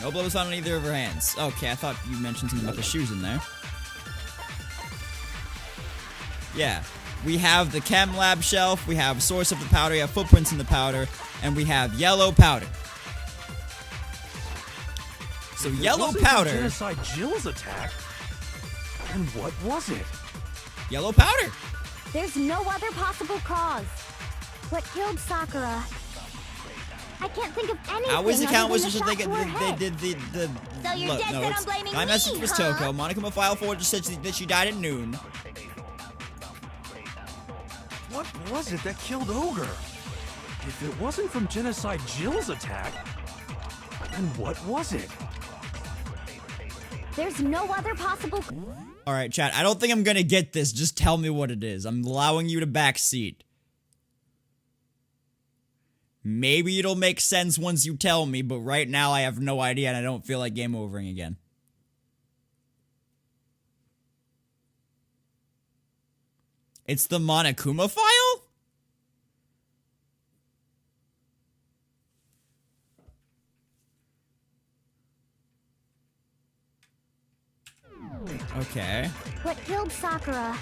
No blood was found on either of her hands. Okay, I thought you mentioned something about the shoes in there. Yeah. We have the chem lab shelf, we have source of the powder, we have footprints in the powder, and we have yellow powder. So yellow powder. Genocide Jill's attack. And what was it? Yellow powder. There's no other possible cause. What killed Sakura? I can't think of anything. How was the count? Was other just than they the shot to her head. did the So you're look, dead set on notes. blaming My me, message was huh? Toko. Monica File 4 just said that she died at noon. What was it that killed Ogre? If it wasn't from Genocide Jill's attack, then what was it? There's no other possible. All right, chat. I don't think I'm gonna get this. Just tell me what it is. I'm allowing you to backseat. Maybe it'll make sense once you tell me, but right now I have no idea and I don't feel like game overing again. It's the Monokuma file? Okay. What killed Sakura?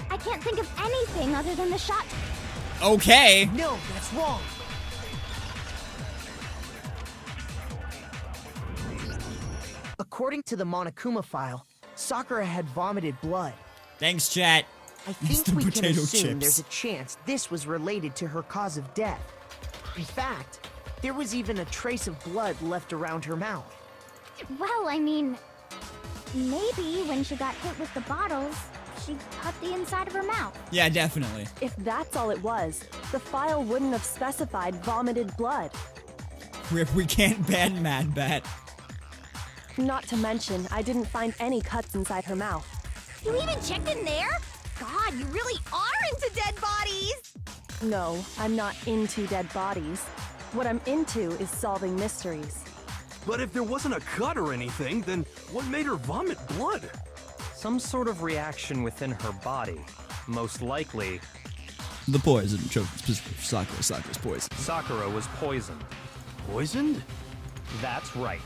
I can't think of anything other than the shot. Okay. No, that's wrong. According to the Monokuma file, Sakura had vomited blood. Thanks, chat. I It's think the we can potato assume chips. there's a chance this was related to her cause of death. In fact, there was even a trace of blood left around her mouth. Well, I mean, maybe when she got hit with the bottles, she cut the inside of her mouth. Yeah, definitely. If that's all it was, the file wouldn't have specified vomited blood. Rip, we can't ban Mad Bat. Not to mention, I didn't find any cuts inside her mouth. You even checked in there? God, you really are into dead bodies! No, I'm not into dead bodies. What I'm into is solving mysteries. But if there wasn't a cut or anything, then what made her vomit blood? Some sort of reaction within her body. Most likely, The poison. Sakura's poison. Sakura was poisoned. Poisoned? That's right.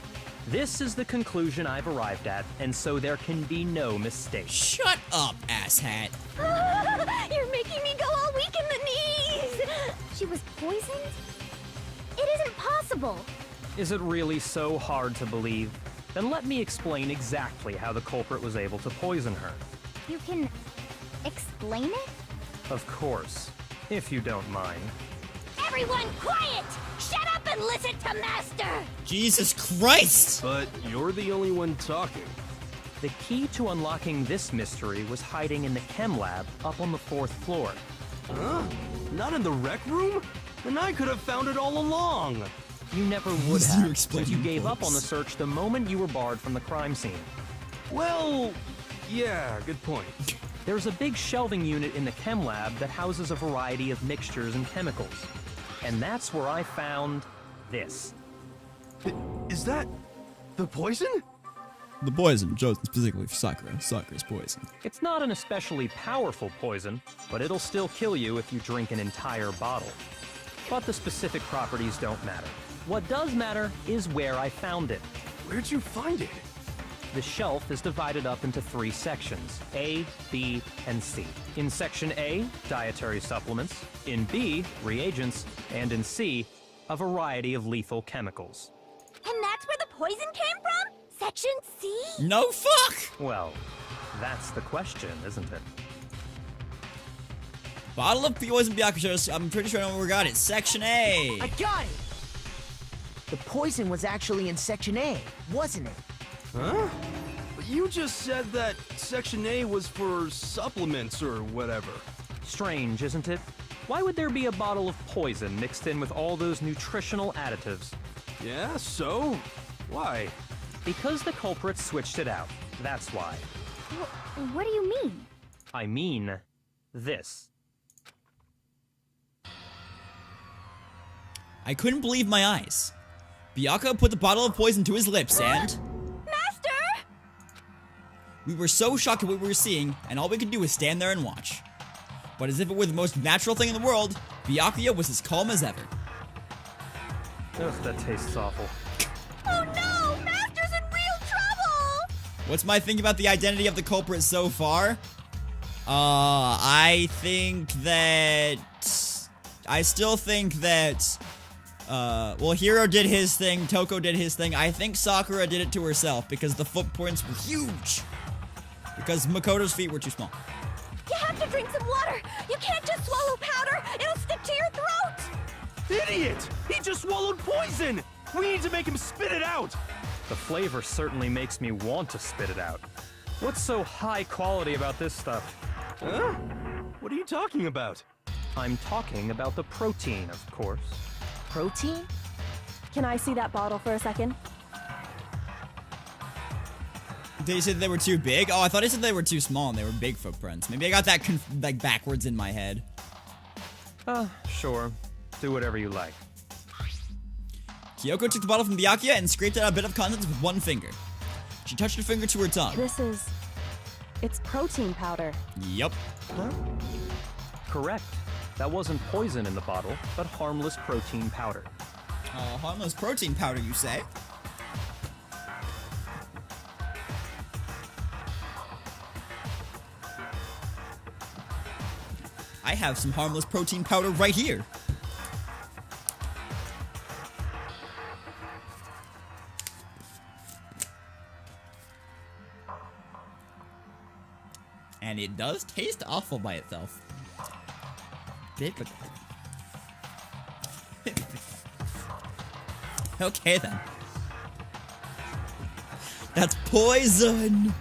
This is the conclusion I've arrived at, and so there can be no mistake. Shut up, asshat. You're making me go all weak in the knees! She was poisoned? It isn't possible! Is it really so hard to believe? Then let me explain exactly how the culprit was able to poison her. You can explain it? Of course, if you don't mind. Everyone quiet! Shut up and listen to Master! Jesus Christ! But you're the only one talking. The key to unlocking this mystery was hiding in the chem lab up on the 4th floor. Huh? Not in the rec room? Then I could have found it all along. You never would You have, explain since you gave up books. on the search the moment you were barred from the crime scene. Well, yeah, good point. There's a big shelving unit in the chem lab that houses a variety of mixtures and chemicals. And that's where I found this. Is that The poison? The poison chosen specifically for Sakura. Sakura's poison. It's not an especially powerful poison, but it'll still kill you if you drink an entire bottle. But the specific properties don't matter. What does matter is where I found it. Where'd you find it? The shelf is divided up into 3 sections, A, B, and C. In Section A, dietary supplements. In B, reagents. And in C, a variety of lethal chemicals. And that's where the poison came from? Section C? No fuck! Well, that's the question, isn't it? Bottle of poison Byakusho. I'm pretty sure I know where we got it. Section A. I got it! The poison was actually in Section A, wasn't it? Huh? But you just said that Section A was for supplements or whatever. Strange, isn't it? Why would there be a bottle of poison mixed in with all those nutritional additives? Yeah, so? Why? Because the culprits switched it out. That's why. What do you mean? I mean, this. I couldn't believe my eyes. Byakuya put the bottle of poison to his lips and... Master! We were so shocked at what we were seeing, and all we could do was stand there and watch. But as if it were the most natural thing in the world, Byakuya was as calm as ever. Ugh, that tastes awful. Oh no! Master's in real trouble! What's my thinking about the identity of the culprit so far? I think that... I still think that... well, Hiro did his thing, Toko did his thing. I think Sakura did it to herself because the footprints were huge. Because Makoto's feet were too small. You have to drink some water! You can't just swallow powder! It'll stick to your throat! Idiot! He just swallowed poison! We need to make him spit it out! The flavor certainly makes me want to spit it out. What's so high quality about this stuff? Huh? What are you talking about? I'm talking about the protein, of course. Protein? Can I see that bottle for a second? They said they were too big? Oh, I thought he said they were too small and they were big footprints. Maybe I got that like backwards in my head. Sure. Do whatever you like. Kyoko took the bottle from Byakuya and scraped out a bit of contents with one finger. She touched her finger to her tongue. It's protein powder. Yup. Huh? Correct. That wasn't poison in the bottle, but harmless protein powder. Harmless protein powder, you say? I have some harmless protein powder right here. And it does taste awful by itself. Okay then. That's poison!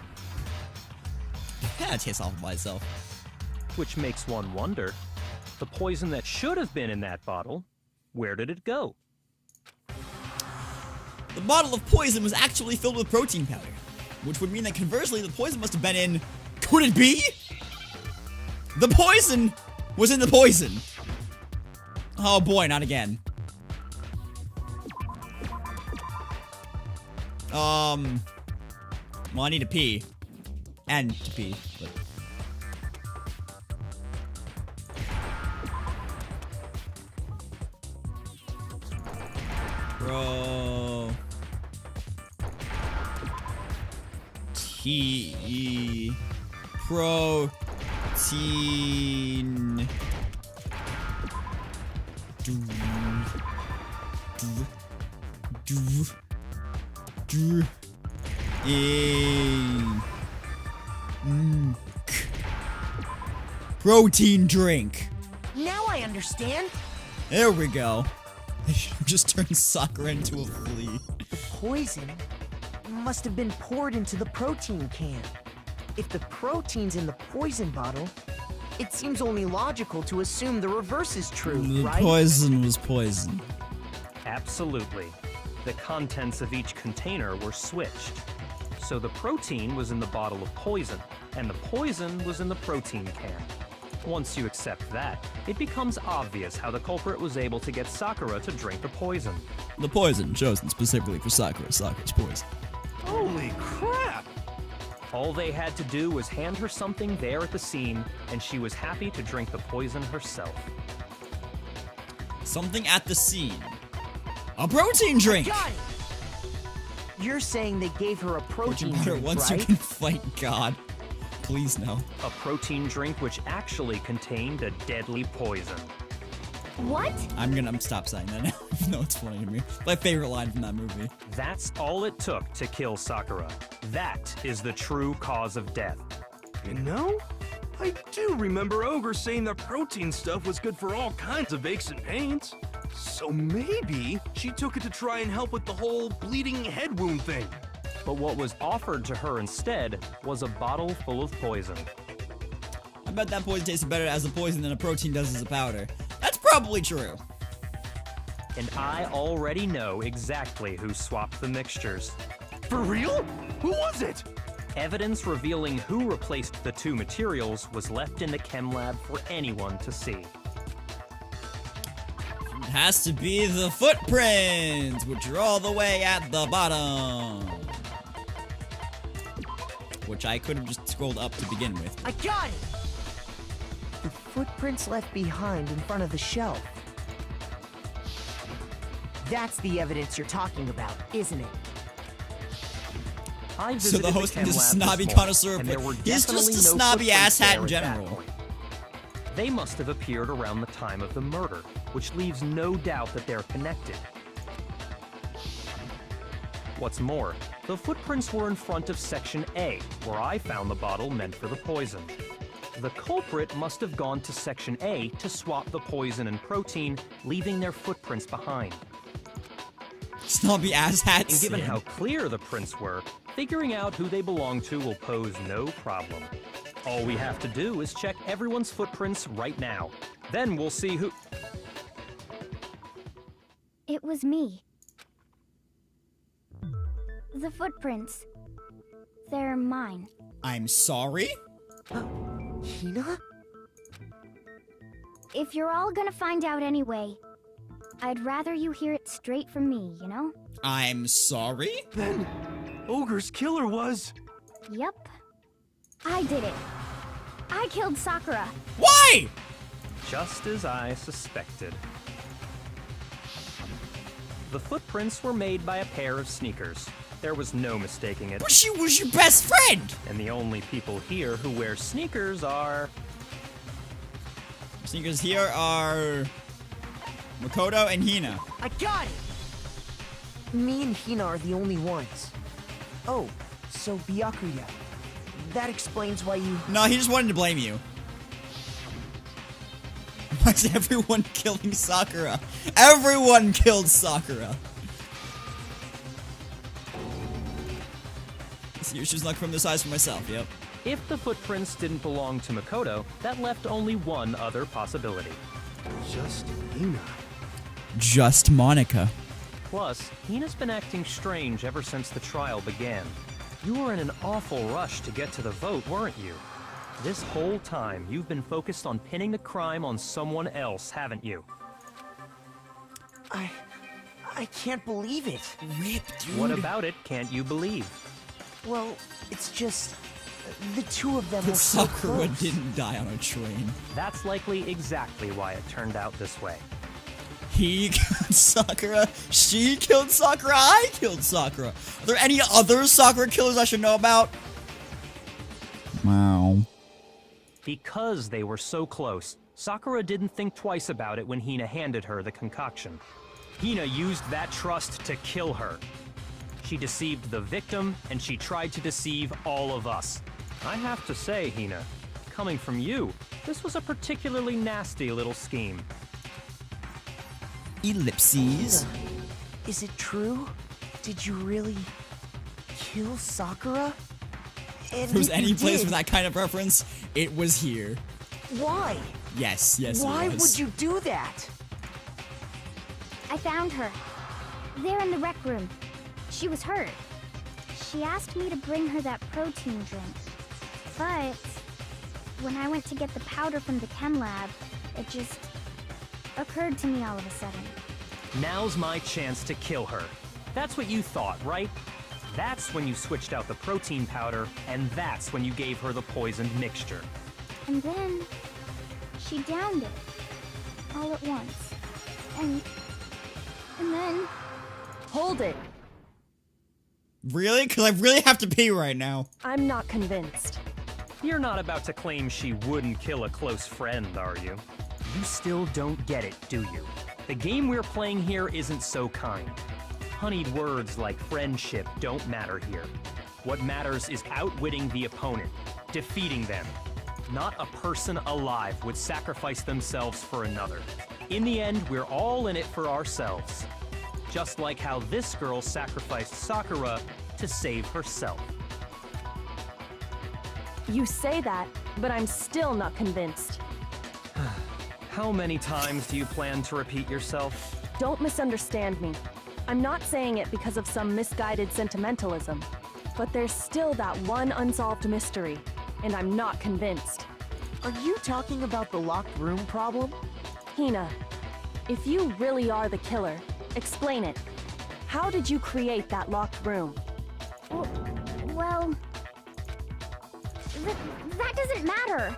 Yeah, it tastes awful by itself. Which makes one wonder, the poison that should have been in that bottle, where did it go? The bottle of poison was actually filled with protein powder, which would mean that conversely, the poison must have been in... Could it be? The poison was in the poison! Oh boy, not again. Well, I need to pee. And to pee, but... Bro... Protein... Protein drink. Now I understand. There we go. They should have just turned Sakura into a flea. The poison must have been poured into the protein can. If the protein's in the poison bottle, it seems only logical to assume the reverse is true, right? The poison was poison. Absolutely. The contents of each container were switched. So the protein was in the bottle of poison, and the poison was in the protein can. Once you accept that, it becomes obvious how the culprit was able to get Sakura to drink the poison. The poison chosen specifically for Sakura, Sakura's poison. Holy crap! All they had to do was hand her something there at the scene, and she was happy to drink the poison herself. Something at the scene. A protein drink! Got it! You're saying they gave her a protein drink, Once right? you can fight God. Please no. A protein drink which actually contained a deadly poison. What? I'm stop saying that now. No, it's funny to me. My favorite line from that movie. That's all it took to kill Sakura. That is the true cause of death. You know, I do remember Ogre saying that protein stuff was good for all kinds of aches and pains. So maybe she took it to try and help with the whole bleeding head wound thing. But what was offered to her instead was a bottle full of poison. I bet that poison tasted better as a poison than a protein does as a powder. That's probably true. And I already know exactly who swapped the mixtures. For real? Who was it? Evidence revealing who replaced the two materials was left in the chem lab for anyone to see. It has to be the footprints, which are all the way at the bottom. Which I could have just scrolled up to begin with. I got it! The footprints left behind in front of the shelf. That's the evidence you're talking about, isn't it? I So visited the host chem is a lab snobby this connoisseur, morning, and there but were he's just definitely a no snobby footprints asshat in there at that general. point. They must have appeared around the time of the murder, which leaves no doubt that they're connected. What's more, the footprints were in front of Section A, where I found the bottle meant for the poison. The culprit must have gone to Section A to swap the poison and protein, leaving their footprints behind. Snobby asshats. And given how clear the prints were, figuring out who they belong to will pose no problem. All we have to do is check everyone's footprints right now. Then we'll see who... It was me. The footprints. They're mine. I'm sorry? Hina? If you're all gonna find out anyway, I'd rather you hear it straight from me, you know? I'm sorry? Then Ogre's killer was... Yep. I did it. I killed Sakura. Why? Just as I suspected. The footprints were made by a pair of sneakers. There was no mistaking it. But she was your best friend! And the only people here who wear sneakers are... Sneakers here are... Makoto and Hina. I got it! Me and Hina are the only ones. Oh, so Byakuya. That explains why you... No, he just wanted to blame you. Why's everyone killing Sakura? Everyone killed Sakura. See, she's not from this eyes for myself, yep. If the footprints didn't belong to Makoto, that left only one other possibility. Just Hina. Just Monica. Plus, Hina's been acting strange ever since the trial began. You were in an awful rush to get to the vote, weren't you? This whole time, you've been focused on pinning the crime on someone else, haven't you? I can't believe it. Rip, dude. What about it can't you believe? Well, it's just... the two of them were But so Sakura close. didn't die on a train. That's likely exactly why it turned out this way. He killed Sakura. She killed Sakura. I killed Sakura. Are there any other Sakura killers I should know about? Wow. Because they were so close, Sakura didn't think twice about it when Hina handed her the concoction. Hina used that trust to kill her. She deceived the victim, and she tried to deceive all of us. I have to say, Hina, coming from you, this was a particularly nasty little scheme. Ellipses. Is it true? Did you really kill Sakura? And If there was if you any place did, for that kind of reference, it was here. Why? Yes, yes, Why it was. would you do that? I found her. There in the rec room. She was hurt. She asked me to bring her that protein drink. But when I went to get the powder from the chem lab, it just occurred to me all of a sudden. Now's my chance to kill her. That's what you thought, right? That's when you switched out the protein powder, and that's when you gave her the poisoned mixture. And then she downed it all at once. And then Hold it. Really? Because I really have to pee right now. I'm not convinced. You're not about to claim she wouldn't kill a close friend, are you? You still don't get it, do you? The game we're playing here isn't so kind. Honeyed words like friendship don't matter here. What matters is outwitting the opponent, defeating them. Not a person alive would sacrifice themselves for another. In the end, we're all in it for ourselves. Just like how this girl sacrificed Sakura to save herself. You say that, but I'm still not convinced. How many times do you plan to repeat yourself? Don't misunderstand me. I'm not saying it because of some misguided sentimentalism. But there's still that one unsolved mystery, and I'm not convinced. Are you talking about the locked room problem? Hina, if you really are the killer, explain it. How did you create that locked room? well, that doesn't matter.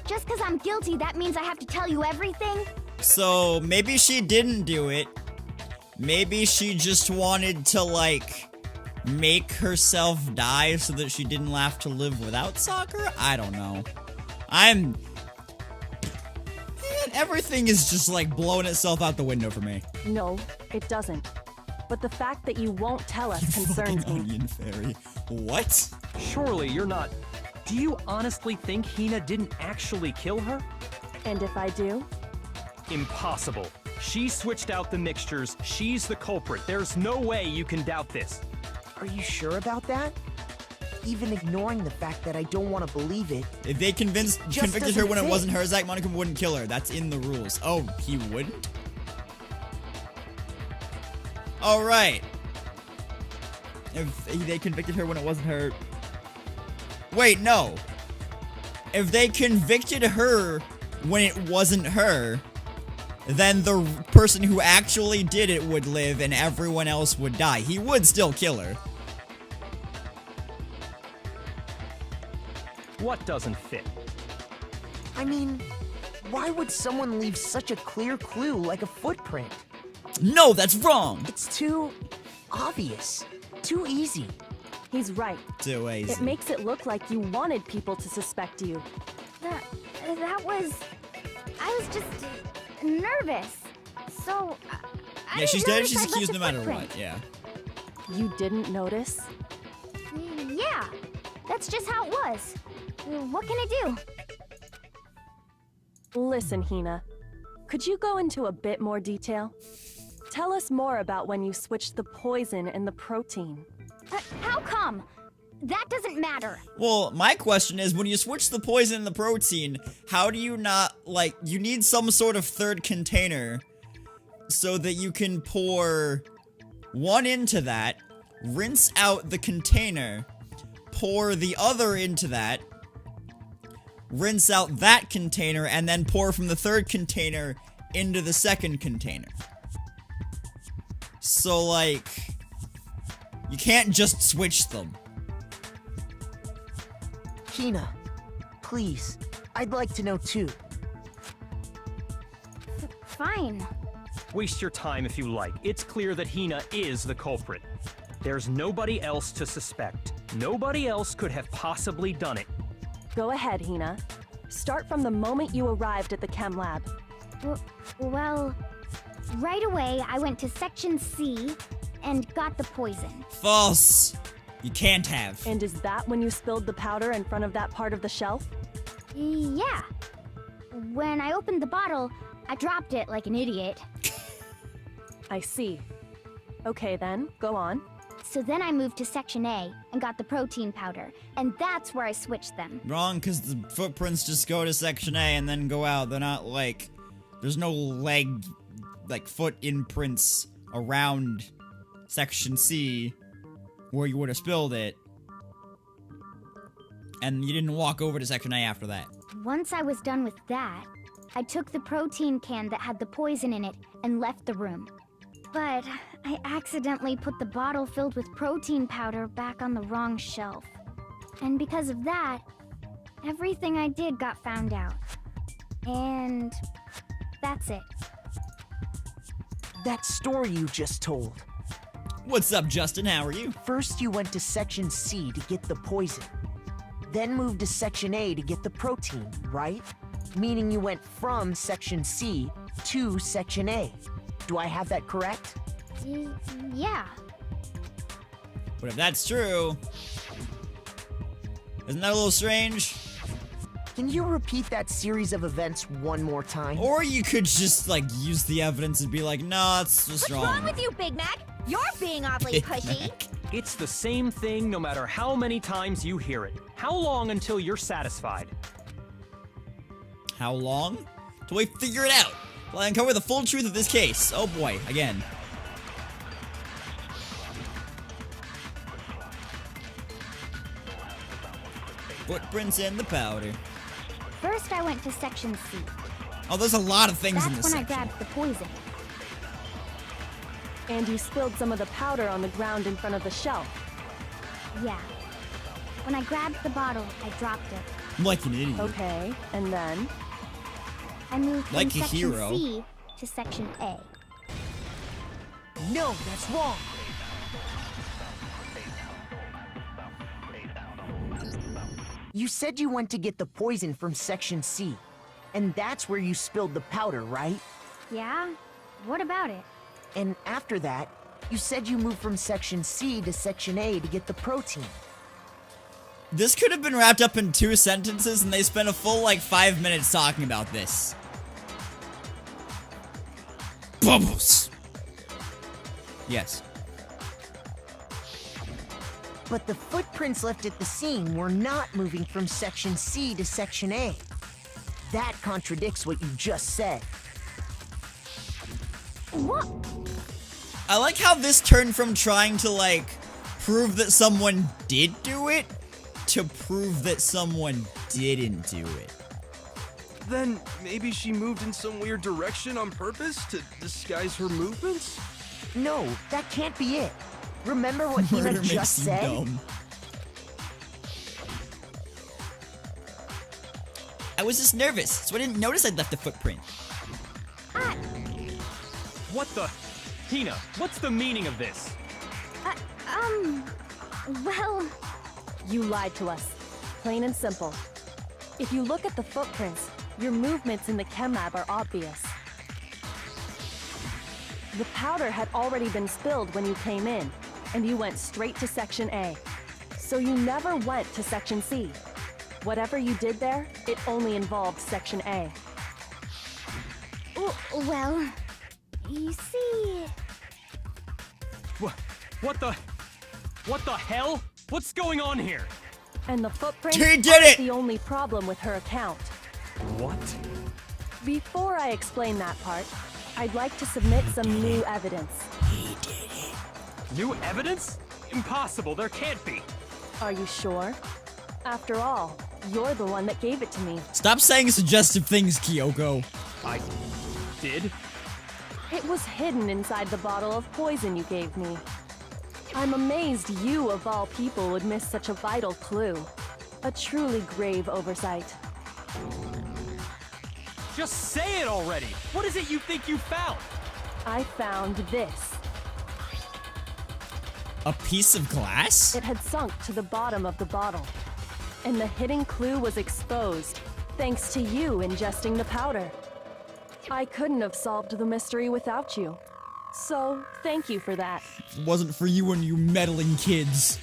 Just because I'm guilty, that means I have to tell you everything? So maybe she didn't do it. Maybe she just wanted to, like, make herself die so that she didn't have to live without Sakura? I don't know. Man, everything is just, like, blowing itself out the window for me. No, it doesn't. But the fact that you won't tell us concerns Fucking me. onion fairy. What? Surely you're not... Do you honestly think Hina didn't actually kill her? And if I do? Impossible. She switched out the mixtures. She's the culprit. There's no way you can doubt this. Are you sure about that? Even ignoring the fact that I don't want to believe it. If they just convicted her when it doesn't wasn't her, Zack Monica wouldn't kill her. That's in the rules. Oh, he wouldn't? Alright. If they convicted her when it wasn't her... Wait, no. If they convicted her when it wasn't her, then the person who actually did it would live and everyone else would die. He would still kill her. What doesn't fit? I mean, why would someone leave such a clear clue like a footprint? No, that's wrong! It's too obvious. Too easy. He's right. Too easy. It makes it look like you wanted people to suspect you. That was... I was just nervous. So, I Yeah, she's didn't dead. notice She's I left accused a no matter footprint. what. Yeah. You didn't notice? Yeah, that's just how it was. What can I do? Listen, Hina. Could you go into a bit more detail? Tell us more about when you switched the poison and the protein. How come? That doesn't matter. Well, my question is, when you switch the poison and the protein, how do you not, like, you need some sort of third container so that you can pour one into that, rinse out the container, pour the other into that, rinse out that container, and then pour from the third container into the second container. So, like, you can't just switch them. Hina, please. I'd like to know too. Fine. Waste your time if you like. It's clear that Hina is the culprit. There's nobody else to suspect. Nobody else could have possibly done it. Go ahead, Hina. Start from the moment you arrived at the chem lab. Well, right away I went to Section C and got the poison. False. You can't have. And is that when you spilled the powder in front of that part of the shelf? Yeah. When I opened the bottle, I dropped it like an idiot. I see. Okay then, go on. So then I moved to Section A and got the protein powder, and that's where I switched them. Wrong, because the footprints just go to Section A and then go out. They're not, like... There's no leg, like, foot imprints around Section C where you would have spilled it. And you didn't walk over to Section A after that. Once I was done with that, I took the protein can that had the poison in it and left the room. But I accidentally put the bottle filled with protein powder back on the wrong shelf. And because of that, everything I did got found out. And that's it. That story you just told. What's up, Justin? How are you? First, you went to Section C to get the poison. Then moved to Section A to get the protein, right? Meaning you went from Section C to Section A. Do I have that correct? Yeah. But if that's true, isn't that a little strange? Can you repeat that series of events one more time? Or you could just, like, use the evidence and be like, no, it's just What's wrong with you, Big Mac? You're being awfully pushy. It's the same thing no matter how many times you hear it. How long until you're satisfied? How long? Till we figure it out. Till I uncover the full truth of this case. Oh boy, again. Footprints in the powder. First, I went to Section C. Oh, there's a lot of things in That's this when I section. grabbed the poison. And you spilled some of the powder on the ground in front of the shelf. Yeah. When I grabbed the bottle, I dropped it. I'm like an idiot. Okay, and then? I moved from Like a Section hero. C to Section A. No, that's wrong. You said you went to get the poison from Section C, and that's where you spilled the powder, right? Yeah? What about it? And after that, you said you moved from Section C to Section A to get the protein. This could have been wrapped up in 2 sentences, and they spent a full, like, 5 minutes talking about this. Bubbles! Yes. But the footprints left at the scene were not moving from Section C to Section A. That contradicts what you just said. What? I like how this turned from trying to, like, prove that someone did do it to prove that someone didn't do it. Then maybe she moved in some weird direction on purpose to disguise her movements? No, that can't be it. Remember what Hina Murder just makes you said? dumb. I was just nervous, so I didn't notice I'd left a footprint. What the? Hina, what's the meaning of this? Well, You lied to us. Plain and simple. If you look at the footprints, your movements in the chem lab are obvious. The powder had already been spilled when you came in, and you went straight to Section A. So you never went to Section C. Whatever you did there, it only involved Section A. well, you see... What the hell? What's going on here? And the footprints He did aren't it! the only problem with her account. What? Before I explain that part, I'd like to submit some new evidence. New evidence? Impossible, there can't be. Are you sure? After all, you're the one that gave it to me. Stop saying suggestive things, Kyoko. I did? It was hidden inside the bottle of poison you gave me. I'm amazed you, of all people, would miss such a vital clue. A truly grave oversight. Just say it already! What is it you think you found? I found this. A piece of glass? It had sunk to the bottom of the bottle. And the hidden clue was exposed, thanks to you ingesting the powder. I couldn't have solved the mystery without you. So, thank you for that. It wasn't for you and you meddling kids.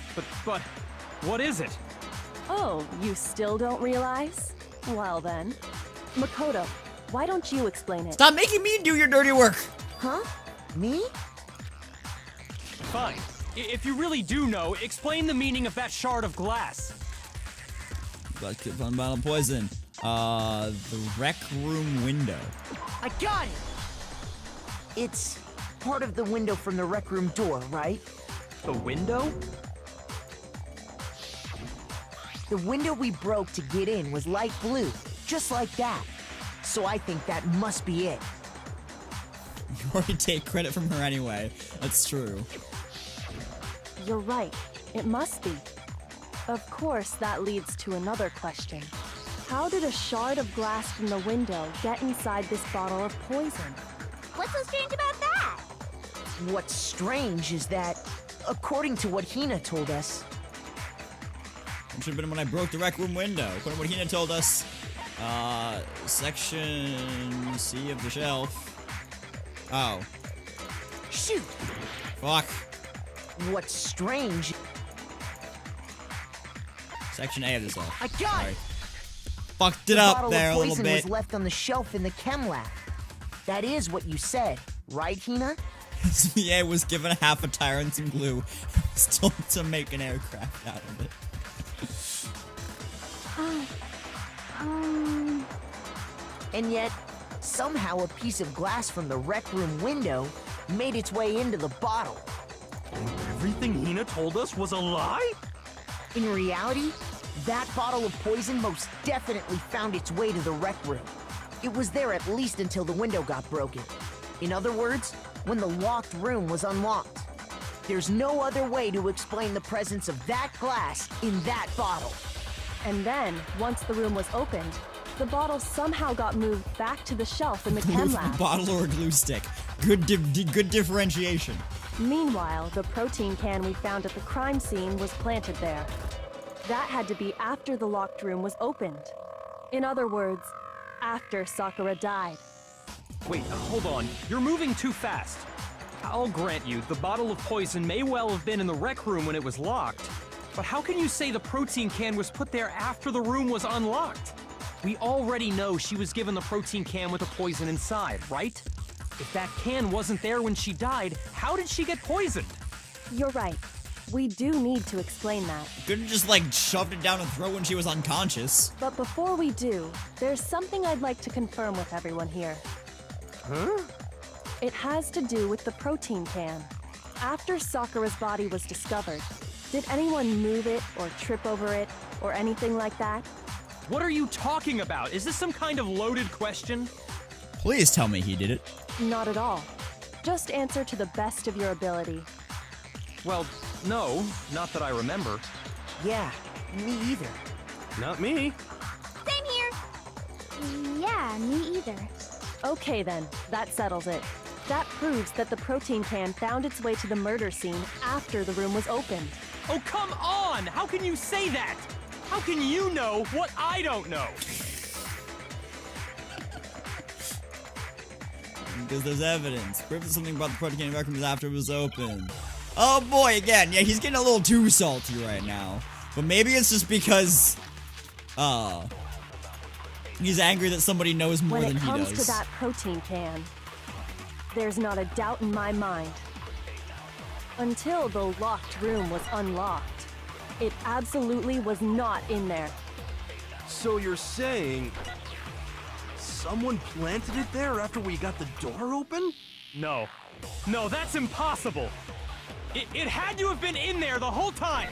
But, what is it? Oh, you still don't realize? Well then. Makoto, why don't you explain it? Stop making me do your dirty work. Huh? Me? Fine. If you really do know, explain the meaning of that shard of glass. Glass kid found bottle of poison. The rec room window. I got it! It's part of the window from the rec room door, right? The window? The window we broke to get in was light blue, just like that. So I think that must be it. You already take credit from her anyway. That's true. You're right. It must be. Of course, that leads to another question. How did a shard of glass from the window get inside this bottle of poison? What's so strange about that? What's strange is that, according to what Hina told us, It should have been when I broke the rec room window. According to what Hina told us, section C of the shelf. Oh. shoot, Fuck. what's strange, Section A of the shelf. I got Sorry. it! Fucked it The up bottle there of a little poison bit. was left on the shelf in the chem lab. That is what you said, right, Hina? SVA was given half a tire and some glue. Was told to make an aircraft out of it. And yet, somehow a piece of glass from the rec room window made its way into the bottle. Everything Hina told us was a lie? In reality, that bottle of poison most definitely found its way to the rec room. It was there at least until the window got broken. In other words, when the locked room was unlocked. There's no other way to explain the presence of that glass in that bottle. And then, once the room was opened, the bottle somehow got moved back to the shelf in the Glue chem from a lab. bottle or a glue stick. Good differentiation. Meanwhile, the protein can we found at the crime scene was planted there. That had to be after the locked room was opened. In other words, after Sakura died. Wait, hold on. You're moving too fast. I'll grant you, the bottle of poison may well have been in the rec room when it was locked. But how can you say the protein can was put there after the room was unlocked? We already know she was given the protein can with the poison inside, right? If that can wasn't there when she died, how did she get poisoned? You're right. We do need to explain that. Couldn't just like shoved it down her throat when she was unconscious. But before we do, there's something I'd like to confirm with everyone here. Huh? It has to do with the protein can. After Sakura's body was discovered, did anyone move it or trip over it or anything like that? What are you talking about? Is this some kind of loaded question? Please tell me he did it. Not at all. Just answer to the best of your ability. Well, no, not that I remember. Yeah, me either. Not me. Same here. Yeah, me either. Okay then, that settles it. That proves that the protein can found its way to the murder scene after the room was opened. Oh, come on! How can you say that? How can you know what I don't know? Because there's evidence. Proof that something about the protein can records after it was open. Oh boy, again. Yeah, he's getting a little too salty right now. But maybe it's just because, he's angry that somebody knows more When than it he comes does. to that protein can, there's not a doubt in my mind. Until the locked room was unlocked, it absolutely was not in there. So you're saying someone planted it there after we got the door open? No. No, that's impossible. It had to have been in there the whole time.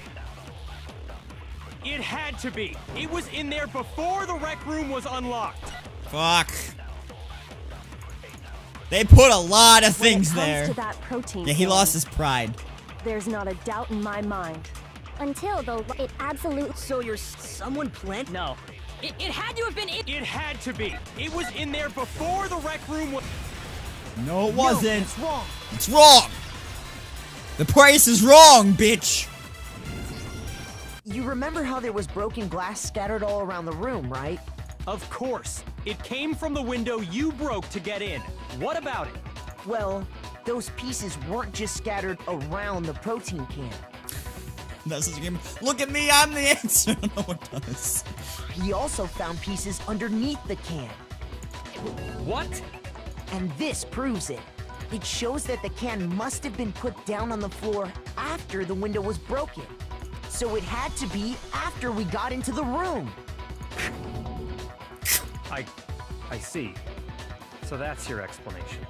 It had to be. It was in there before the rec room was unlocked. Fuck. They put a lot of When it things comes there. to that protein Yeah, he can, lost his pride. There's not a doubt in my mind. Until it absolutely. So you're someone plant? No. It had to have been it. It had to be. It was in there before the rec room was... No, it wasn't. It's wrong. It's wrong. The price is wrong, bitch. You remember how there was broken glass scattered all around the room, right? Of course. It came from the window you broke to get in. What about it? Well, those pieces weren't just scattered around the protein can. That's such a game. Look at me, I'm the answer. No one does. He also found pieces underneath the can. What? And this proves it. It shows that the can must have been put down on the floor after the window was broken. So it had to be after we got into the room. I see. So that's your explanation.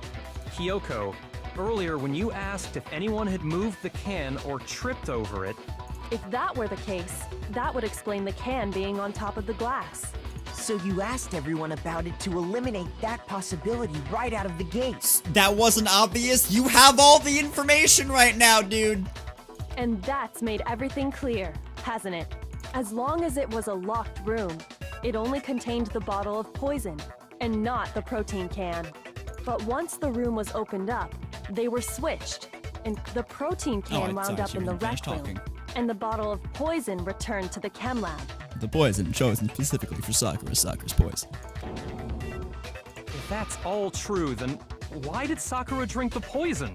Kyoko, earlier when you asked if anyone had moved the can or tripped over it, If that were the case, that would explain the can being on top of the glass. So you asked everyone about it to eliminate that possibility right out of the gates. That wasn't obvious. You have all the information right now, dude. And that's made everything clear, hasn't it? As long as it was a locked room, it only contained the bottle of poison, and not the protein can. But once the room was opened up, they were switched, and the protein can wound up in the rec room, and the bottle of poison returned to the chem lab. The poison chosen specifically for Sakura's poison. If that's all true, then why did Sakura drink the poison?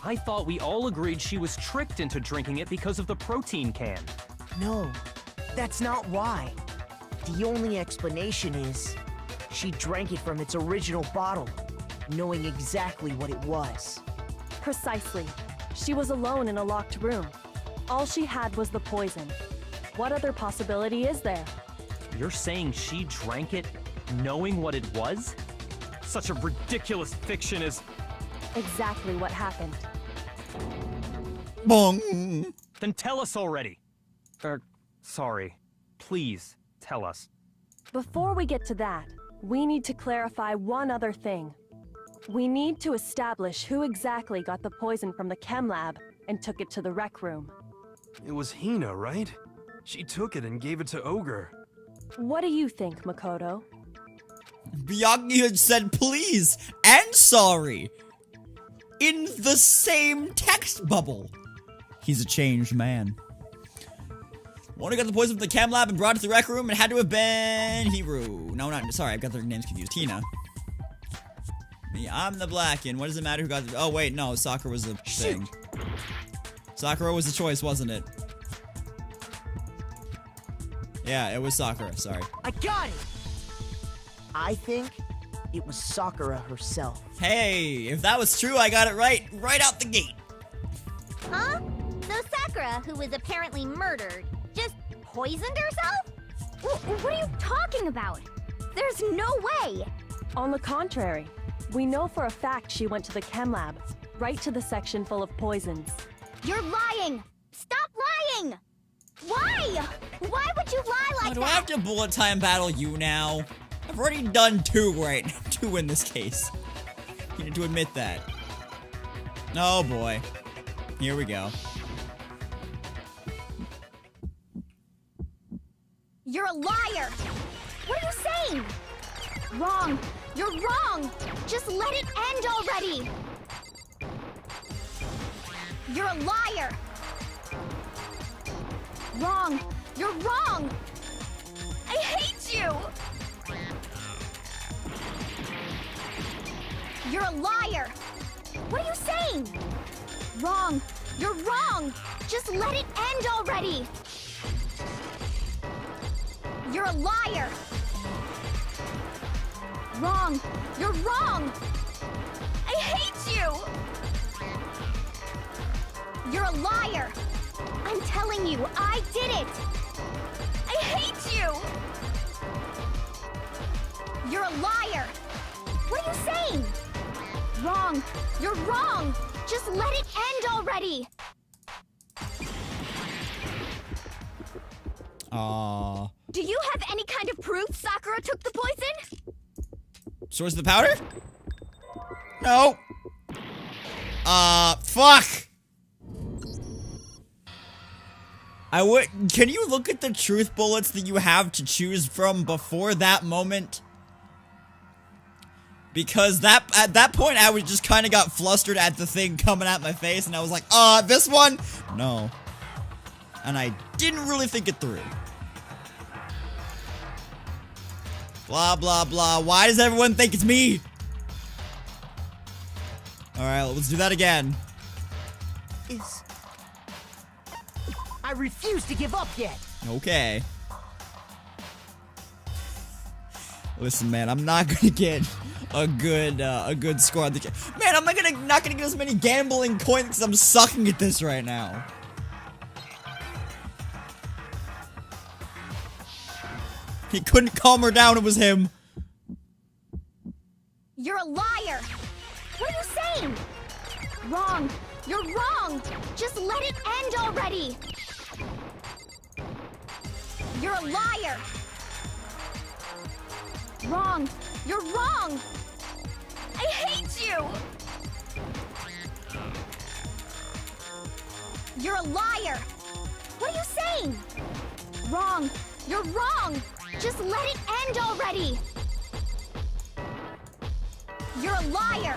I thought we all agreed she was tricked into drinking it because of the protein can. No, that's not why. The only explanation is she drank it from its original bottle, knowing exactly what it was. Precisely. She was alone in a locked room. All she had was the poison. What other possibility is there? You're saying she drank it knowing what it was? Such a ridiculous fiction is... Exactly what happened. Bong. Then tell us already. Sorry. Please, tell us. Before we get to that, we need to clarify one other thing. We need to establish who exactly got the poison from the chem lab and took it to the rec room. It was Hina, right? She took it and gave it to Ogre. What do you think, Makoto? Miyagi had said please and sorry in the same text bubble. He's a changed man. One who got the poison from the chem lab and brought it to the rec room, and had to have been Hiru. No, not sorry, I've got their names confused. Hina. Me, I'm the black, and what does it matter who got the... Oh, wait, no, Sakura was the thing. Sakura was the choice, wasn't it? Yeah, it was Sakura, sorry. I got it! I think it was Sakura herself. Hey, if that was true, I got it right out the gate. Huh? So Sakura, who was apparently murdered, just poisoned herself? What are you talking about? There's no way! On the contrary, we know for a fact she went to the chem lab, right to the section full of poisons. You're lying! Stop lying! Why? Why would you lie like that? Do I have to bullet time battle you now? I've already done two in this case. You need to admit that. Oh boy. Here we go. You're a liar! What are you saying? Wrong! You're wrong! Just let it end already! You're a liar! Wrong! You're wrong! I hate you! You're a liar! What are you saying? Wrong! You're wrong! Just let it end already! You're a liar! Wrong! You're wrong! I hate you! You're a liar! I'm telling you, I did it! I hate you! You're a liar! What are you saying? Wrong! You're wrong! Just let it end already! Do you have any kind of proof Sakura took the poison? Source of the powder? No. Fuck! Can you look at the truth bullets that you have to choose from before that moment? Because at that point I was just kind of got flustered at the thing coming at my face, and I was like, this one? No. And I didn't really think it through. Blah, blah, blah. Why does everyone think it's me? Alright, let's do that again. I refuse to give up yet. Okay. Listen, man, I'm not gonna get a good score on the game. Man, I'm not gonna get as many gambling coins because I'm sucking at this right now. He couldn't calm her down, it was him. You're a liar! What are you saying? Wrong! You're wrong! Just let it end already! You're a liar! Wrong! You're wrong! I hate you! You're a liar! What are you saying? Wrong! You're wrong! Just let it end already! You're a liar!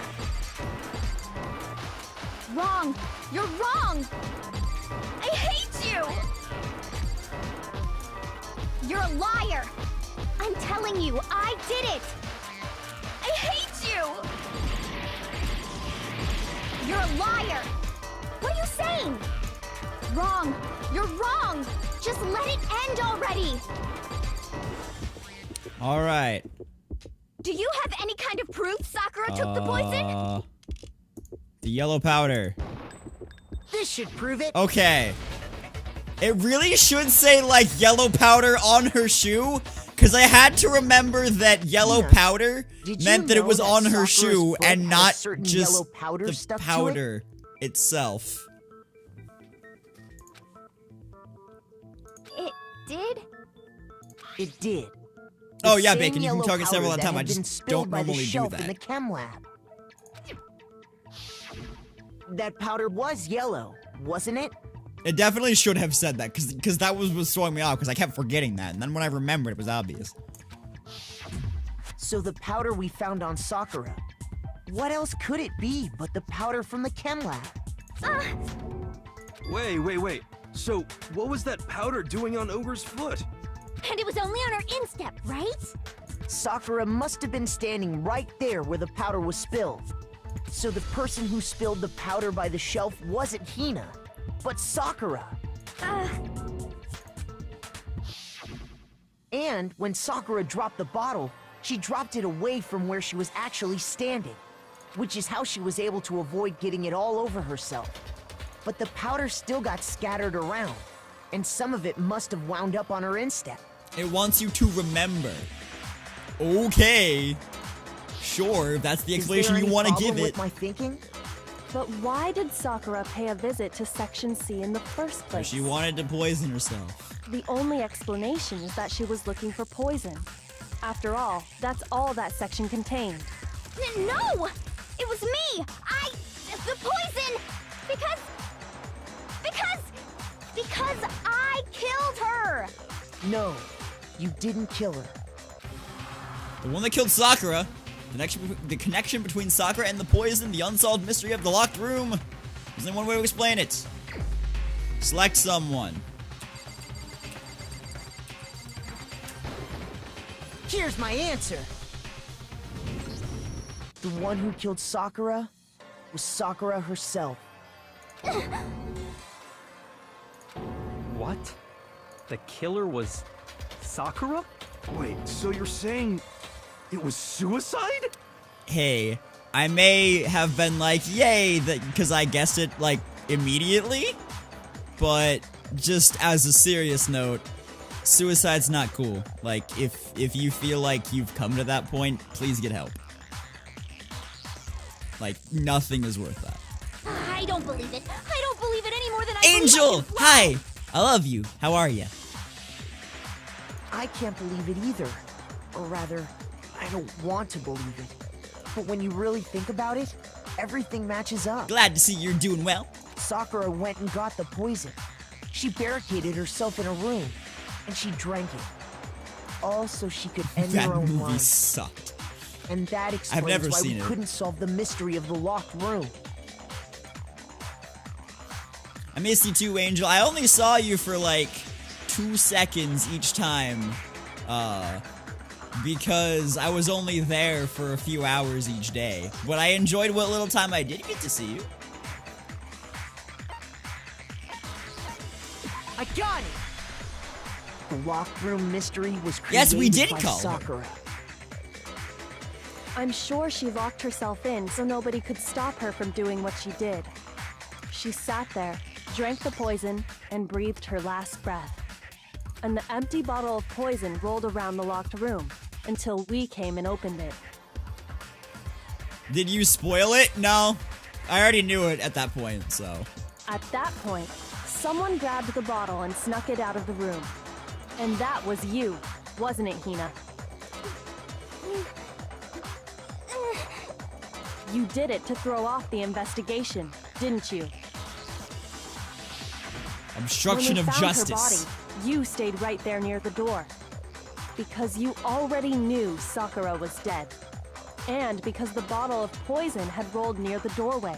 Wrong! You're wrong! I hate you! You're a liar! I'm telling you, I did it! I hate you! You're a liar! What are you saying? Wrong! You're wrong! Just let it end already! Alright. Do you have any kind of proof Sakura took the poison? The yellow powder. This should prove it. Okay. It really should say, like, yellow powder on her shoe, because I had to remember that yellow powder Did you meant that it know was that on her Sakura's shoe foot and had not certain just yellow powder the stuck to it? powder itself. It did? It did. Oh, The yeah, same Bacon, you can yellow target several powder at a time. that I had been just spilled don't by the normally do shelf in that. the chem lab. That powder was yellow, wasn't it? It definitely should have said that, because that was throwing me off, because I kept forgetting that, and then when I remembered, it was obvious. So the powder we found on Sakura, what else could it be but the powder from the chem lab? Wait. So, what was that powder doing on Ogre's foot? And it was only on her instep, right? Sakura must have been standing right there where the powder was spilled. So the person who spilled the powder by the shelf wasn't Hina, but Sakura. And when Sakura dropped the bottle, she dropped it away from where she was actually standing, which is how she was able to avoid getting it all over herself. But the powder still got scattered around, and some of it must have wound up on her instep. It wants you to remember. Okay. Sure, if that's the explanation you want to give with it. my thinking? But why did Sakura pay a visit to Section C in the first place? She wanted to poison herself. The only explanation is that she was looking for poison. After all, that's all that section contained. No! It was me! The poison! Because I killed her! No, you didn't kill her. The one that killed Sakura. The connection between Sakura and the poison, the unsolved mystery of the locked room. There's only one way to explain it. Select someone. Here's my answer. The one who killed Sakura was Sakura herself. What? The killer was Sakura? Wait, so you're saying it was suicide? Hey, I may have been like, yay, because I guessed it, like, immediately. But just as a serious note, suicide's not cool. Like, if you feel like you've come to that point, please get help. Like, nothing is worth that. I don't believe it. I don't believe it any more than I Angel! believe I can fly. Hi! I love you. How are you? I can't believe it either. Or rather, I don't want to believe it. But when you really think about it, everything matches up. Glad to see you're doing well. Sakura went and got the poison. She barricaded herself in a room, and she drank it. All so she could end That her own movie life. sucked. And that explains never why we seen it. couldn't solve the mystery of the locked room. I miss you too, Angel. I only saw you for like 2 seconds each time. Because I was only there for a few hours each day. But I enjoyed what little time I did get to see you. I got it! The locked room mystery was created Yes, we did by call her. Sakura. I'm sure she locked herself in so nobody could stop her from doing what she did. She sat there, drank the poison, and breathed her last breath. And the empty bottle of poison rolled around the locked room until we came and opened it. Did you spoil it? No. I already knew it at that point, so. At that point, someone grabbed the bottle and snuck it out of the room. And that was you, wasn't it, Hina? You did it to throw off the investigation, didn't you? Obstruction When of we found justice. her body, you stayed right there near the door. Because you already knew Sakura was dead. And because the bottle of poison had rolled near the doorway.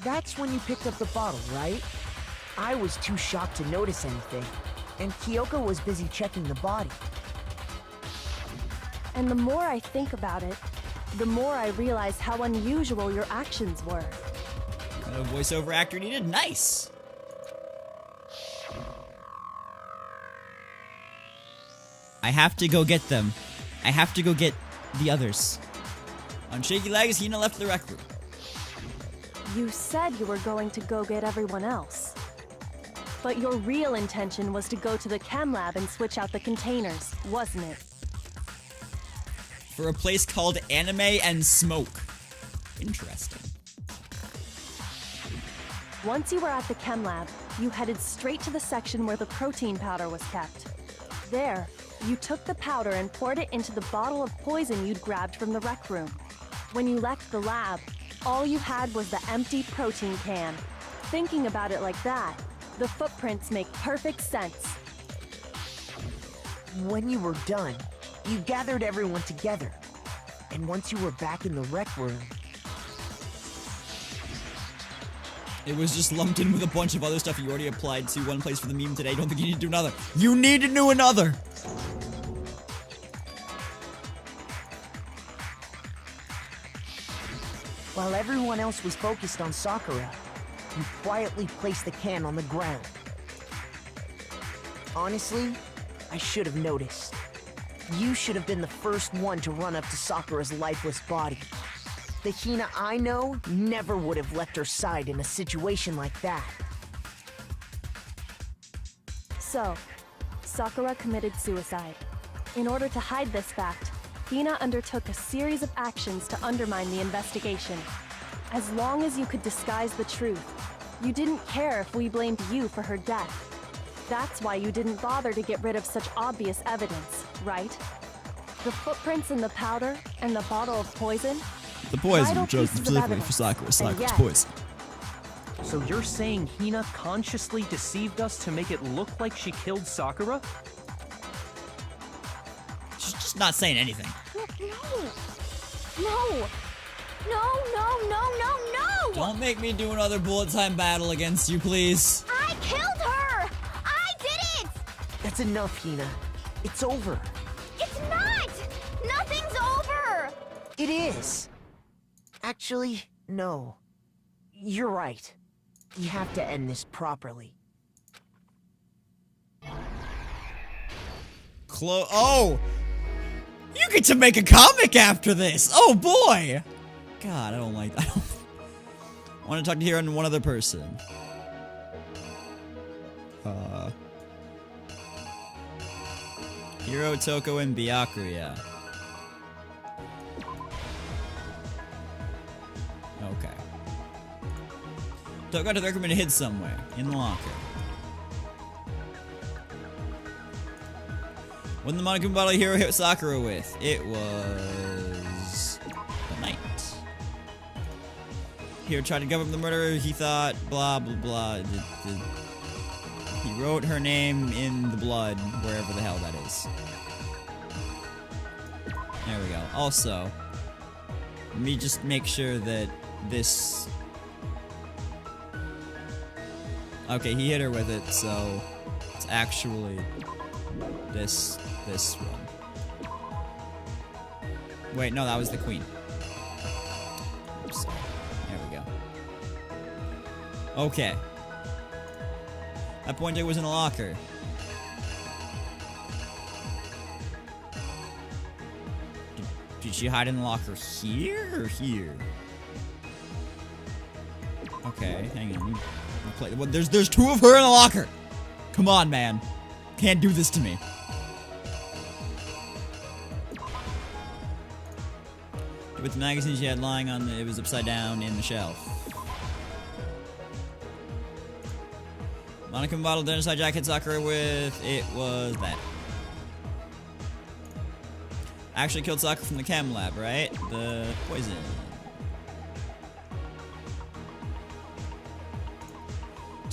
That's when you picked up the bottle, right? I was too shocked to notice anything, and Kyoko was busy checking the body. And the more I think about it, the more I realize how unusual your actions were. A voiceover actor needed. Nice. I have to go get them. I have to go get the others. On shaky legs, Hina left the rec room. You said you were going to go get everyone else. But your real intention was to go to the chem lab and switch out the containers, wasn't it? For a place called Anime and Smoke. Interesting. Once you were at the chem lab, you headed straight to the section where the protein powder was kept. There, you took the powder and poured it into the bottle of poison you'd grabbed from the rec room. When you left the lab, all you had was the empty protein can. Thinking about it like that, the footprints make perfect sense. When you were done, you gathered everyone together. And once you were back in the rec room, It was just lumped in with a bunch of other stuff you already applied to one place for the meme today. Don't think you need to do another. You need to do another! while everyone else was focused on Sakura, you quietly placed the can on the ground. Honestly, I should have noticed. You should have been the first one to run up to Sakura's lifeless body. The Hina I know never would have left her side in a situation like that. So, Sakura committed suicide. In order to hide this fact, Hina undertook a series of actions to undermine the investigation. As long as you could disguise the truth, you didn't care if we blamed you for her death. That's why you didn't bother to get rid of such obvious evidence, right? The footprints in the powder and the bottle of poison? The poison Vital chosen pieces of specifically for evidence. Sakura. And Sakura's yet- poison. So you're saying Hina consciously deceived us to make it look like she killed Sakura? She's just not saying anything. No! No! Don't make me do another bullet time battle against you, please. I killed her! I did it! That's enough, Hina. It's over. It's not! Nothing's over! It is. Actually, no. You're right. You have to end this properly. Oh! You get to make a comic after this! Oh boy! God, I don't like that. I want to talk to here and one other person. Hiro, Toko, and Byakuya. Okay. Toko got to the recommend hid somewhere in the locker. When the Monokuma bottle Hiro hit Sakura with, it was the night. Hiro tried to cover up the murderer. He thought blah blah blah. He wrote her name in the blood, wherever the hell that is. There we go. Also, let me just make sure that this... Okay, he hit her with it, so it's actually this one. Wait, no, that was the queen. Oops. There we go. Okay. That pointer was in a locker. Did she hide in the locker here or here? Okay, hang on. Well, there's two of her in the locker. Come on, man. Can't do this to me. With the magazine she had lying on it was upside down in the shelf. Monica bottle genocide jacket Sakura with, it was that. Actually killed Sakura from the chem lab, right? The poison.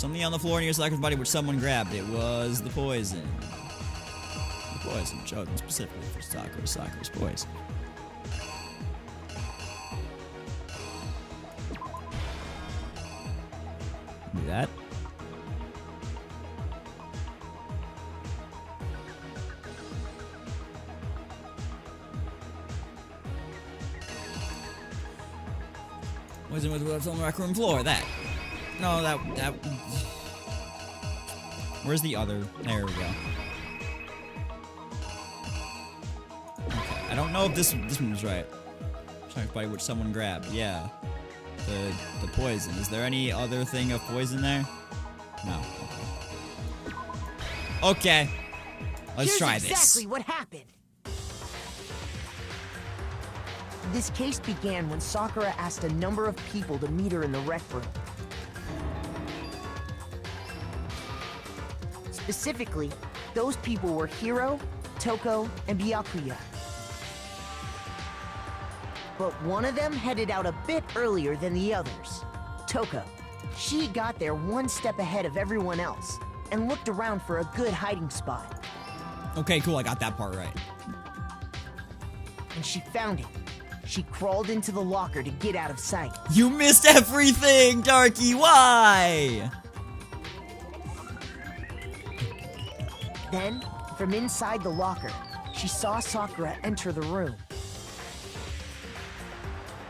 Something on the floor near Sakura's body which someone grabbed. It was the poison. The poison chosen specifically for Sakura's poison. Do that. Poison was what's on the rec room floor. That. No, that. Where's the other? There we go. Okay, I don't know if this one was right. Sakura's body which someone grabbed. Yeah. The poison. Is there any other thing of poison there? No. Okay. Let's try this. Here's exactly what happened. This case began when Sakura asked a number of people to meet her in the rec room. Specifically, those people were Hiro, Toko, and Byakuya. But one of them headed out a bit earlier than the others. Toko. She got there one step ahead of everyone else and looked around for a good hiding spot. Okay, cool. I got that part right. And she found it. She crawled into the locker to get out of sight. You missed everything, Darky. Why? Then, from inside the locker, she saw Sakura enter the room.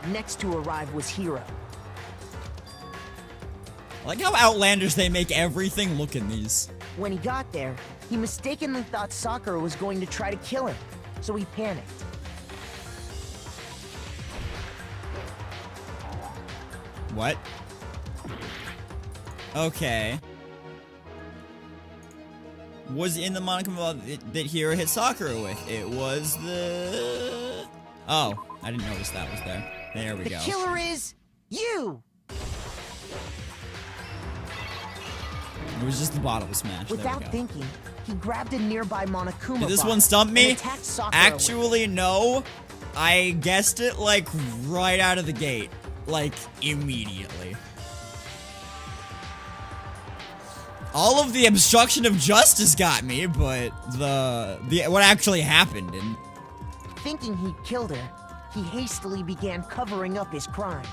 Next to arrive was Hiro. I like how outlandish they make everything look in these. When he got there, he mistakenly thought Sakura was going to try to kill him, so he panicked. What? Okay. Was in the monocle that Hiro hit Sakura with? It was the... Oh, I didn't notice that was there. There we go. The killer is you! It was just the bottle smash. Without thinking, he grabbed a nearby Monokuma Did this bottle one stump me? and attacked Sakura Actually, no. I guessed it, like, right out of the gate. Like, immediately. All of the obstruction of justice got me, but the what actually happened and... Thinking he'd killed her, he hastily began covering up his crime.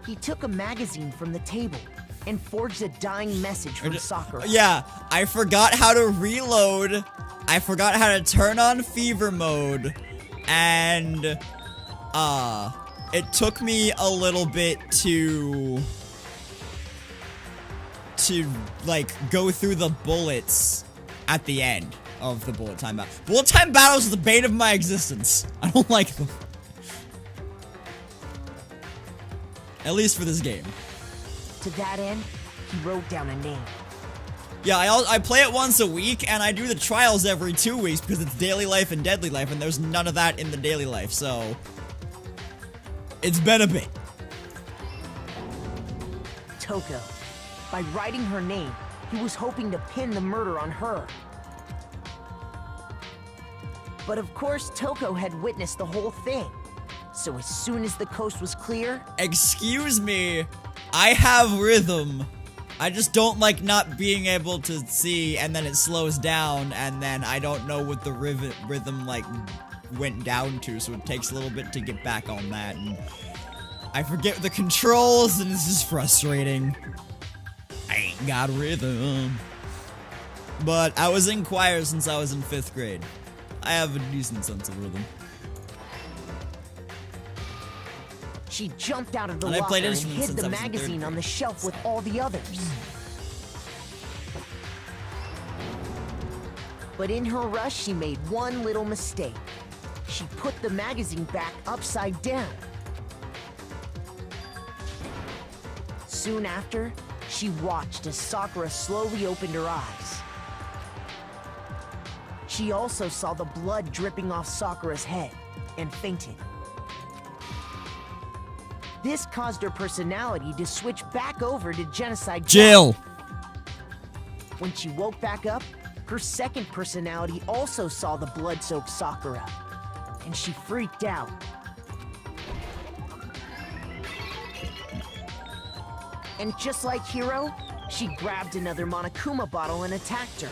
He took a magazine from the table and forged a dying message from Sakura. Yeah, I forgot how to reload. I forgot how to turn on fever mode. And, it took me a little bit to like, go through the bullets at the end of the bullet time battle. Bullet time battles are the bane of my existence. I don't like them. At least for this game. To that end, he wrote down a name. Yeah, I play it once a week, and I do the trials every 2 weeks because it's daily life and deadly life, and there's none of that in the daily life, so... It's been a bit. Toko. By writing her name, he was hoping to pin the murder on her. But of course, Toko had witnessed the whole thing. So as soon as the coast was clear... Excuse me, I have rhythm. I just don't like not being able to see, and then it slows down, and then I don't know what the rhythm like went down to, so it takes a little bit to get back on that, and I forget the controls, and it's just frustrating. I ain't got rhythm. But I was in choir since I was in 5th grade. I have a decent sense of rhythm. She jumped out of the And I locker played and instruments hid since the I was in 3rd magazine on grade. the shelf with all the others. But in her rush, she made one little mistake. She put the magazine back upside down. Soon after, she watched as Sakura slowly opened her eyes. She also saw the blood dripping off Sakura's head and fainted. This caused her personality to switch back over to genocide. Jill! When she woke back up, her second personality also saw the blood-soaked Sakura, and she freaked out. And just like Hiro, she grabbed another Monokuma bottle and attacked her.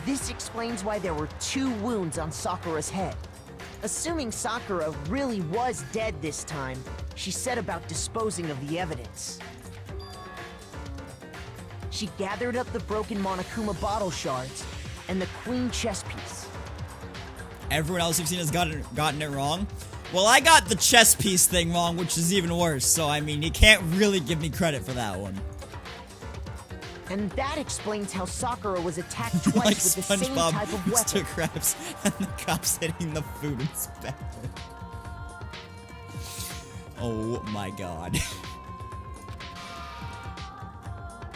This explains why there were 2 wounds on Sakura's head. Assuming Sakura really was dead this time, she set about disposing of the evidence. She gathered up the broken Monokuma bottle shards and the queen chess piece. Everyone else you've seen has gotten it wrong. Well, I got the chess piece thing wrong, which is even worse. So, I mean, you can't really give me credit for that one. And that explains how Sakura was attacked twice Like with the same type of SpongeBob weapon. Mr. Krabs and the cops hitting the food inspector. Oh my god.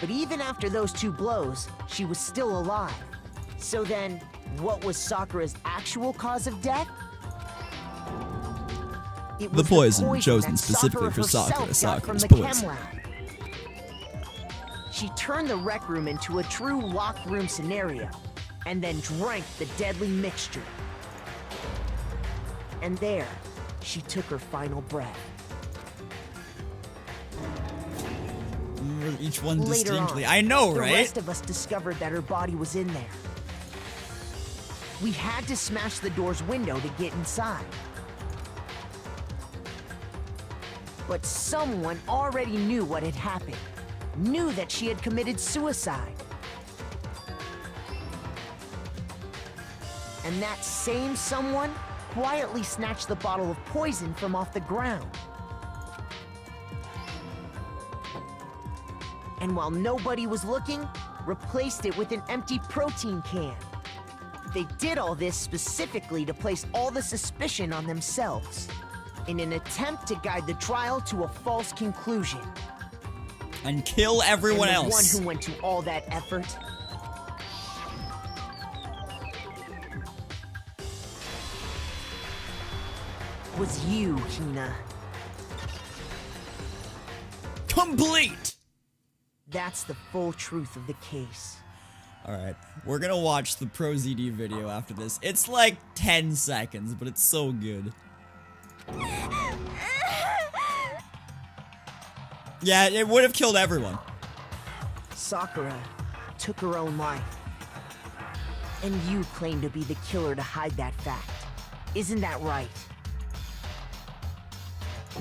But even after those 2 blows, she was still alive. So then, what was Sakura's actual cause of death? It was The poison chosen that specifically for herself Sakura, got from Sakura's the poison. chem lab. She turned the rec room into a true locked room scenario, and then drank the deadly mixture. And there, she took her final breath. Remember each one Later distinctly. on, I know, the right? rest of us discovered that her body was in there. We had to smash the door's window to get inside. But someone already knew what had happened. Knew that she had committed suicide. And that same someone quietly snatched the bottle of poison from off the ground. And while nobody was looking, replaced it with an empty protein can. They did all this specifically to place all the suspicion on themselves, in an attempt to guide the trial to a false conclusion. And kill everyone And the else. one who went to all that effort was you, Hina. Complete! That's the full truth of the case. Alright, we're gonna watch the Pro ZD video after this. It's like 10 seconds, but it's so good. Yeah, it would have killed everyone. Sakura took her own life. And you claim to be the killer to hide that fact. Isn't that right?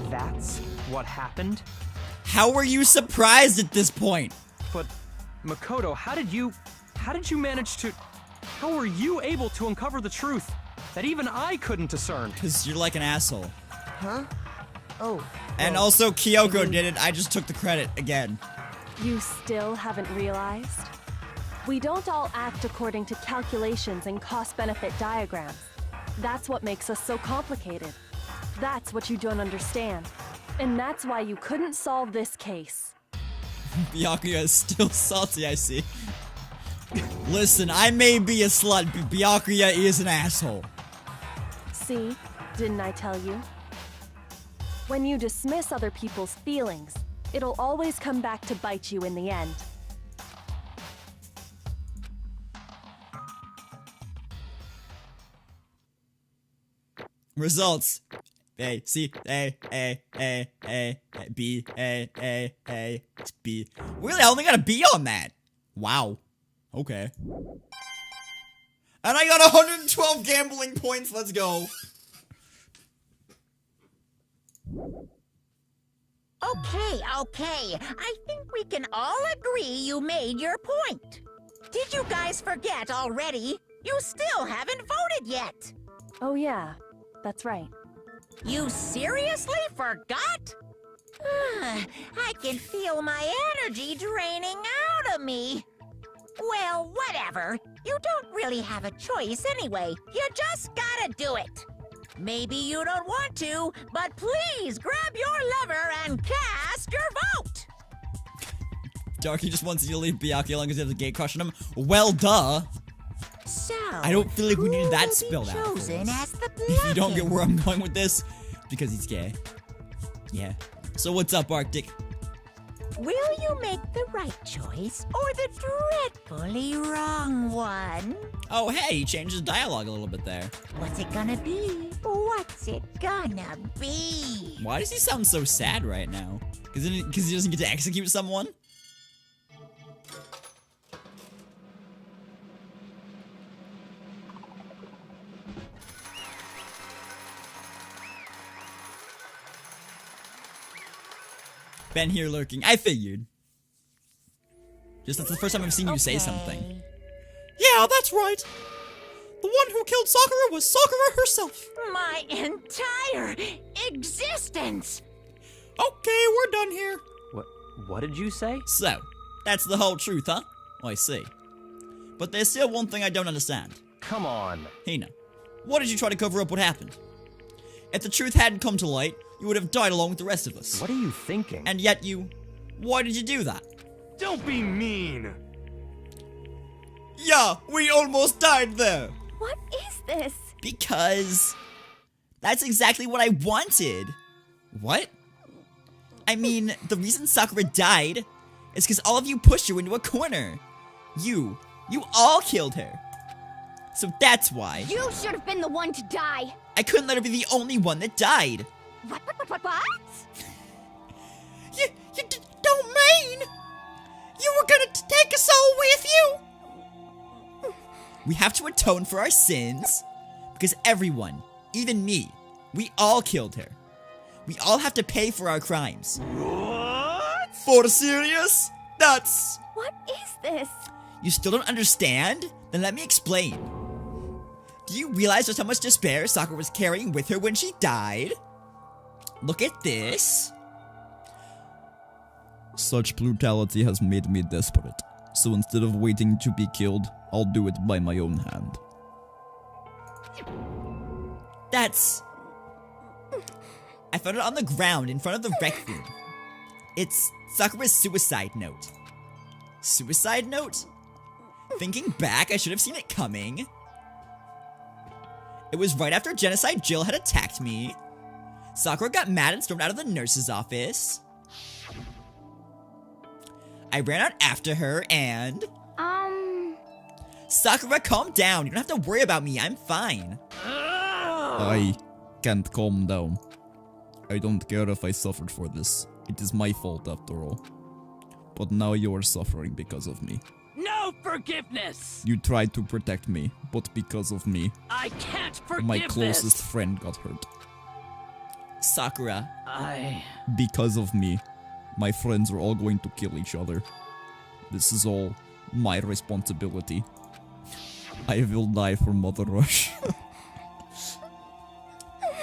That's what happened? How were you surprised at this point? But, Makoto, how did you manage to... How were you able to uncover the truth that even I couldn't discern? Because you're like an asshole. Huh? Oh. And well, also, Kyoko did it. I just took the credit again. You still haven't realized? We don't all act according to calculations and cost-benefit diagrams. That's what makes us so complicated. That's what you don't understand. And that's why you couldn't solve this case. Byakuya is still salty, I see. Listen, I may be a slut, but Byakuya is an asshole. See? Didn't I tell you? When you dismiss other people's feelings, it'll always come back to bite you in the end. Results. A, C, A, B, A, it's B. Really, I only got a B on that. Wow. Okay. And I got 112 gambling points, let's go. Okay. I think we can all agree you made your point. Did you guys forget already? You still haven't voted yet. Oh yeah, that's right. You seriously forgot? I can feel my energy draining out of me. Well, whatever. You don't really have a choice anyway. You just gotta do it. Maybe you don't want to, but please grab your lever and cast your vote. Darky just wants you to leave Byakuya alone because you have the gay crush on him. Well, duh. So, I don't feel like we needed that who will spelled be out. for chosen this. as the If you don't get blackened? where I'm going with this, because he's gay. Yeah. So what's up, Arctic? Will you make the right choice or the dreadfully wrong one? Oh, hey, he changed his dialogue a little bit there. What's it gonna be? What What's it gonna be? Why does he sound so sad right now? Because he doesn't get to execute someone? Been here lurking. I figured. Just that's the first time I've seen you say something. Yeah, that's right. The one who killed Sakura was Sakura herself. My entire existence! Okay, we're done here. What did you say? So, that's the whole truth, huh? Oh, I see. But there's still one thing I don't understand. Come on. Hina, why did you try to cover up what happened? If the truth hadn't come to light, you would have died along with the rest of us. What are you thinking? And yet why did you do that? Don't be mean! Yeah, we almost died there. What is this? Because that's exactly what I wanted. What? I mean, the reason Sakura died is because all of you pushed her into a corner. You all killed her. So that's why. You should have been the one to die. I couldn't let her be the only one that died. What? You don't mean you were gonna take us all with you? We have to atone for our sins because everyone, even me, we all killed her. We all have to pay for our crimes. What? For serious? That's... What is this? You still don't understand? Then let me explain. Do you realize just how much despair Sakura was carrying with her when she died? Look at this. Such brutality has made me desperate. So instead of waiting to be killed, I'll do it by my own hand. That's... I found it on the ground in front of the rec room. It's Sakura's suicide note. Suicide note? Thinking back, I should have seen it coming. It was right after Genocide Jill had attacked me. Sakura got mad and stormed out of the nurse's office. I ran out after her and... Sakura, calm down. You don't have to worry about me. I'm fine. I can't calm down. I don't care if I suffered for this. It is my fault after all. But now you are suffering because of me. No forgiveness! You tried to protect me, but because of me, I can't forgive my closest this. friend got hurt. Sakura, I... because of me, my friends are all going to kill each other. This is all my responsibility. I will die for Mother Rush.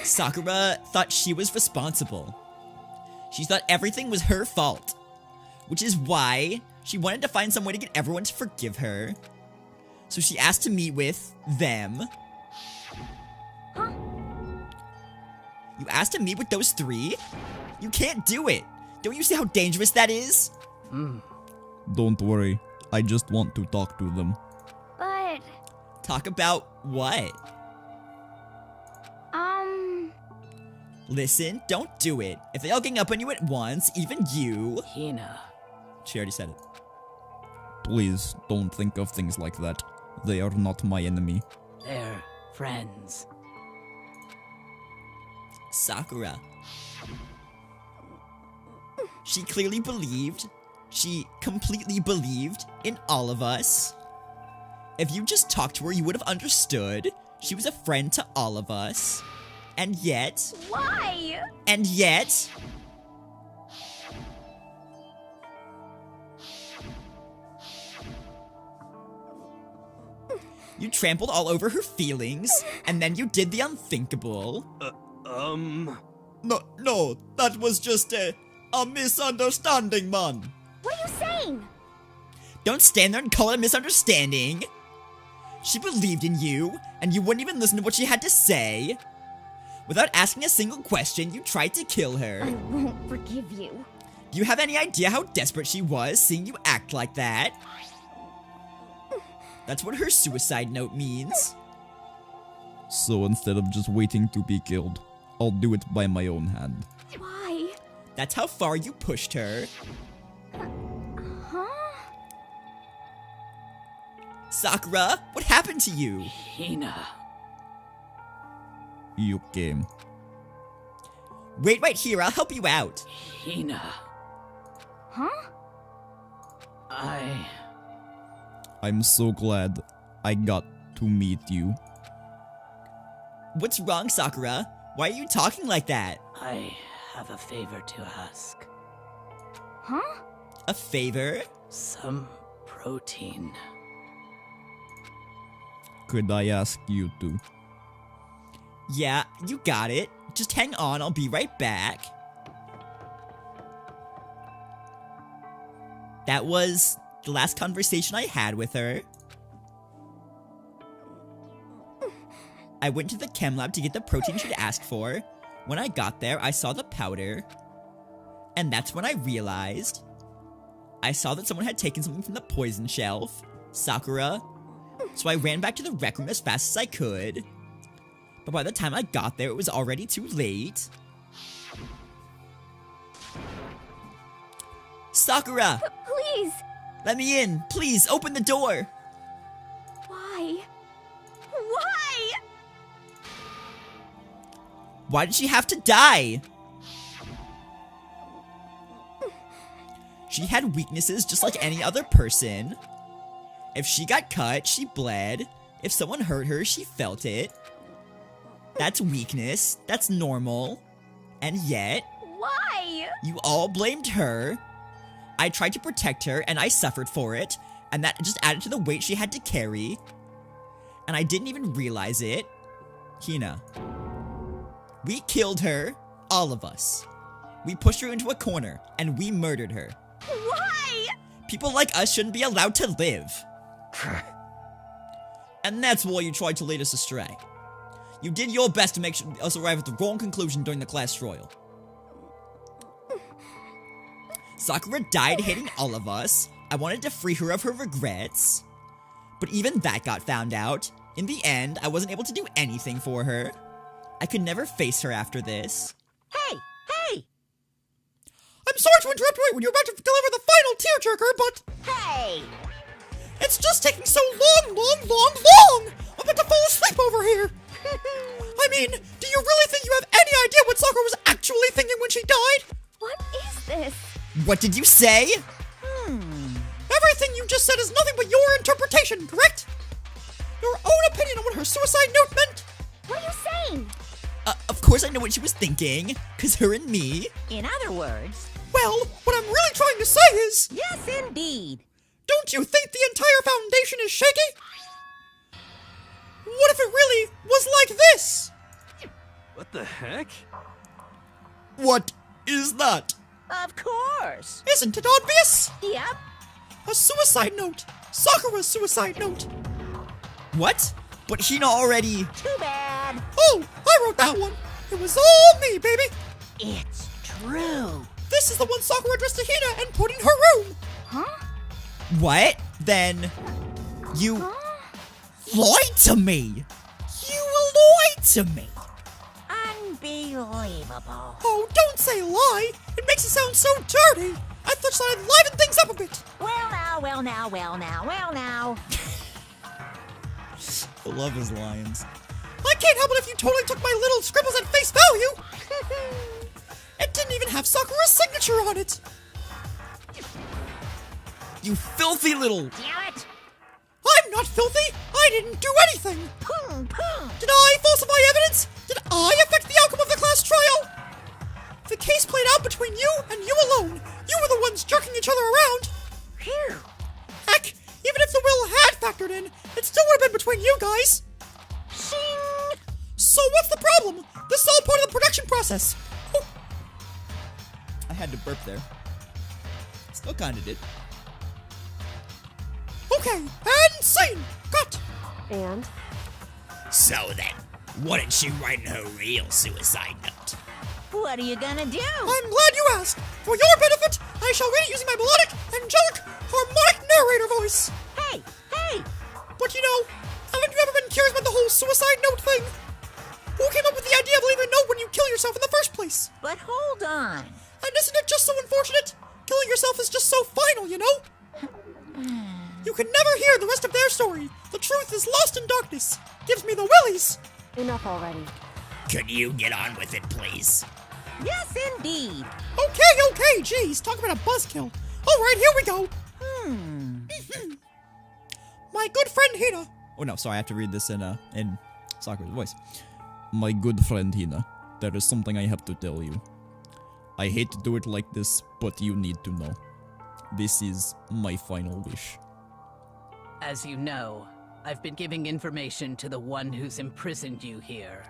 Sakura thought she was responsible. She thought everything was her fault. Which is why she wanted to find some way to get everyone to forgive her. So she asked to meet with them. Huh? You asked to meet with those three? You can't do it. Don't you see how dangerous that is? Don't worry. I just want to talk to them. But... Talk about what? Listen, don't do it. If they all gang up on you at once, even you... Hina. She already said it. Please, don't think of things like that. They are not my enemy. They're friends. Sakura. She clearly believed, she completely believed in all of us. If you just talked to her, you would have understood. She was a friend to all of us. And yet... Why? And yet... You trampled all over her feelings, and then you did the unthinkable. No, that was just a misunderstanding, man. What are you saying? Don't stand there and call it a misunderstanding. She believed in you, and you wouldn't even listen to what she had to say. Without asking a single question, you tried to kill her. I won't forgive you. Do you have any idea how desperate she was seeing you act like that? That's what her suicide note means. So instead of just waiting to be killed, I'll do it by my own hand. Why? That's how far you pushed her. Huh? Sakura, what happened to you? Hina. Okay. Wait right here, I'll help you out. Hina. Huh? I'm so glad I got to meet you. What's wrong, Sakura? Why are you talking like that? I have a favor to ask. Huh? A favor? Some protein. Could I ask you to? Yeah, you got it. Just hang on, I'll be right back. That was the last conversation I had with her. I went to the chem lab to get the protein she'd asked for. When I got there, I saw the powder. And that's when I realized. I saw that someone had taken something from the poison shelf. Sakura. So I ran back to the rec room as fast as I could. But by the time I got there, it was already too late. Sakura! Please! Let me in! Please, open the door! Why? Why? Why did she have to die? She had weaknesses just like any other person. If she got cut, she bled. If someone hurt her, she felt it. That's weakness. That's normal. And yet, Why? you all blamed her. I tried to protect her, and I suffered for it. And that just added to the weight she had to carry. And I didn't even realize it. Hina. We killed her. All of us. We pushed her into a corner, and we murdered her. Why? People like us shouldn't be allowed to live. And that's why you tried to lead us astray. You did your best to make us arrive at the wrong conclusion during the class trial. Sakura died hating all of us. I wanted to free her of her regrets. But even that got found out. In the end, I wasn't able to do anything for her. I could never face her after this. Hey! I'm sorry to interrupt you when you're about to deliver the final tearjerker, but Hey! it's just taking so long! I'm about to fall asleep over here! I mean, do you really think you have any idea what Sakura was actually thinking when she died? What is this? What did you say? Everything you just said is nothing but your interpretation, correct? Your own opinion on what her suicide note meant? What are you saying? Of course I know what she was thinking, cause her and me. In other words, Well, what I'm really trying to say is, yes indeed. don't you think the entire foundation is shaky? What if it really was like this? What the heck? What is that? Of course. Isn't it obvious? Yep. A suicide note! Sakura's suicide note! What? But Hina already... Too bad. Oh, I wrote that one! It was all me, baby! It's true. This is the one Sakura addressed to Hina and put in her room! Huh? What? Then... You... lied to me! You lied to me! Unbelievable. Oh, don't say lie! It makes it sound so dirty! I thought so I'd liven things up a bit! Well now. I love his lines. I can't help it if you totally took my little scribbles at face value! It didn't even have Sakura's signature on it! You filthy little... Damn it. I'm not filthy! I didn't do anything! Pum. Did I falsify evidence? Did I affect the outcome of the class trial? The case played out between you and you alone. You were the ones jerking each other around. Phew. Heck, even if the will had factored in, it still would have been between you guys. Shing. So what's the problem? This is all part of the production process. Oh. I had to burp there. Still kinda did. Okay, and scene! Cut! And So then, what did she write in her real suicide note? What are you gonna do? I'm glad you asked. For your benefit, I shall read it using my melodic, angelic, harmonic narrator voice. Hey. But you know, haven't you ever been curious about the whole suicide note thing? Who came up with the idea of leaving a note when you kill yourself in the first place? But hold on. And isn't it just so unfortunate? Killing yourself is just so final, you know? You can never hear the rest of their story. The truth is lost in darkness. Gives me the willies. enough already. Could you get on with it, please? Yes, indeed. Okay, geez, talk about a buzzkill. Alright, here we go. My good friend Hina. Oh no, sorry, I have to read this in Sakura's voice. My good friend Hina, there is something I have to tell you. I hate to do it like this, but you need to know. This is my final wish. As you know, I've been giving information to the one who's imprisoned you here.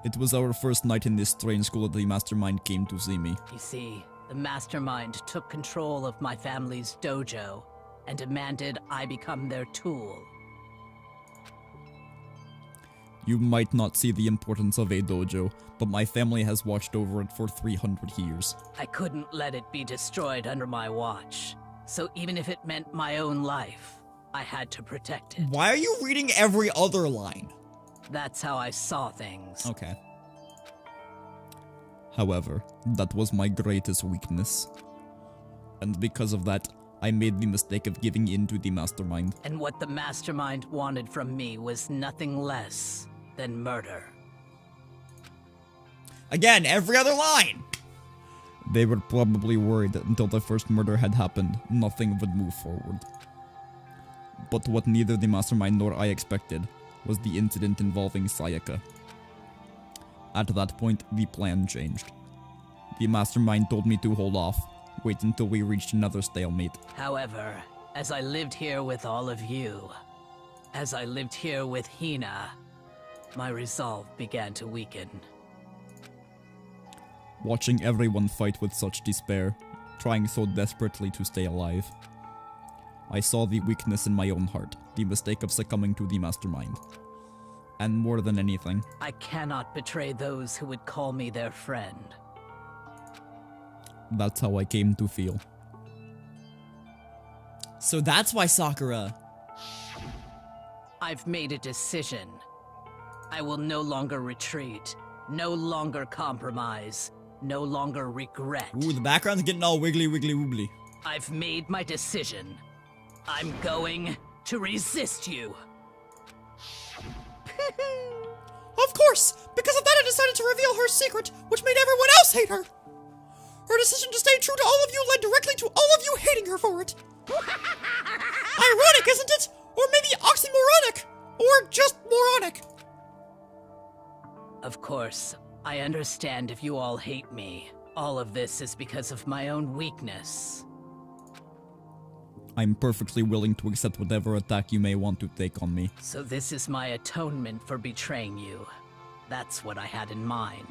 It was our first night in this strange school that the mastermind came to see me. You see, the mastermind took control of my family's dojo and demanded I become their tool. You might not see the importance of a dojo, but my family has watched over it for 300 years. I couldn't let it be destroyed under my watch, so even if it meant my own life, I had to protect it. Why are you reading every other line? That's how I saw things. Okay. However, that was my greatest weakness. And because of that, I made the mistake of giving in to the mastermind. And what the mastermind wanted from me was nothing less than murder. Again, every other line! They were probably worried that until the first murder had happened, nothing would move forward. But what neither the mastermind nor I expected was the incident involving Sayaka. At that point, the plan changed. The mastermind told me to hold off, wait until we reached another stalemate. However, as I lived here with all of you, as I lived here with Hina, my resolve began to weaken. Watching everyone fight with such despair, trying so desperately to stay alive. I saw the weakness in my own heart, the mistake of succumbing to the mastermind. And more than anything, I cannot betray those who would call me their friend. that's how I came to feel. So that's why Sakura... I've made a decision. I will no longer retreat, no longer compromise, no longer regret. Ooh, the background's getting all wiggly woobly. I've made my decision. I'm going to resist you. Of course! Because of that I decided to reveal her secret, which made everyone else hate her! Her decision to stay true to all of you led directly to all of you hating her for it! Ironic, isn't it? Or maybe oxymoronic! Or just moronic! Of course, I understand if you all hate me. All of this is because of my own weakness. I'm perfectly willing to accept whatever attack you may want to take on me. So this is my atonement for betraying you. That's what I had in mind.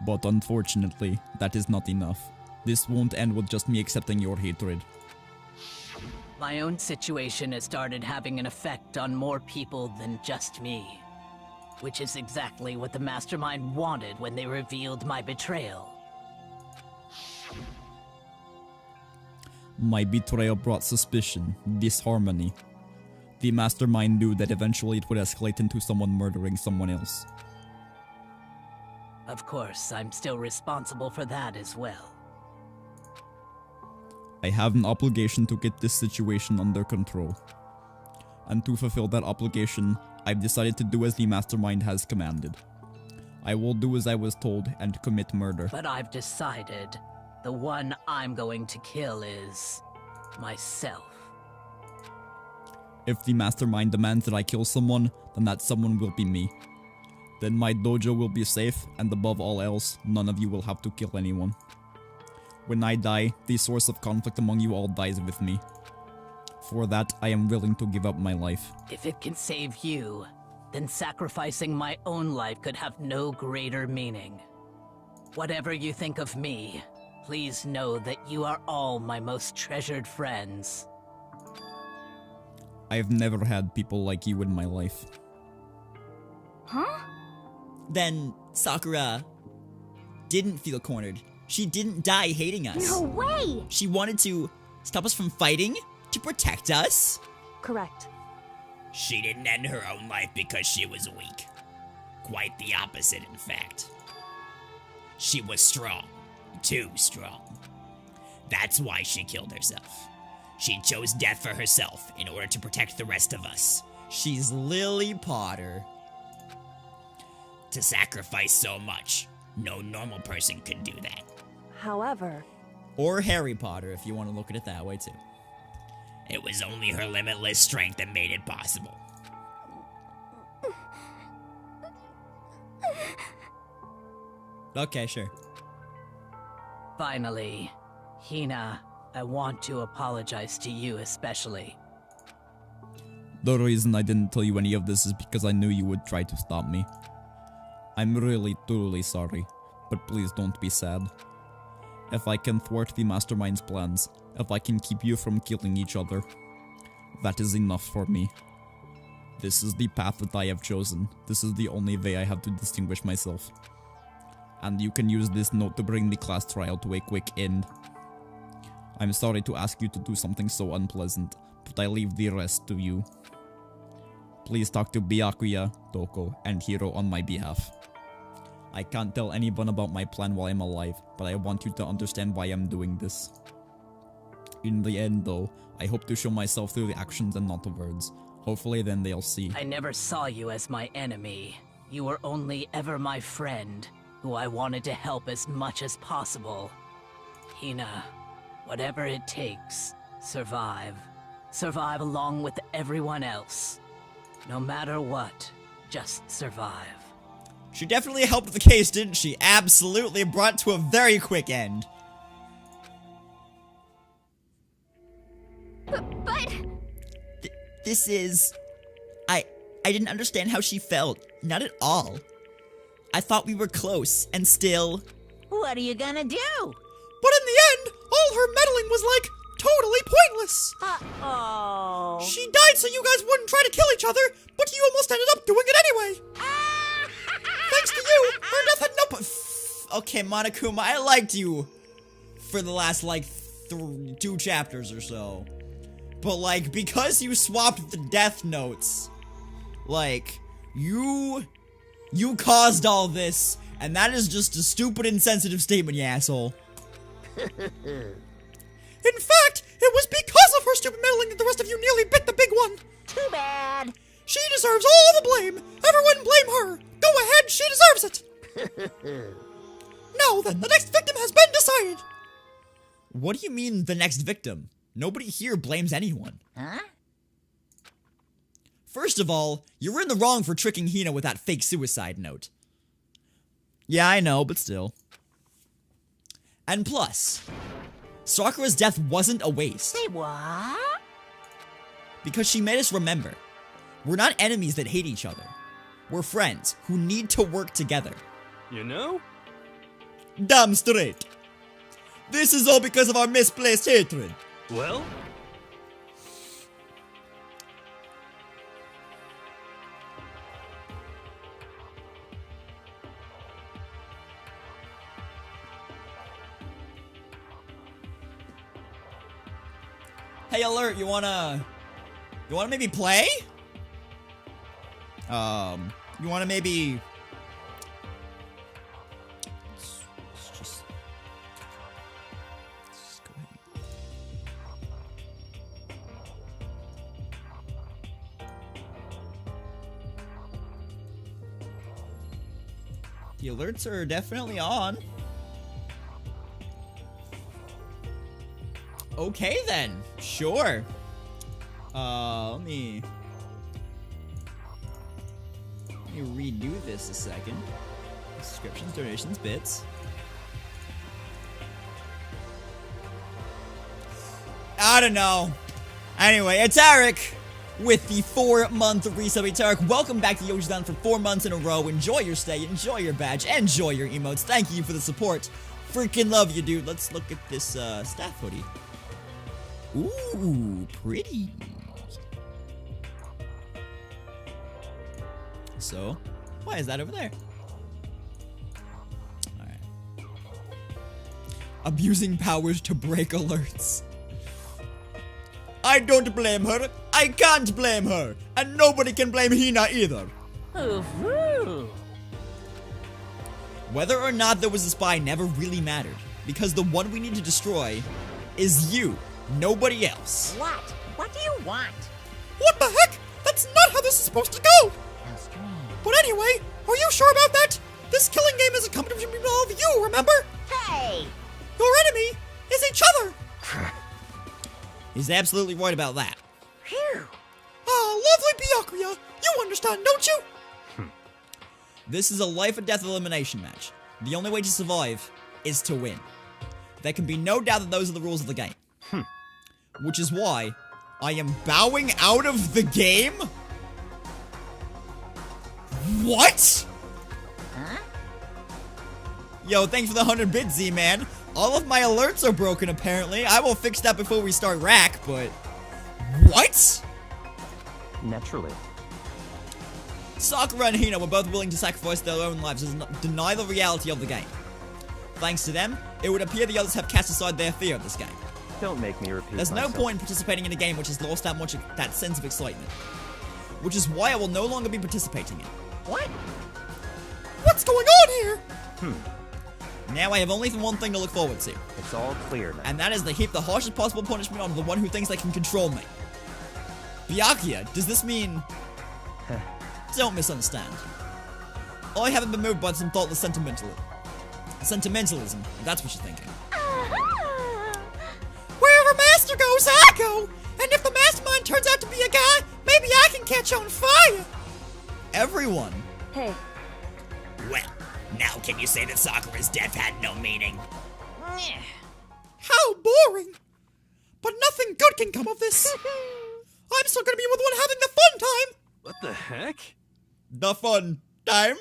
But unfortunately, that is not enough. This won't end with just me accepting your hatred. My own situation has started having an effect on more people than just me. Which is exactly what the mastermind wanted when they revealed my betrayal. My betrayal brought suspicion, disharmony. The mastermind knew that eventually it would escalate into someone murdering someone else. Of course, I'm still responsible for that as well. I have an obligation to get this situation under control. And to fulfill that obligation, I've decided to do as the mastermind has commanded. I will do as I was told and commit murder. But I've decided the one I'm going to kill is myself. If the mastermind demands that I kill someone, then that someone will be me. Then my dojo will be safe, and above all else, none of you will have to kill anyone. When I die, the source of conflict among you all dies with me. For that, I am willing to give up my life. If it can save you, then sacrificing my own life could have no greater meaning. Whatever you think of me, please know that you are all my most treasured friends. I've never had people like you in my life. Huh? Then Sakura didn't feel cornered. She didn't die hating us. No way! She wanted to stop us from fighting, to protect us. Correct. She didn't end her own life because she was weak. Quite the opposite, in fact. She was strong. Too strong. That's why she killed herself. She chose death for herself in order to protect the rest of us. She's Lily Potter. To sacrifice so much, no normal person could do that. However, Or Harry Potter, if you want to look at it that way, too. It was only her limitless strength that made it possible. Okay, sure. finally, Hina, I want to apologize to you especially. The reason I didn't tell you any of this is because I knew you would try to stop me. I'm really, truly sorry, but please don't be sad. If I can thwart the Mastermind's plans, if I can keep you from killing each other, that is enough for me. This is the path that I have chosen. This is the only way I have to distinguish myself. And you can use this note to bring the class trial to a quick end. I'm sorry to ask you to do something so unpleasant, but I leave the rest to you. Please talk to Byakuya, Toko, and Hiro on my behalf. I can't tell anyone about my plan while I'm alive, but I want you to understand why I'm doing this. In the end, though, I hope to show myself through the actions and not the words. Hopefully then they'll see. I never saw you as my enemy. You were only ever my friend, who I wanted to help as much as possible. Hina, whatever it takes, survive. Survive along with everyone else. No matter what, just survive. She definitely helped the case, didn't she? Absolutely brought to a very quick end. But This is... I didn't understand how she felt. Not at all. I thought we were close, and still... What are you gonna do? But in the end, all her meddling was, like, totally pointless. Uh-oh. She died so you guys wouldn't try to kill each other, but you almost ended up doing it anyway. Thanks to you, her death had no... Okay, Monokuma, I liked you for the last, like, 2 chapters or so. But, like, because you swapped the death notes, like, you caused all this, and that is just a stupid, insensitive statement, you asshole. In fact, it was because of her stupid meddling that the rest of you nearly bit the big one. Too bad. She deserves all the blame. Everyone blame her. Go ahead, she deserves it. Now then, the next victim has been decided. What do you mean, the next victim? Nobody here blames anyone. Huh? First of all, you're in the wrong for tricking Hina with that fake suicide note. Yeah, I know, but still. And plus, Sakura's death wasn't a waste. Say what? Because she made us remember. We're not enemies that hate each other. We're friends who need to work together. You know? Damn straight. This is all because of our misplaced hatred. Well, Hey, Alert, you wanna maybe play? You wanna maybe... Let's just go ahead. The alerts are definitely on. Okay then, sure. Let me redo this a second. Subscriptions, donations, bits. I don't know. Anyway, it's Eric with the 4-month resub. Tarek, welcome back to Yoshi's Island for 4 months in a row. Enjoy your stay, enjoy your badge, enjoy your emotes. Thank you for the support. Freaking love you, dude. Let's look at this staff hoodie. Ooh, pretty. So, why is that over there? Alright. Abusing powers to break alerts. I don't blame her. I can't blame her. And nobody can blame Hina either. Ooh. Whether or not there was a spy never really mattered. Because the one we need to destroy is you. Nobody else. What? What do you want? What the heck? That's That's not how this is supposed to go! But anyway, are you sure about that? This killing game is a competition between all of you, remember? Hey! Your enemy is each other! He's absolutely right about that. Phew! Ah, lovely Byakuya! You understand, don't you? This is a life or death elimination match. The only way to survive is to win. There can be no doubt that those are the rules of the game. Which is why I am bowing out of the game? What? Huh? Yo, thanks for the 100 bits, Z-Man. All of my alerts are broken, apparently. I will fix that before we start rack, but... What? Naturally. Sakura and Hina were both willing to sacrifice their own lives to deny the reality of the game. Thanks to them, it would appear the others have cast aside their fear of this game. Don't make me repeat There's no myself. point in participating in a game which has lost that much of that sense of excitement. Which is why I will no longer be participating in. What? What's going on here? Now I have only one thing to look forward to. It's all clear now. And that is to heap the harshest possible punishment on the one who thinks they can control me. Byakuya, does this mean... Don't misunderstand. I haven't been moved by some thoughtless sentimentalism, if that's what you're thinking. Wherever Master goes, I go! And if the mastermind turns out to be a guy, maybe I can catch on fire! Everyone. Hey, Well, now can you say that Sakura's death had no meaning? How boring! But nothing good can come of this. I'm still gonna be with the one having the fun time! What the heck? The fun time?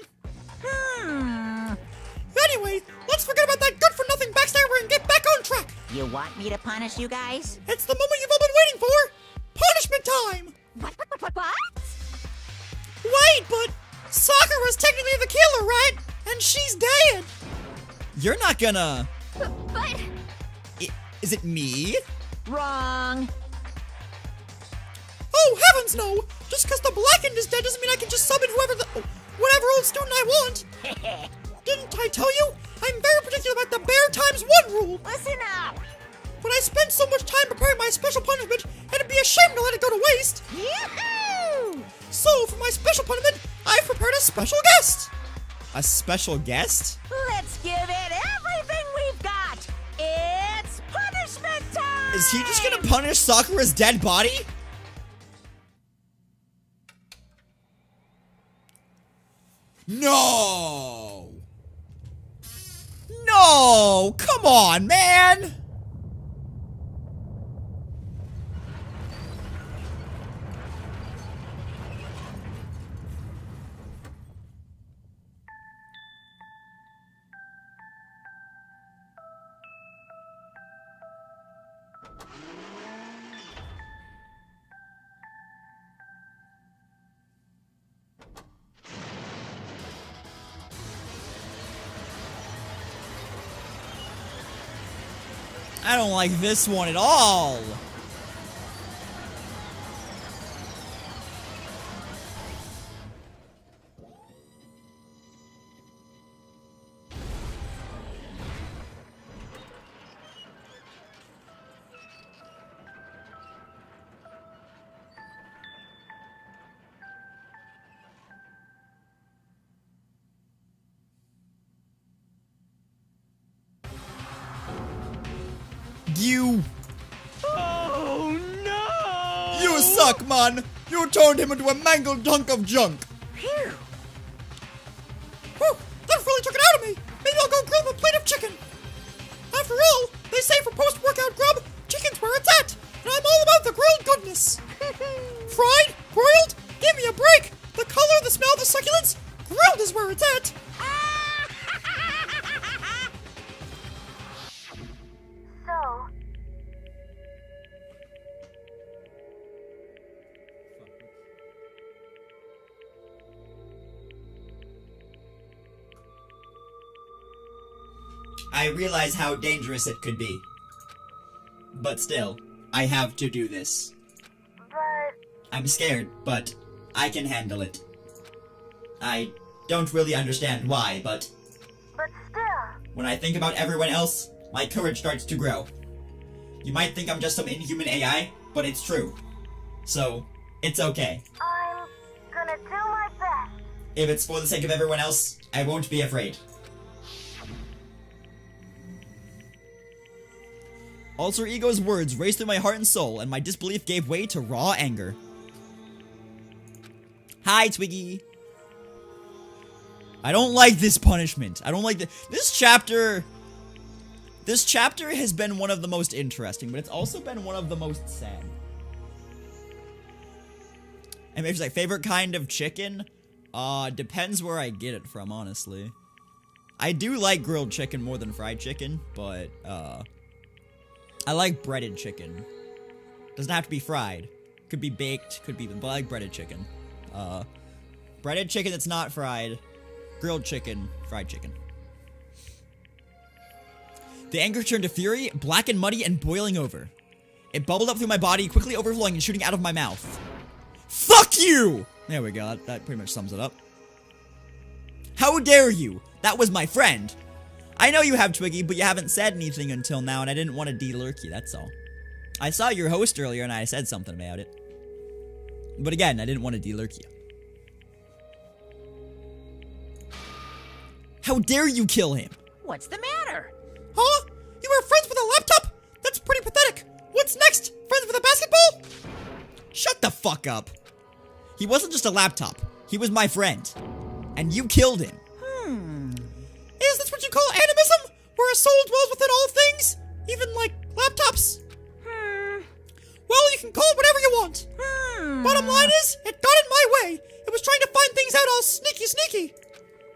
Anyway, let's forget about that good-for-nothing backstabber and get back on track! You want me to punish you guys? It's the moment you've all been waiting for! Punishment time! What? Wait, but Sakura's technically the killer, right? And she's dead! You're not gonna... But... Is it me? Wrong! Oh, heavens no! Just because the Blackened is dead doesn't mean I can just summon whatever old student I want! Didn't I tell you? I'm very particular about the bare times one rule! Listen up! But I spent so much time preparing my special punishment, and it'd be a shame to let it go to waste! Yoo-hoo! So, for my special punishment, I've prepared a special guest! A special guest? Let's give it everything we've got! It's punishment time! Is he just gonna punish Sakura's dead body? No! No! Come on, man! I don't like this one at all. You... Oh no! You suck, man! You turned him into a mangled hunk of junk! Phew! Whew, that really took it out of me! Maybe I'll go grill a plate of chicken! After all, they say for post-workout grub, chicken's where it's at! And I'm all about the grilled goodness! Fried? Broiled? Give me a break! The color, the smell, the succulence? Grilled is where it's at! So, I realize how dangerous it could be. But still, I have to do this. but I'm scared, but I can handle it. I don't really understand why, but still, when I think about everyone else, my courage starts to grow. You might think I'm just some inhuman AI, but it's true. So, it's okay. I'm gonna do my best. If it's for the sake of everyone else, I won't be afraid. Alter Ego's words raced through my heart and soul, and my disbelief gave way to raw anger. Hi, Twiggy. I don't like this punishment. I don't like this chapter. This chapter has been one of the most interesting, but it's also been one of the most sad. And maybe it's like, favorite kind of chicken? Depends where I get it from, honestly. I do like grilled chicken more than fried chicken, but, I like breaded chicken. Doesn't have to be fried. Could be baked, but I like breaded chicken. Breaded chicken that's not fried. Grilled chicken, fried chicken. The anger turned to fury, black and muddy and boiling over. It bubbled up through my body, quickly overflowing and shooting out of my mouth. Fuck you! There we go, that pretty much sums it up. How dare you? That was my friend. I know you have Twiggy, but you haven't said anything until now, and I didn't want to de-lurk you, that's all. I saw your host earlier, and I said something about it. But again, I didn't want to de-lurk you. How dare you kill him? What's the matter? Huh? You were friends with a laptop? That's pretty pathetic. What's next? Friends with a basketball? Shut the fuck up. He wasn't just a laptop. He was my friend. And you killed him. Is this what you call animism? Where a soul dwells within all things? Even, like, laptops? Well, you can call it whatever you want. Bottom line is, it got in my way. It was trying to find things out all sneaky.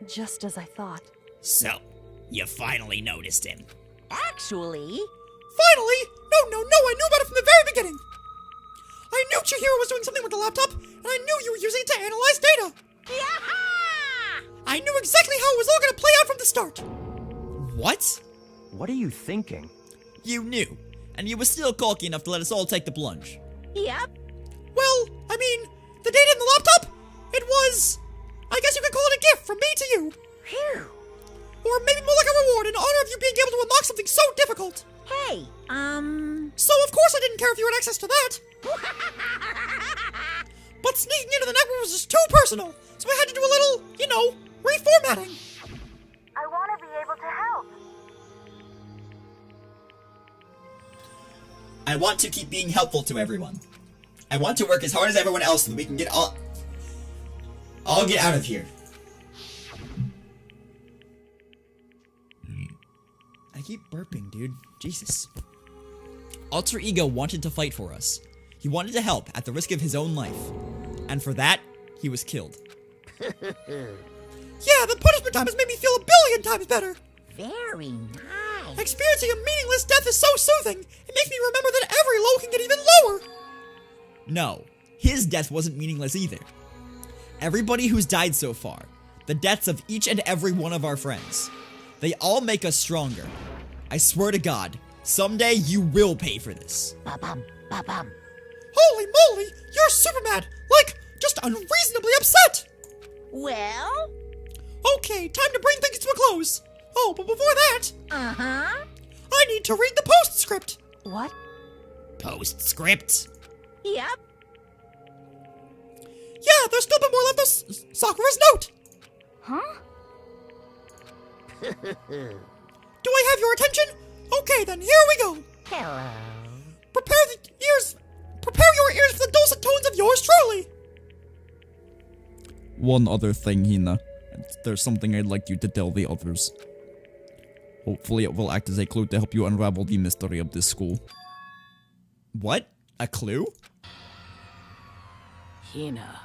Just as I thought. So, you finally noticed him. Actually... Finally? No, I knew about it from the very beginning. I knew Chihiro was doing something with the laptop, and I knew you were using it to analyze data. I knew exactly how it was all going to play out from the start. What? What are you thinking? You knew, and you were still cocky enough to let us all take the plunge. Yep. Well, I mean, the data in the laptop, it was... I guess you could call it a gift from me to you. Phew. Or maybe more like a reward in honor of you being able to unlock something so difficult. Hey, So of course I didn't care if you had access to that. But sneaking into the network was just too personal, so I had to do a little, you know, reformatting. I want to be able to help. I want to keep being helpful to everyone. I want to work as hard as everyone else so that we can get all get out of here. I keep burping, dude. Jesus. Alter Ego wanted to fight for us. He wanted to help at the risk of his own life. And for that, he was killed. Yeah, the punishment time has made me feel 1,000,000,000 times better. very nice. Experiencing a meaningless death is so soothing. It makes me remember that every low can get even lower. No, his death wasn't meaningless either. Everybody who's died so far, the deaths of each and every one of our friends, they all make us stronger. I swear to God, someday you will pay for this. Ba-bum, ba-bum. Holy moly, you're super mad. Like, just unreasonably upset. Well? Okay, time to bring things to a close. Oh, but before that, Uh-huh. I need to read the postscript. What? Postscript? Yep. Yeah, there's still been more left of Sakura's note. Huh? Do I have your attention? Okay, then here we go. Hello. Prepare your ears for the dulcet tones of yours truly. One other thing, Hina. There's something I'd like you to tell the others. Hopefully it will act as a clue to help you unravel the mystery of this school. What? A clue? Hina.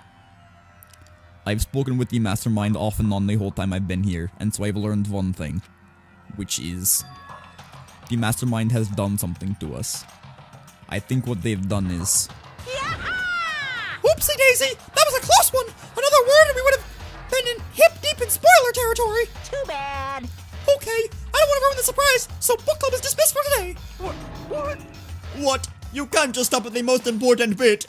I've spoken with the mastermind off and on the whole time I've been here, and so I've learned one thing. Which is... the mastermind has done something to us. I think what they've done is... Oopsie daisy, that was a close one. Another word and we would have been in hip-deep in spoiler territory. Too bad. Okay, I don't want to ruin the surprise, so book club is dismissed for today. What? You can't just stop at the most important bit.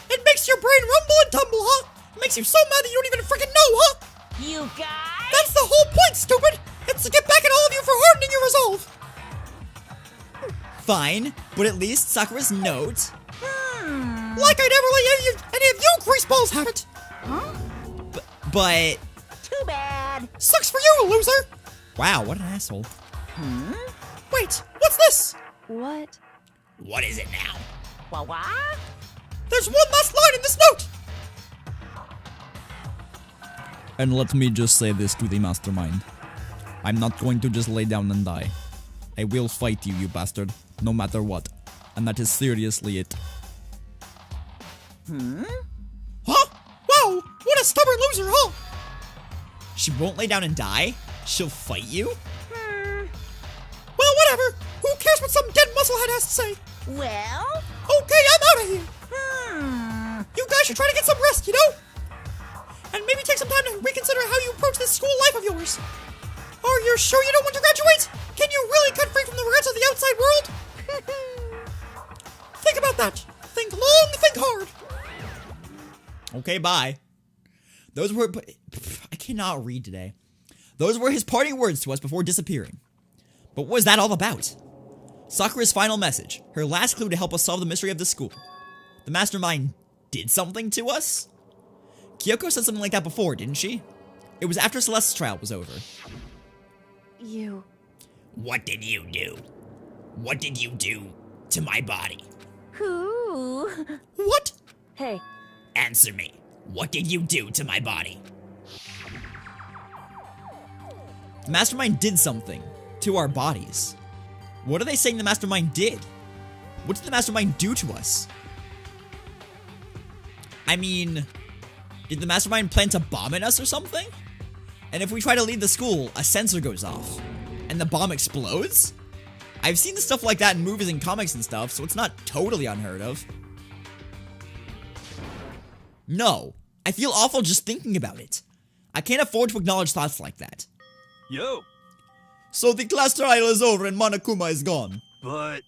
It makes your brain rumble and tumble, huh? It makes you so mad that you don't even freaking know, huh? You guys? That's the whole point, stupid! It's to get back at all of you for hardening your resolve! Fine, but at least Sakura's note... Like I never let any of you greaseballs have it! Huh? But... Too bad. Sucks for you, loser! Wow, what an asshole. Wait, what's this? What? What is it now? What? There's one last line in this note! And let me just say this to the mastermind. I'm not going to just lay down and die. I will fight you, you bastard, no matter what. And that is seriously it. Huh? Wow, what a stubborn loser, huh? She won't lay down and die? She'll fight you? Well, whatever. Who cares what some dead musclehead has to say? Well? Okay, I'm out of here. You guys should try to get some rest, you know? And maybe take some time to reconsider how you approach this school life of yours. Are you sure you don't want to graduate? Can you really cut free from the regrets of the outside world? Think about that. Think long, think hard. Okay, bye. Those were... I cannot read today. Those were his parting words to us before disappearing. But what was that all about? Sakura's final message. Her last clue to help us solve the mystery of the school. The mastermind did something to us? Kyoko said something like that before, didn't she? It was after Celeste's trial was over. You. What did you do? What did you do to my body? Who? What? Hey, Answer me. What did you do to my body? The mastermind did something to our bodies. What are they saying the mastermind did? What did the mastermind do to us? I mean, did the mastermind plan to bomb at us or something? And if we try to leave the school, a sensor goes off and the bomb explodes? I've seen stuff like that in movies and comics and stuff, so it's not totally unheard of. No, I feel awful just thinking about it. I can't afford to acknowledge thoughts like that. Yo, So the class trial is over and Monokuma is gone. but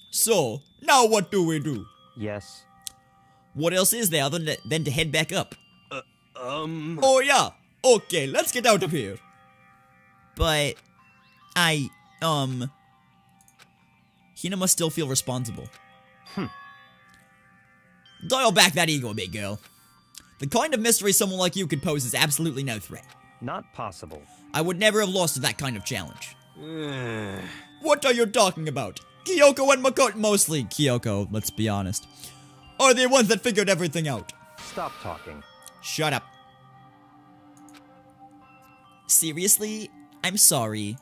So, now what do we do? Yes. What else is there other than to head back up? oh yeah, okay, let's get out of here. But, Hina must still feel responsible. Dial back that ego, big girl. The kind of mystery someone like you could pose is absolutely no threat. Not possible. I would never have lost to that kind of challenge. What are you talking about? Kyoko and Makoto, mostly Kyoko, let's be honest, are the ones that figured everything out. Stop talking. Shut up. Seriously? I'm sorry.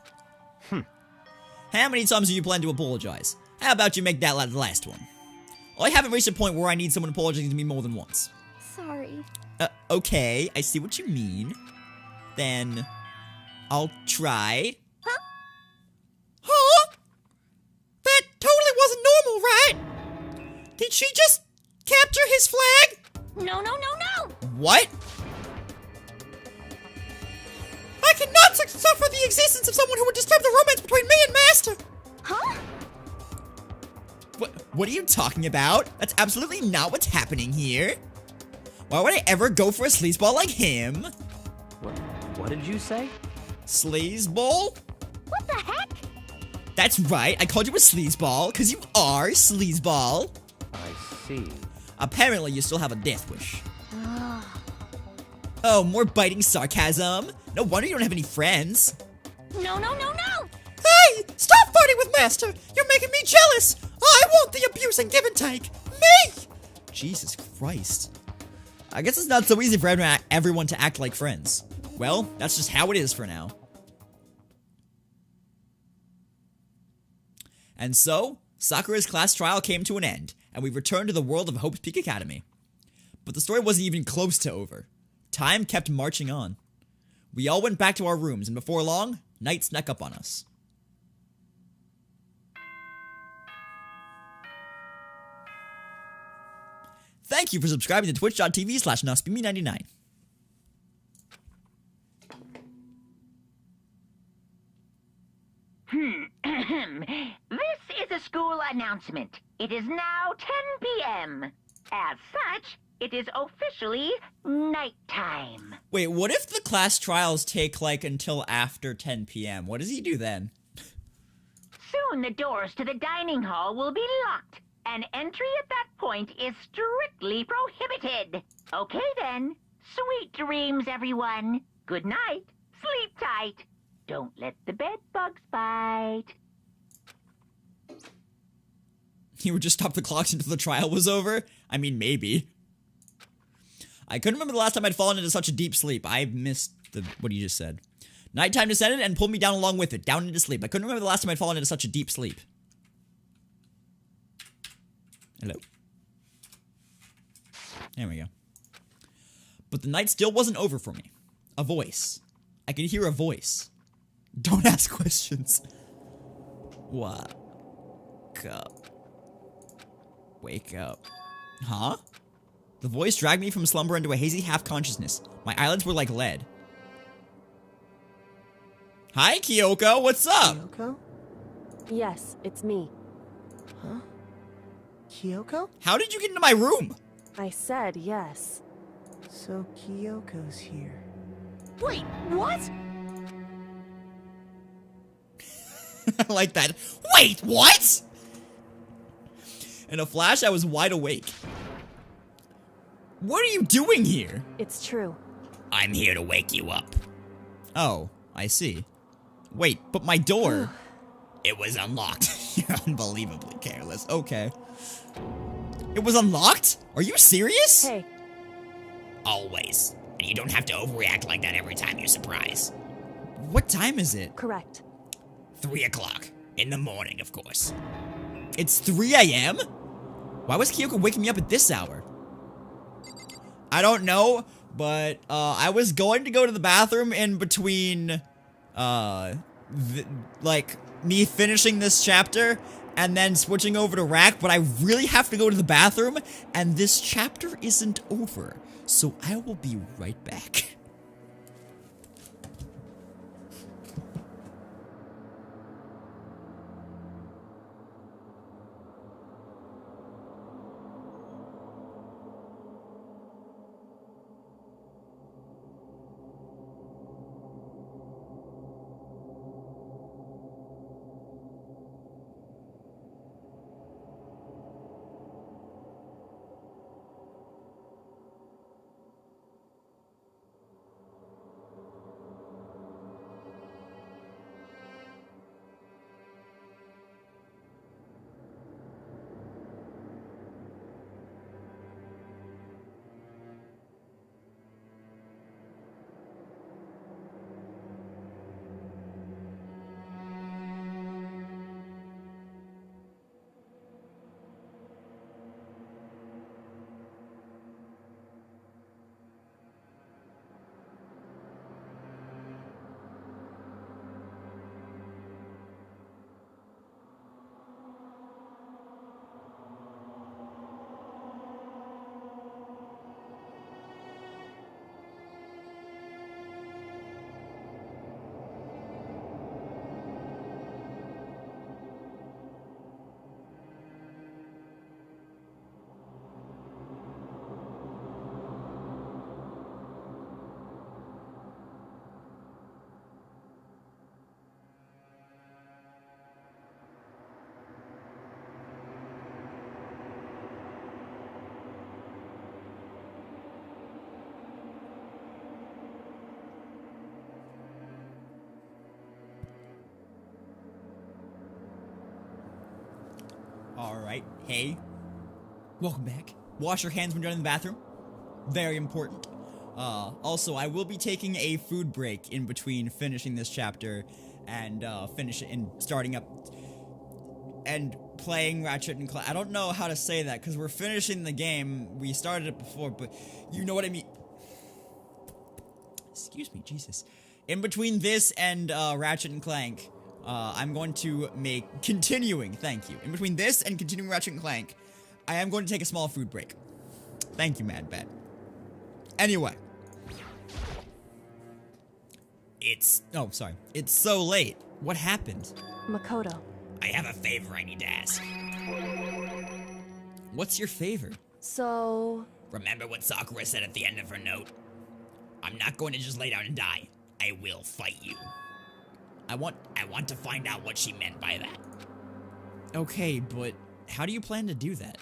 How many times do you plan to apologize? How about you make that the last one? I haven't reached a point where I need someone apologizing to me more than once. Sorry. Okay, I see what you mean. Then, I'll try. Huh? That totally wasn't normal, right? Did she just capture his flag? No. What? I cannot suffer the existence of someone who would disturb the romance between me and Master. Huh? What are you talking about? That's absolutely not what's happening here. Why would I ever go for a sleazeball like him? What did you say? Sleazeball? What the heck? That's right, I called you a sleazeball, because you are sleazeball. I see. Apparently, you still have a death wish. Oh, more biting sarcasm? No wonder you don't have any friends. No. Hey, stop fighting with Master. You're making me jealous. I want the abuse and give and take. Me! Jesus Christ. I guess it's not so easy for everyone to act like friends. Well, that's just how it is for now. And so, Sakura's class trial came to an end, and we returned to the world of Hope's Peak Academy. But the story wasn't even close to over. Time kept marching on. We all went back to our rooms, and before long, night snuck up on us. Thank you for subscribing to twitch.tv/NosBeame99. This is a school announcement. It is now 10 p.m. As such, it is officially nighttime. Wait, what if the class trials take, like, until after 10 p.m.? What does he do then? Soon the doors to the dining hall will be locked, An entry at that point is strictly prohibited. Okay then. Sweet dreams, everyone. Good night. Sleep tight. Don't let the bed bugs bite. He would just stop the clocks until the trial was over? I mean, maybe. I couldn't remember the last time I'd fallen into such a deep sleep. I missed what you just said. Nighttime descended and pulled me down along with it, down into sleep. I couldn't remember the last time I'd fallen into such a deep sleep. Hello. There we go. But the night still wasn't over for me. A voice. I could hear a voice. Don't ask questions. What? Wake up. Huh? The voice dragged me from slumber into a hazy half-consciousness. My eyelids were like lead. Hi, Kyoko, what's up? Kyoko? Yes, it's me. Huh? Kyoko? How did you get into my room? I said yes. So Kyoko's here. Wait, what? I like that. Wait, what? In a flash, I was wide awake. What are you doing here? It's true. I'm here to wake you up. Oh, I see. Wait, but my door... It was unlocked. You're unbelievably careless. Okay. It was unlocked? Are you serious? Hey, Always. And you don't have to overreact like that every time you're surprised. What time is it? correct. 3 o'clock. In the morning, of course. It's 3 a.m.? Why was Kyoko waking me up at this hour? I don't know, but I was going to go to the bathroom in between, like, me finishing this chapter and then switching over to Rack, but I really have to go to the bathroom, and this chapter isn't over, so I will be right back. Alright, hey. Welcome back. Wash your hands when you're in the bathroom. Very important. Also, I will be taking a food break in between finishing this chapter and starting up and playing Ratchet and Clank. I don't know how to say that because we're finishing the game. We started it before, but you know what I mean. Excuse me, Jesus. In between this and Ratchet and Clank, I'm going to make continuing. Thank you. In between this and continuing Ratchet and Clank, I am going to take a small food break. Thank you, Mad Bet. Anyway. Oh, sorry. It's so late. What happened? Makoto. I have a favor I need to ask. What's your favor? So... Remember what Sakura said at the end of her note? I'm not going to just lay down and die. I will fight you. I want to find out what she meant by that. Okay, but How do you plan to do that?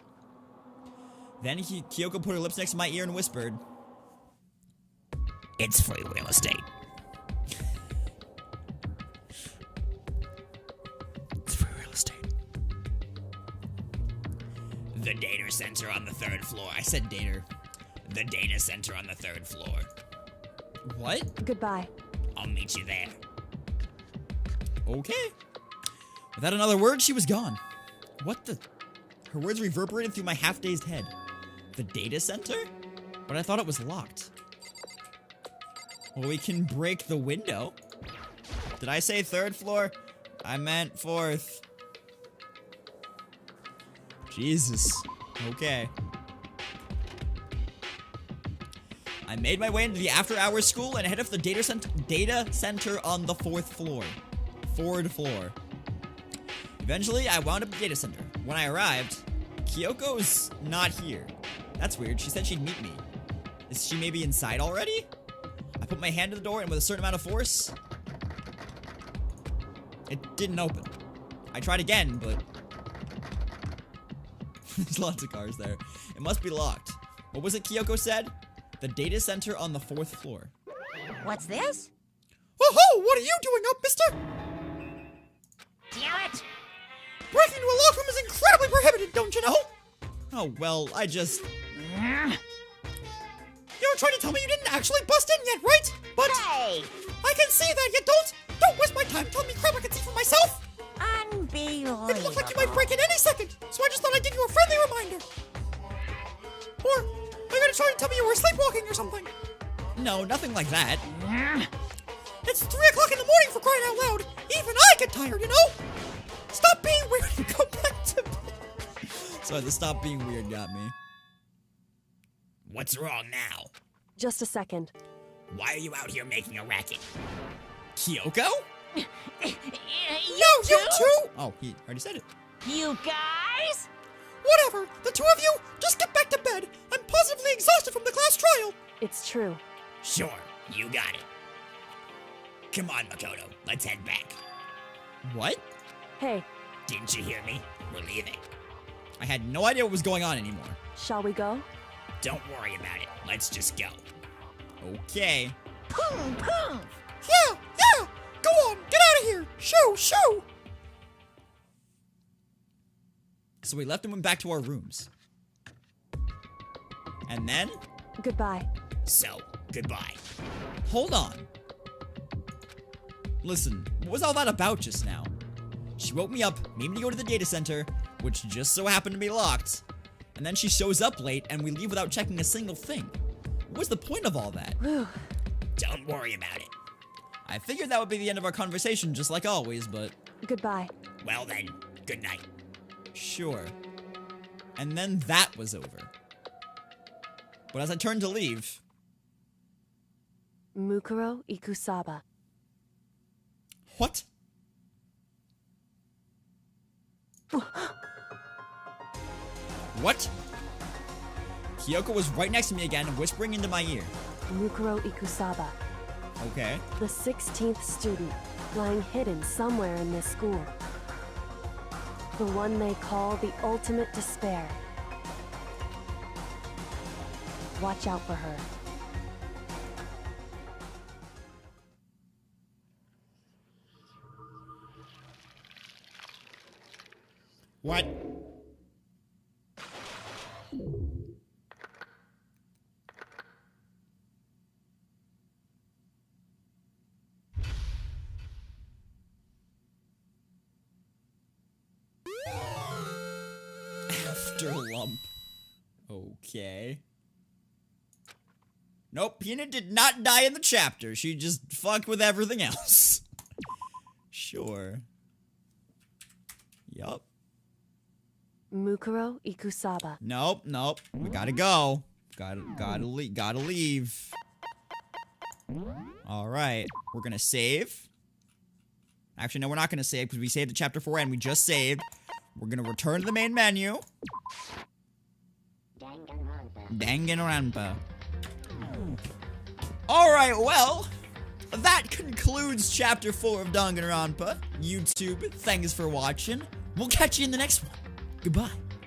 Then Kyoko put her lips next to my ear and whispered, It's free real estate. It's free real estate. The data center on the 3rd floor. I said dater. The data center on the 3rd floor. What? Goodbye. I'll meet you there. Okay. Without another word, she was gone. What the? Her words reverberated through my half-dazed head. The data center? But I thought it was locked. Well, we can break the window. Did I say 3rd floor? I meant 4th. Jesus. Okay. I made my way into the after-hours school and headed for the data center on the 4th floor. 4th floor. Eventually, I wound up at the data center. When I arrived, Kyoko's not here. That's weird. She said she'd meet me. Is she maybe inside already? I put my hand to the door and with a certain amount of force, it didn't open. I tried again, but there's lots of cars there. It must be locked. What was it Kyoko said? The data center on the 4th floor. What's this? Oh, what are you doing up, mister? Damn it! Breaking into a locked room is incredibly prohibited, don't you know? Oh, well, I just... You're trying to tell me you didn't actually bust in yet, right? But... Hey! I can see that you don't waste my time telling me crap I can see for myself! Unbelievable. It looked like you might break in any second, so I just thought I'd give you a friendly reminder. Or, are you gonna try and tell me you were sleepwalking or something? No, nothing like that. It's 3 o'clock in the morning for crying out loud! Even I get tired, you know? Stop being weird and go back to bed. Sorry, the stop being weird got me. What's wrong now? Just a second. Why are you out here making a racket? Kyoko? You You too? Oh, he already said it. You guys? Whatever, the two of you, just get back to bed. I'm positively exhausted from the class trial. It's true. Sure, you got it. Come on, Makoto, let's head back. What? Hey, Didn't you hear me? We're leaving. I had no idea what was going on anymore. shall we go? Don't worry about it. Let's just go. Okay. Boom, boom. Yeah! Go on, get out of here! Shoo! So we left and went back to our rooms. And then? Goodbye. So, goodbye. Hold on. Listen, what was all that about just now? She woke me up, made me to go to the data center, which just so happened to be locked. And then she shows up late and we leave without checking a single thing. What was the point of all that? Don't worry about it. I figured that would be the end of our conversation, just like always, but... Goodbye. Well then, good night. Sure. And then that was over. But as I turned to leave... Mukuro Ikusaba. What? What? Kyoko was right next to me again, whispering into my ear. Mukuro Ikusaba. Okay. The 16th student, lying hidden somewhere in this school. The one they call the ultimate despair. Watch out for her. What? After lump. Okay. Nope, Peanut did not die in the chapter. She just fucked with everything else. Sure. Yup. Mukuro Ikusaba. Nope. We gotta go. Gotta leave. Alright. We're gonna save. Actually, no, we're not gonna save because we saved the chapter 4 and we just saved. We're gonna return to the main menu. Danganronpa. Alright, well, that concludes chapter 4 of Danganronpa. YouTube, thanks for watching. We'll catch you in the next one. Goodbye.